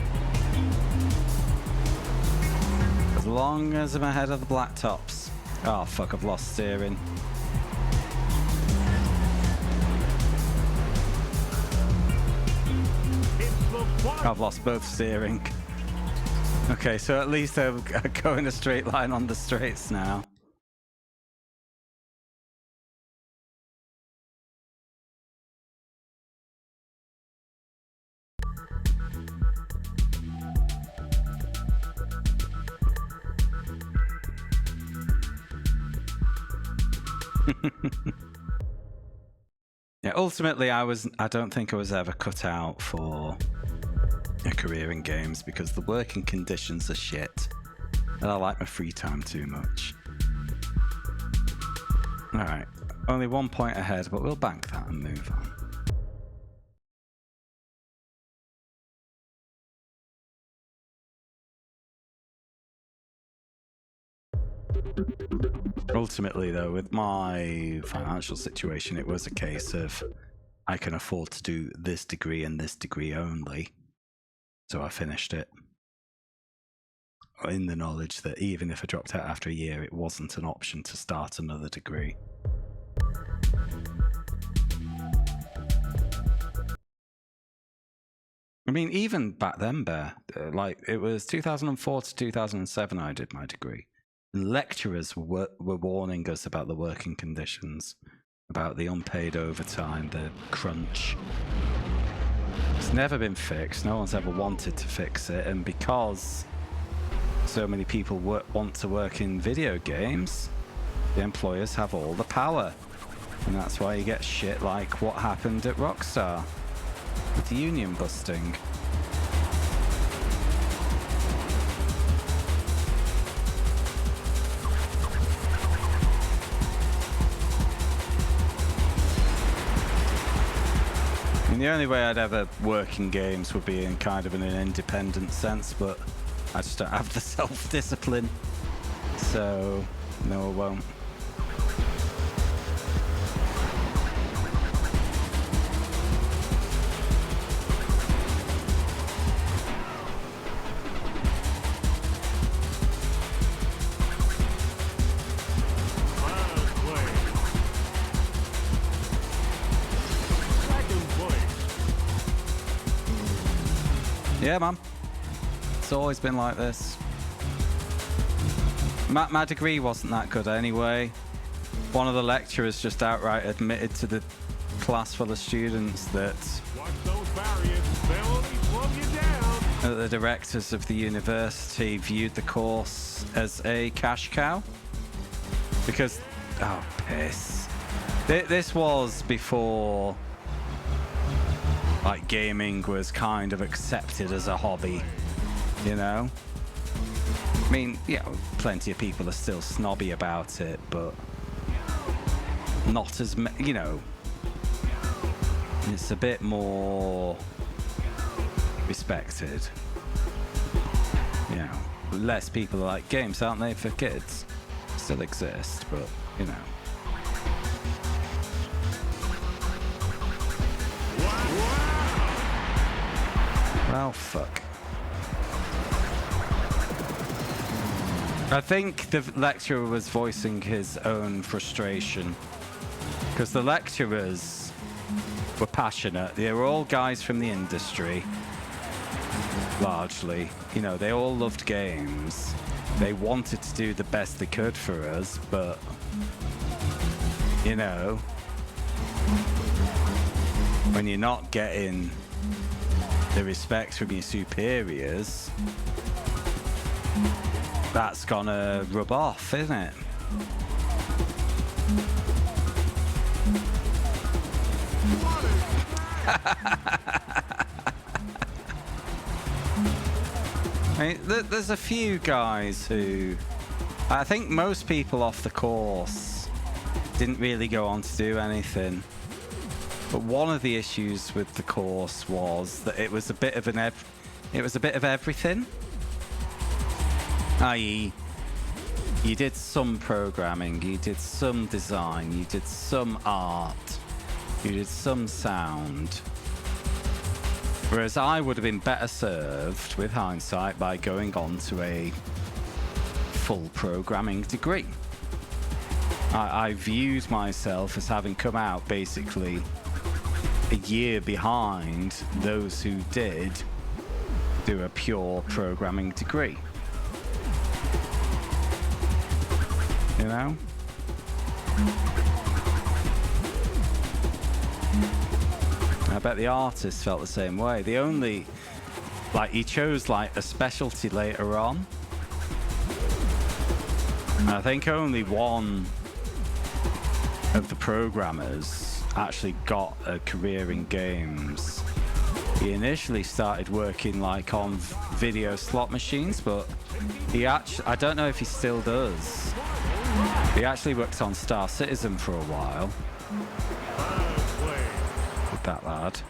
As long as I'm ahead of the black tops. Oh fuck, I've lost steering. I've lost both steering. Okay, so at least I'm going a straight line on the straights now. Yeah, ultimately I don't think I was ever cut out for a career in games because the working conditions are shit and I like my free time too much. Alright, only 1 point ahead, but we'll bank that and move on. Ultimately though, with my financial situation, it was a case of I can afford to do this degree and this degree only. So I finished it in the knowledge that even if I dropped out after a year, it wasn't an option to start another degree. I mean, even back then, Bear, like it was 2004 to 2007 I did my degree. Lecturers were warning us about the working conditions, about the unpaid overtime, the crunch. It's never been fixed. No one's ever wanted to fix it. And because so many people want to work in video games, the employers have all the power. And that's why you get shit like what happened at Rockstar with the union busting. And the only way I'd ever work in games would be in kind of an independent sense, but I just don't have the self-discipline. So, no, I won't. Yeah, man. It's always been like this. My degree wasn't that good anyway. One of the lecturers just outright admitted to the class full of students that the directors of the university viewed the course as a cash cow. Because, oh, piss. This was before like gaming was kind of accepted as a hobby, you know? I mean, yeah, plenty of people are still snobby about it, but not as, you know, it's a bit more respected. You know, less people are like, games, aren't they, for kids? Still exist, but, you know. Well, fuck. I think the lecturer was voicing his own frustration because the lecturers were passionate. They were all guys from the industry, largely. You know, they all loved games. They wanted to do the best they could for us, but, you know, when you're not getting the respect from your superiors, that's gonna rub off, isn't it? I mean, there's a few guys who, I think most people off the course didn't really go on to do anything. But one of the issues with the course was that it was a bit of everything. I.e., you did some programming, you did some design, you did some art, you did some sound. Whereas I would have been better served, with hindsight, by going on to a full programming degree. I viewed myself as having come out basically a year behind those who did do a pure programming degree. You know? I bet the artist felt the same way. The only, like, he chose like a specialty later on. And I think only one of the programmers actually got a career in games. He initially started working like on video slot machines, but he actually, I don't know if he still does. He actually worked on Star Citizen for a while. With that lad.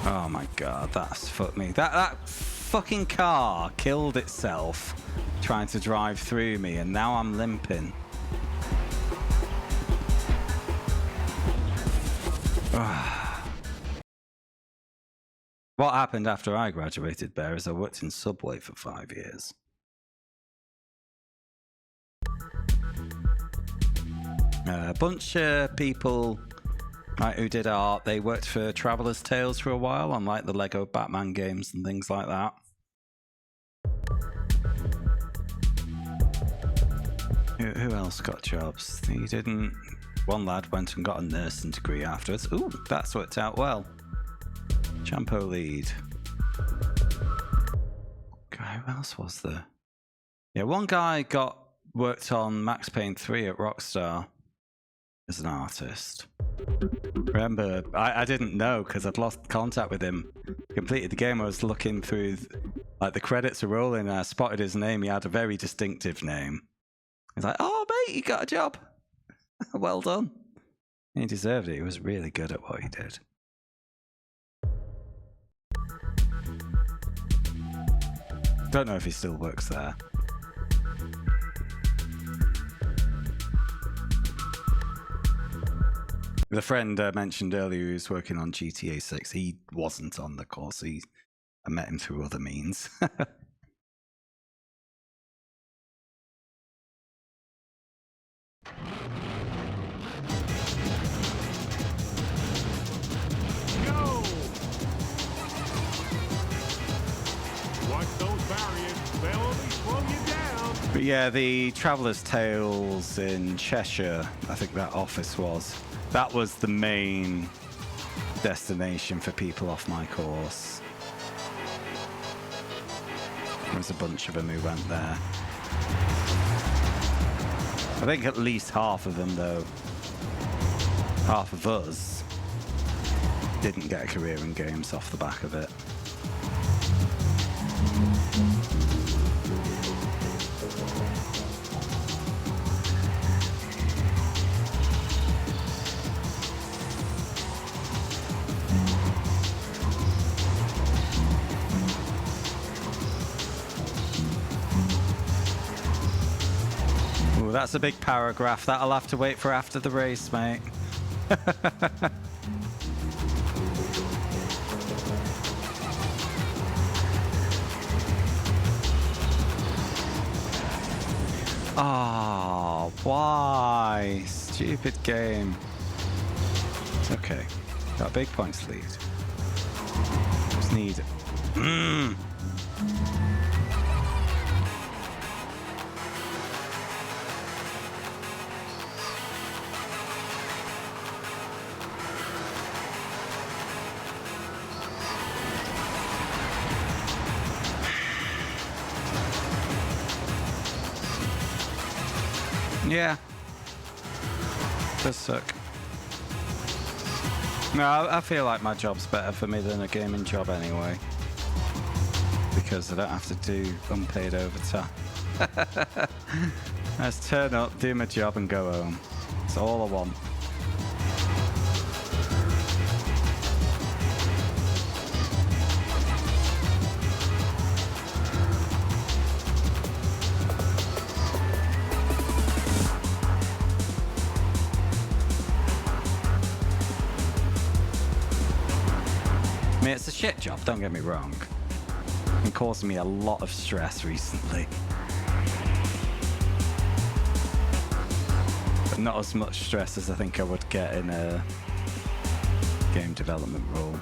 Oh my god, that's fucked me. That fucking car killed itself trying to drive through me, and now I'm limping. What happened after I graduated, Bear, is I worked in Subway for 5 years. A bunch of people, right, who did art, they worked for Traveller's Tales for a while on like the Lego Batman games and things like that. Who else got jobs? He didn't. One lad went and got a nursing degree afterwards. Ooh, that's worked out well. Champo lead. God, who else was there? Yeah, one guy worked on Max Payne 3 at Rockstar as an artist. Remember, I didn't know because I'd lost contact with him. Completed the game, I was looking through, like the credits are rolling, and I spotted his name. He had a very distinctive name. I was like, oh mate, you got a job. Well done. He deserved it. He was really good at what he did. Don't know if he still works there. The friend mentioned earlier who was working on GTA 6, he wasn't on the course. I met him through other means. Go! Watch those barriers. They'll only slow you down. But yeah, the Traveller's Tales in Cheshire, I think that office was. That was the main destination for people off my course. There was a bunch of them who went there. I think at least half of them, though, half of us, didn't get a career in games off the back of it. Ooh, that's a big paragraph. That'll have to wait for after the race, mate. Oh, why? Stupid game. It's okay. Got a big points lead. Just need... Yeah. Does suck. No, I feel like my job's better for me than a gaming job anyway. Because I don't have to do unpaid overtime. I just turn up, do my job and go home. That's all I want. shit job, don't get me wrong. It's been causing me a lot of stress recently. But not as much stress as I think I would get in a game development role.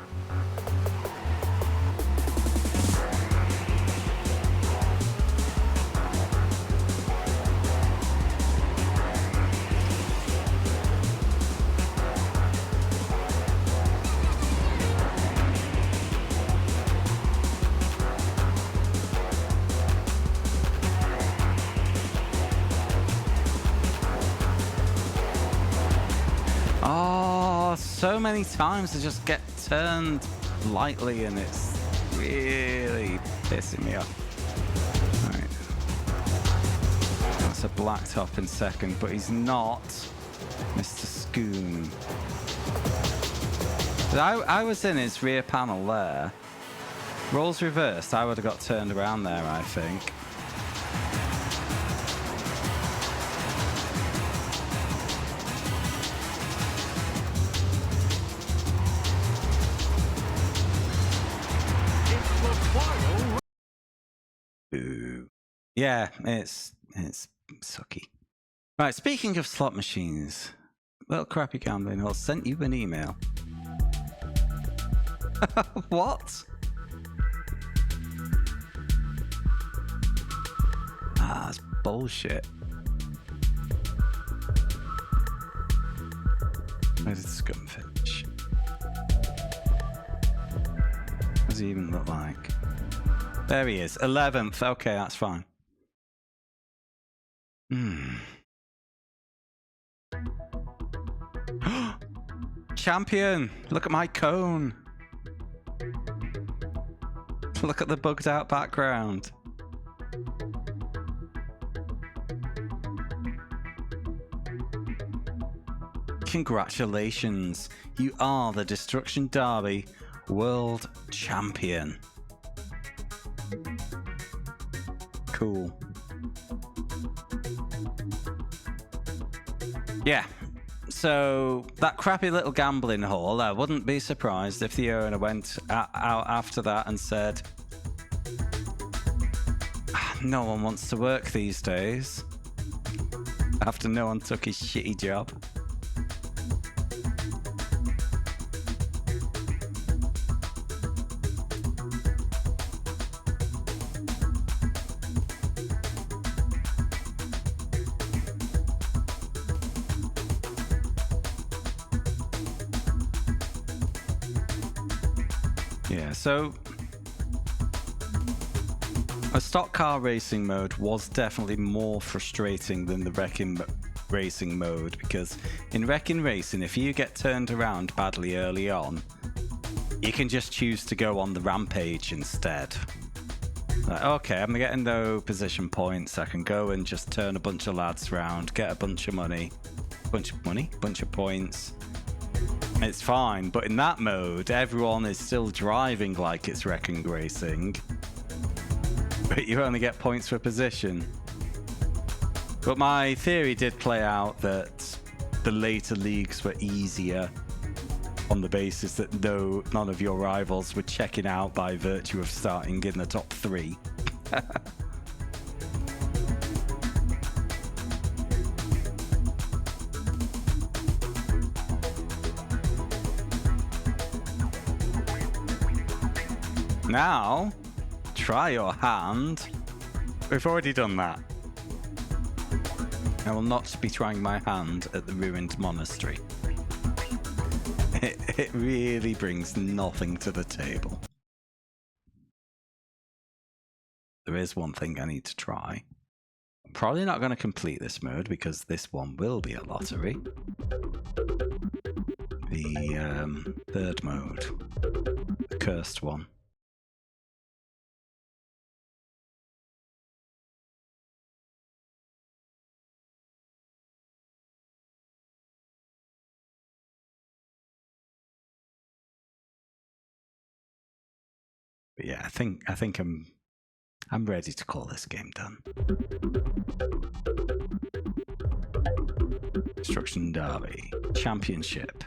So many times I just get turned lightly and it's really pissing me off. Right. That's a black top in second, but he's not Mr. Scoon. I was in his rear panel there. Roles reversed, I would have got turned around there, I think. Yeah, it's sucky. Right, speaking of slot machines, Little Crappy Gambling Hall sent you an email. What? Ah, that's bullshit. Where's the scumfinch? What does he even look like? There he is, 11th. Okay, that's fine. Champion! Look at my cone! Look at the bugged out background. Congratulations! You are the Destruction Derby World Champion. Cool. Yeah, so that crappy little gambling hall, I wouldn't be surprised if the owner went out after that and said, no one wants to work these days, after no one took his shitty job. Yeah, so a stock car racing mode was definitely more frustrating than the wrecking racing mode, because in wrecking racing, if you get turned around badly early on, you can just choose to go on the rampage instead. Like, okay, I'm getting no position points, I can go and just turn a bunch of lads around, get a bunch of money, bunch of points. It's fine, but in that mode, everyone is still driving like it's wrecking racing, but you only get points for position. But my theory did play out that the later leagues were easier on the basis that none of your rivals were checking out by virtue of starting in the top 3. Now, try your hand. We've already done that. I will not be trying my hand at the ruined monastery. It really brings nothing to the table. There is one thing I need to try. I'm probably not going to complete this mode because this one will be a lottery. The third mode. The cursed one. But yeah, I think I'm ready to call this game done. Destruction Derby Championship.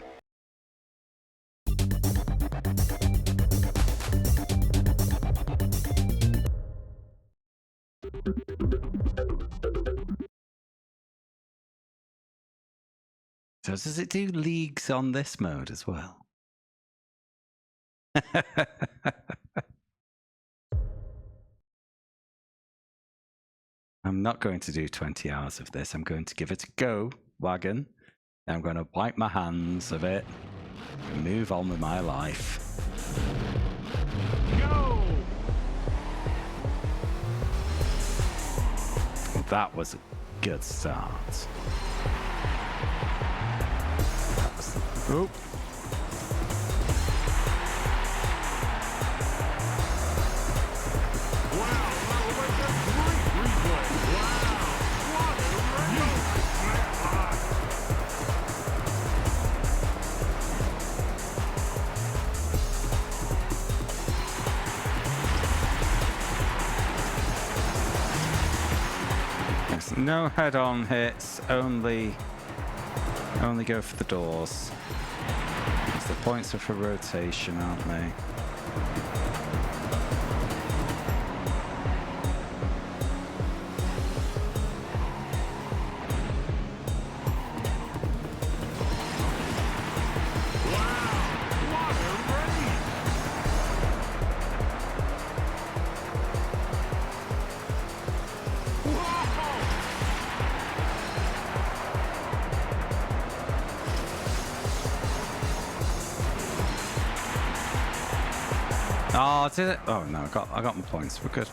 So does it do leagues on this mode as well? I'm not going to do 20 hours of this. I'm going to give it a go, wagon. I'm going to wipe my hands of it and move on with my life. Go! That was a good start. Oop. Wow, that was a great replay. Wow, what a race! Yes, no head-on hits, only go for the doors. Because the points are for rotation, aren't they? Oh, did it? Oh no, I got my points. We're good.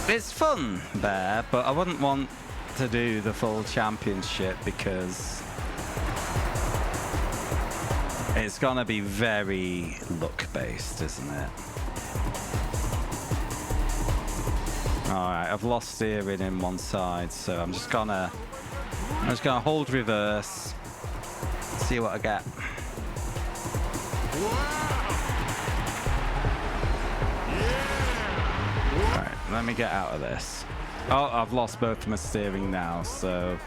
It's fun there, but I wouldn't want to do the full championship because it's gonna be very luck based, isn't it? Alright, I've lost steering in one side, so I'm just gonna hold reverse. See what I get. Alright, let me get out of this. Oh, I've lost both of my steering now, so...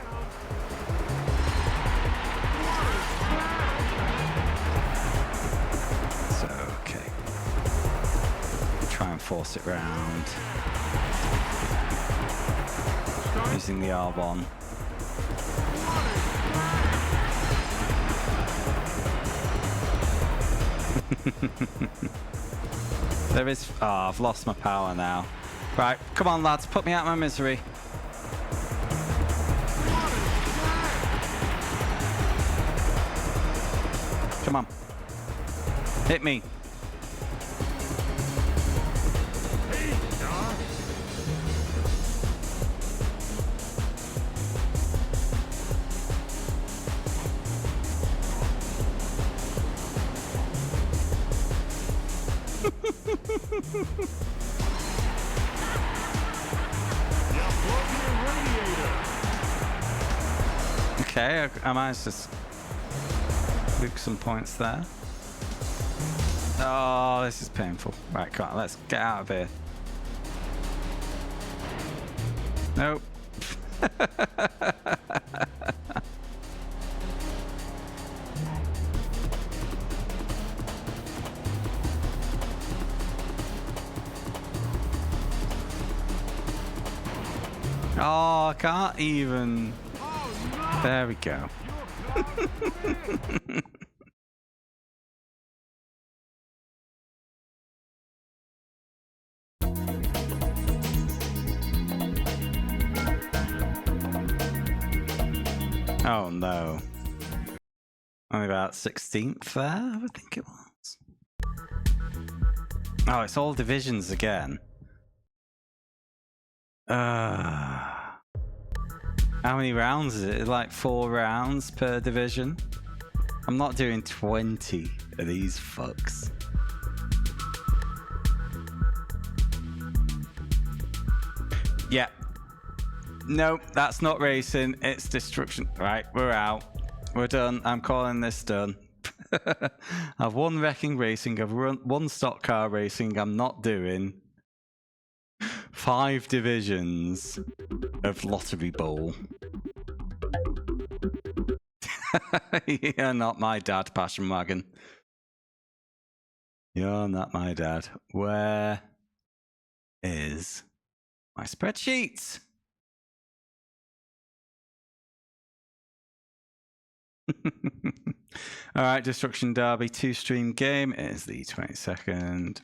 okay. Try and force it round. Using the R1. There is... oh, I've lost my power now. Right, come on lads, put me out of my misery. Come on. Hit me. Okay, I managed to scoop some points there. Oh, this is painful. Right, come on, let's get out of here. Nope. Oh, I can't even. There we go. Oh no. Only about 16th there, I think it was. Oh, it's all divisions again. How many rounds is it? Like 4 rounds per division? I'm not doing 20 of these fucks. Yeah. Nope, that's not racing, it's destruction. Right, we're out. We're done. I'm calling this done. I've won wrecking racing, I've won stock car racing, I'm not doing 5 divisions of Lottery Bowl. You're not my dad, Passion Wagon. You're not my dad. Where is my spreadsheet? All right, Destruction Derby 2-stream game. It is the 22nd.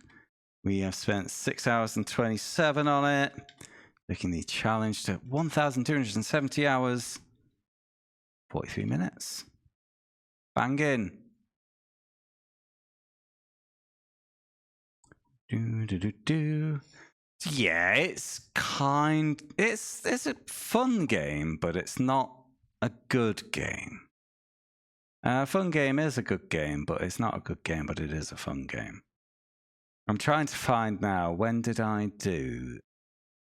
We have spent 6 hours and 27 on it, taking the challenge to 1,270 hours, 43 minutes. Banging. Yeah, it's a fun game, but it's not a good game. A fun game is a good game, but it's not a good game, but it is a fun game. I'm trying to find now, when did I do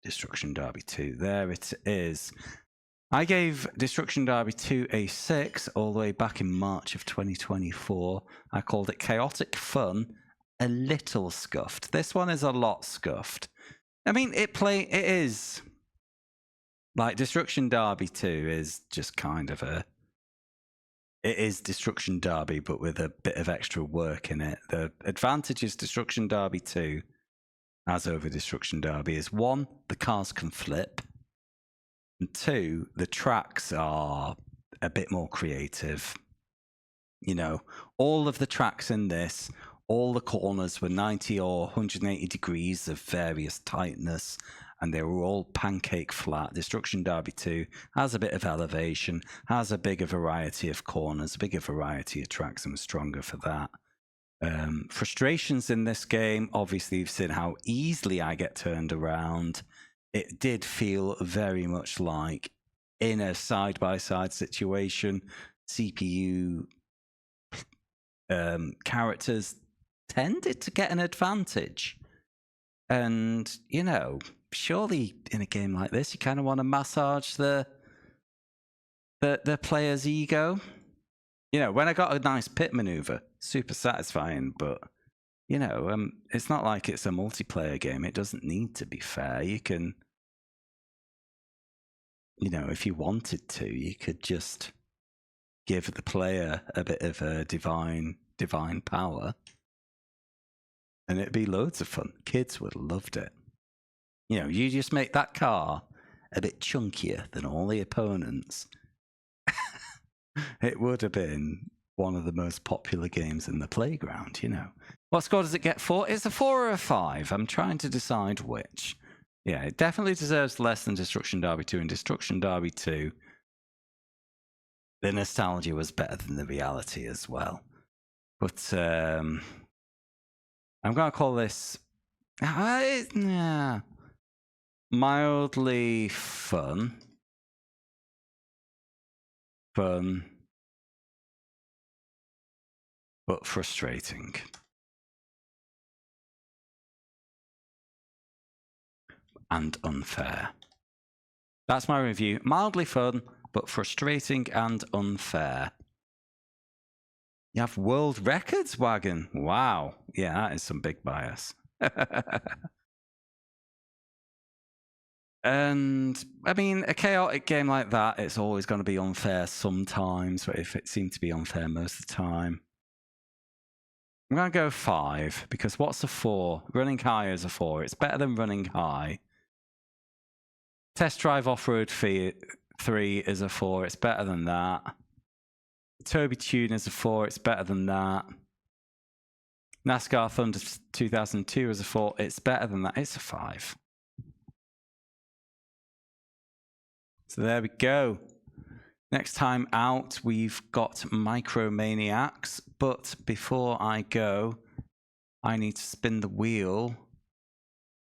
Destruction Derby 2? There it is. I gave Destruction Derby 2 a 6 all the way back in March of 2024. I called it chaotic fun, a little scuffed. This one is a lot scuffed. I mean, it is like Destruction Derby 2 is just kind of it is Destruction Derby, but with a bit of extra work in it. The advantages Destruction Derby 2 has over Destruction Derby is 1, the cars can flip, and 2, the tracks are a bit more creative. You know, all of the tracks in this, all the corners were 90 or 180 degrees of various tightness, and they were all pancake flat. Destruction Derby 2 has a bit of elevation, has a bigger variety of corners, a bigger variety of tracks, and was stronger for that. Frustrations in this game, obviously you've seen how easily I get turned around. It did feel very much like in a side-by-side situation, CPU characters tended to get an advantage. And, you know, surely in a game like this, you kind of want to massage the player's ego. You know, when I got a nice pit maneuver, super satisfying, but, you know, it's not like it's a multiplayer game. It doesn't need to be fair. You can, you know, if you wanted to, you could just give the player a bit of a divine power, and it'd be loads of fun. Kids would have loved it. You know, you just make that car a bit chunkier than all the opponents. It would have been one of the most popular games in the playground, you know. What score does it get for? It's a 4 or a 5. I'm trying to decide which. Yeah, it definitely deserves less than Destruction Derby 2. And Destruction Derby 2, the nostalgia was better than the reality as well. But I'm going to call this mildly fun. But frustrating. And unfair. That's my review. Mildly fun, but frustrating and unfair. You have world records, Wagon. Wow. Yeah, that is some big bias. And, I mean, a chaotic game like that, it's always going to be unfair sometimes, but if it seemed to be unfair most of the time. I'm going to go 5, because what's a 4? Running high is a 4. It's better than running high. Test Drive Off-Road 3 is a 4. It's better than that. Toby Tune is a 4. It's better than that. NASCAR Thunder 2002 is a 4. It's better than that. It's a 5. So there we go. Next time out, we've got Micromaniacs. But before I go, I need to spin the wheel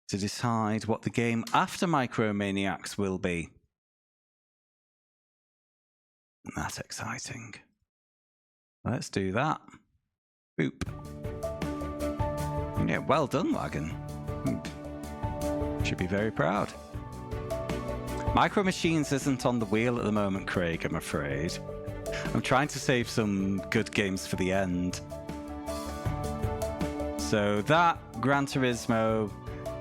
to decide what the game after Micromaniacs will be. That's exciting. Let's do that. Boop. Yeah, well done, Wagon. Should be very proud. Micro Machines isn't on the wheel at the moment, Craig, I'm afraid. I'm trying to save some good games for the end. So that, Gran Turismo,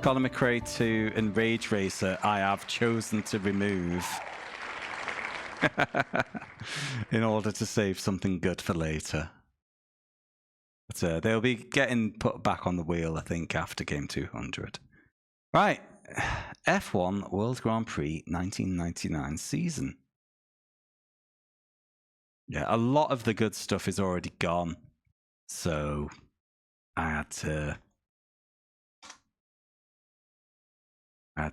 Colin McRae 2, and Rage Racer I have chosen to remove in order to save something good for later. But they'll be getting put back on the wheel, I think, after game 200. Right. F1 World Grand Prix 1999 season. Yeah, a lot of the good stuff is already gone. So I had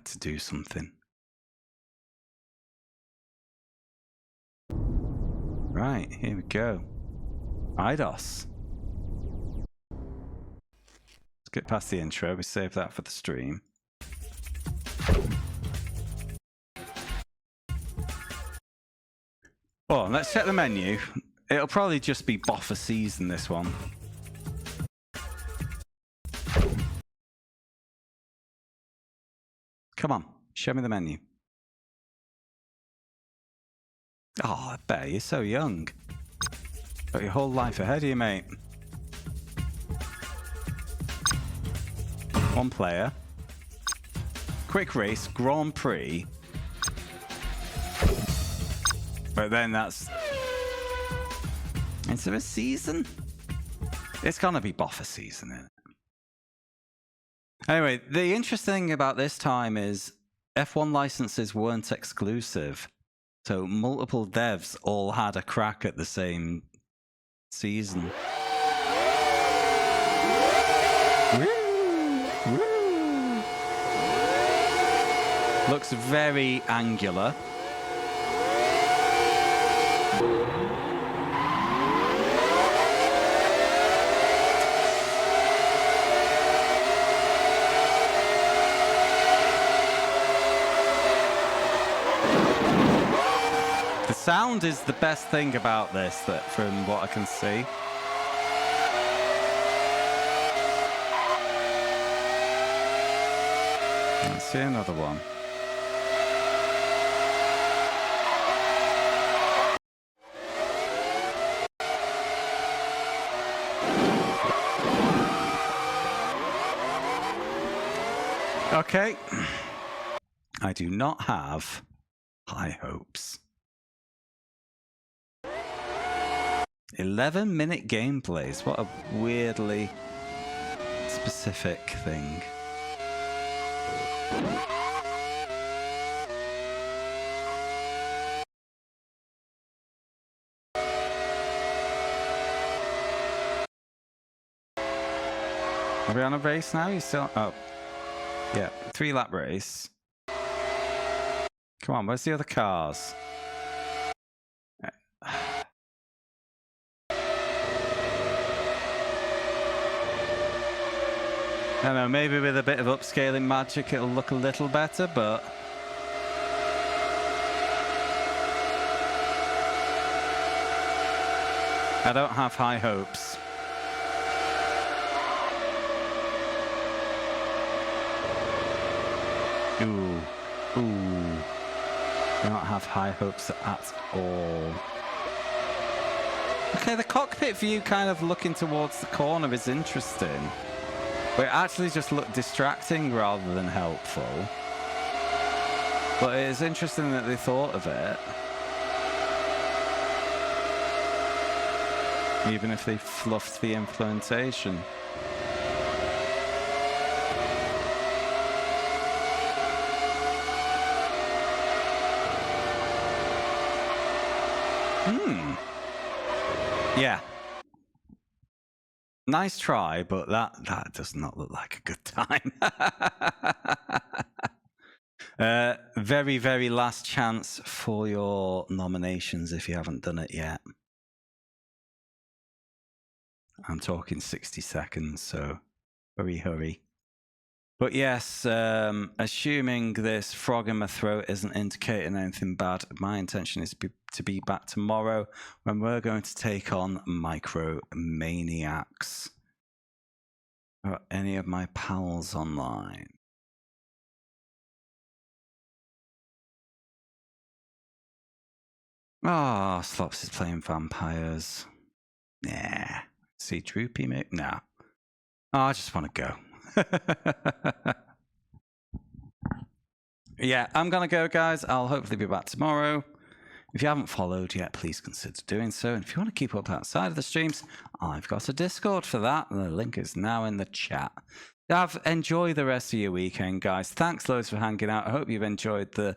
to do something. Right, here we go. IDOS. Let's get past the intro. We save that for the stream. Oh, let's check the menu. It'll probably just be Boffa season, this one. Come on, show me the menu. Oh, I bet you're so young. Got your whole life ahead of you, mate. One player. Quick race, Grand Prix. But then that's... Is there a season? It's gonna be Boffa season, isn't it? Anyway, the interesting thing about this time is F1 licenses weren't exclusive. So multiple devs all had a crack at the same season. Looks very angular. The sound is the best thing about this, that from what I can see. Let's see another one. Okay. I do not have high hopes. 11-minute gameplays. What a weirdly specific thing. Are we on a race now? You still... Oh. Yeah, 3-lap race. Come on, where's the other cars? I don't know, maybe with a bit of upscaling magic it'll look a little better, but... I don't have high hopes. Ooh. I don't have high hopes at all. Okay, the cockpit view kind of looking towards the corner is interesting. But it actually just looked distracting rather than helpful. But it is interesting that they thought of it. Even if they fluffed the implementation. Yeah. Nice try, but that does not look like a good time. Very, very last chance for your nominations if you haven't done it yet. I'm talking 60 seconds, so hurry. But yes, assuming this frog in my throat isn't indicating anything bad, my intention is to be back tomorrow when we're going to take on Micro Maniacs. Are any of my pals online? Oh, Slops is playing vampires. Nah. See Droopy, mate? Nah. Oh, I just want to go. Yeah, I'm gonna go, guys. I'll hopefully be back tomorrow. If you haven't followed yet, please consider doing so. And if you want to keep up outside of the streams, I've got a Discord for that. The link is now in the chat. Enjoy the rest of your weekend, guys. Thanks loads for hanging out. I hope you've enjoyed the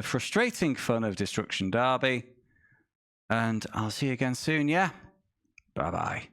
frustrating fun of Destruction Derby. And I'll see you again soon, yeah? Bye-bye.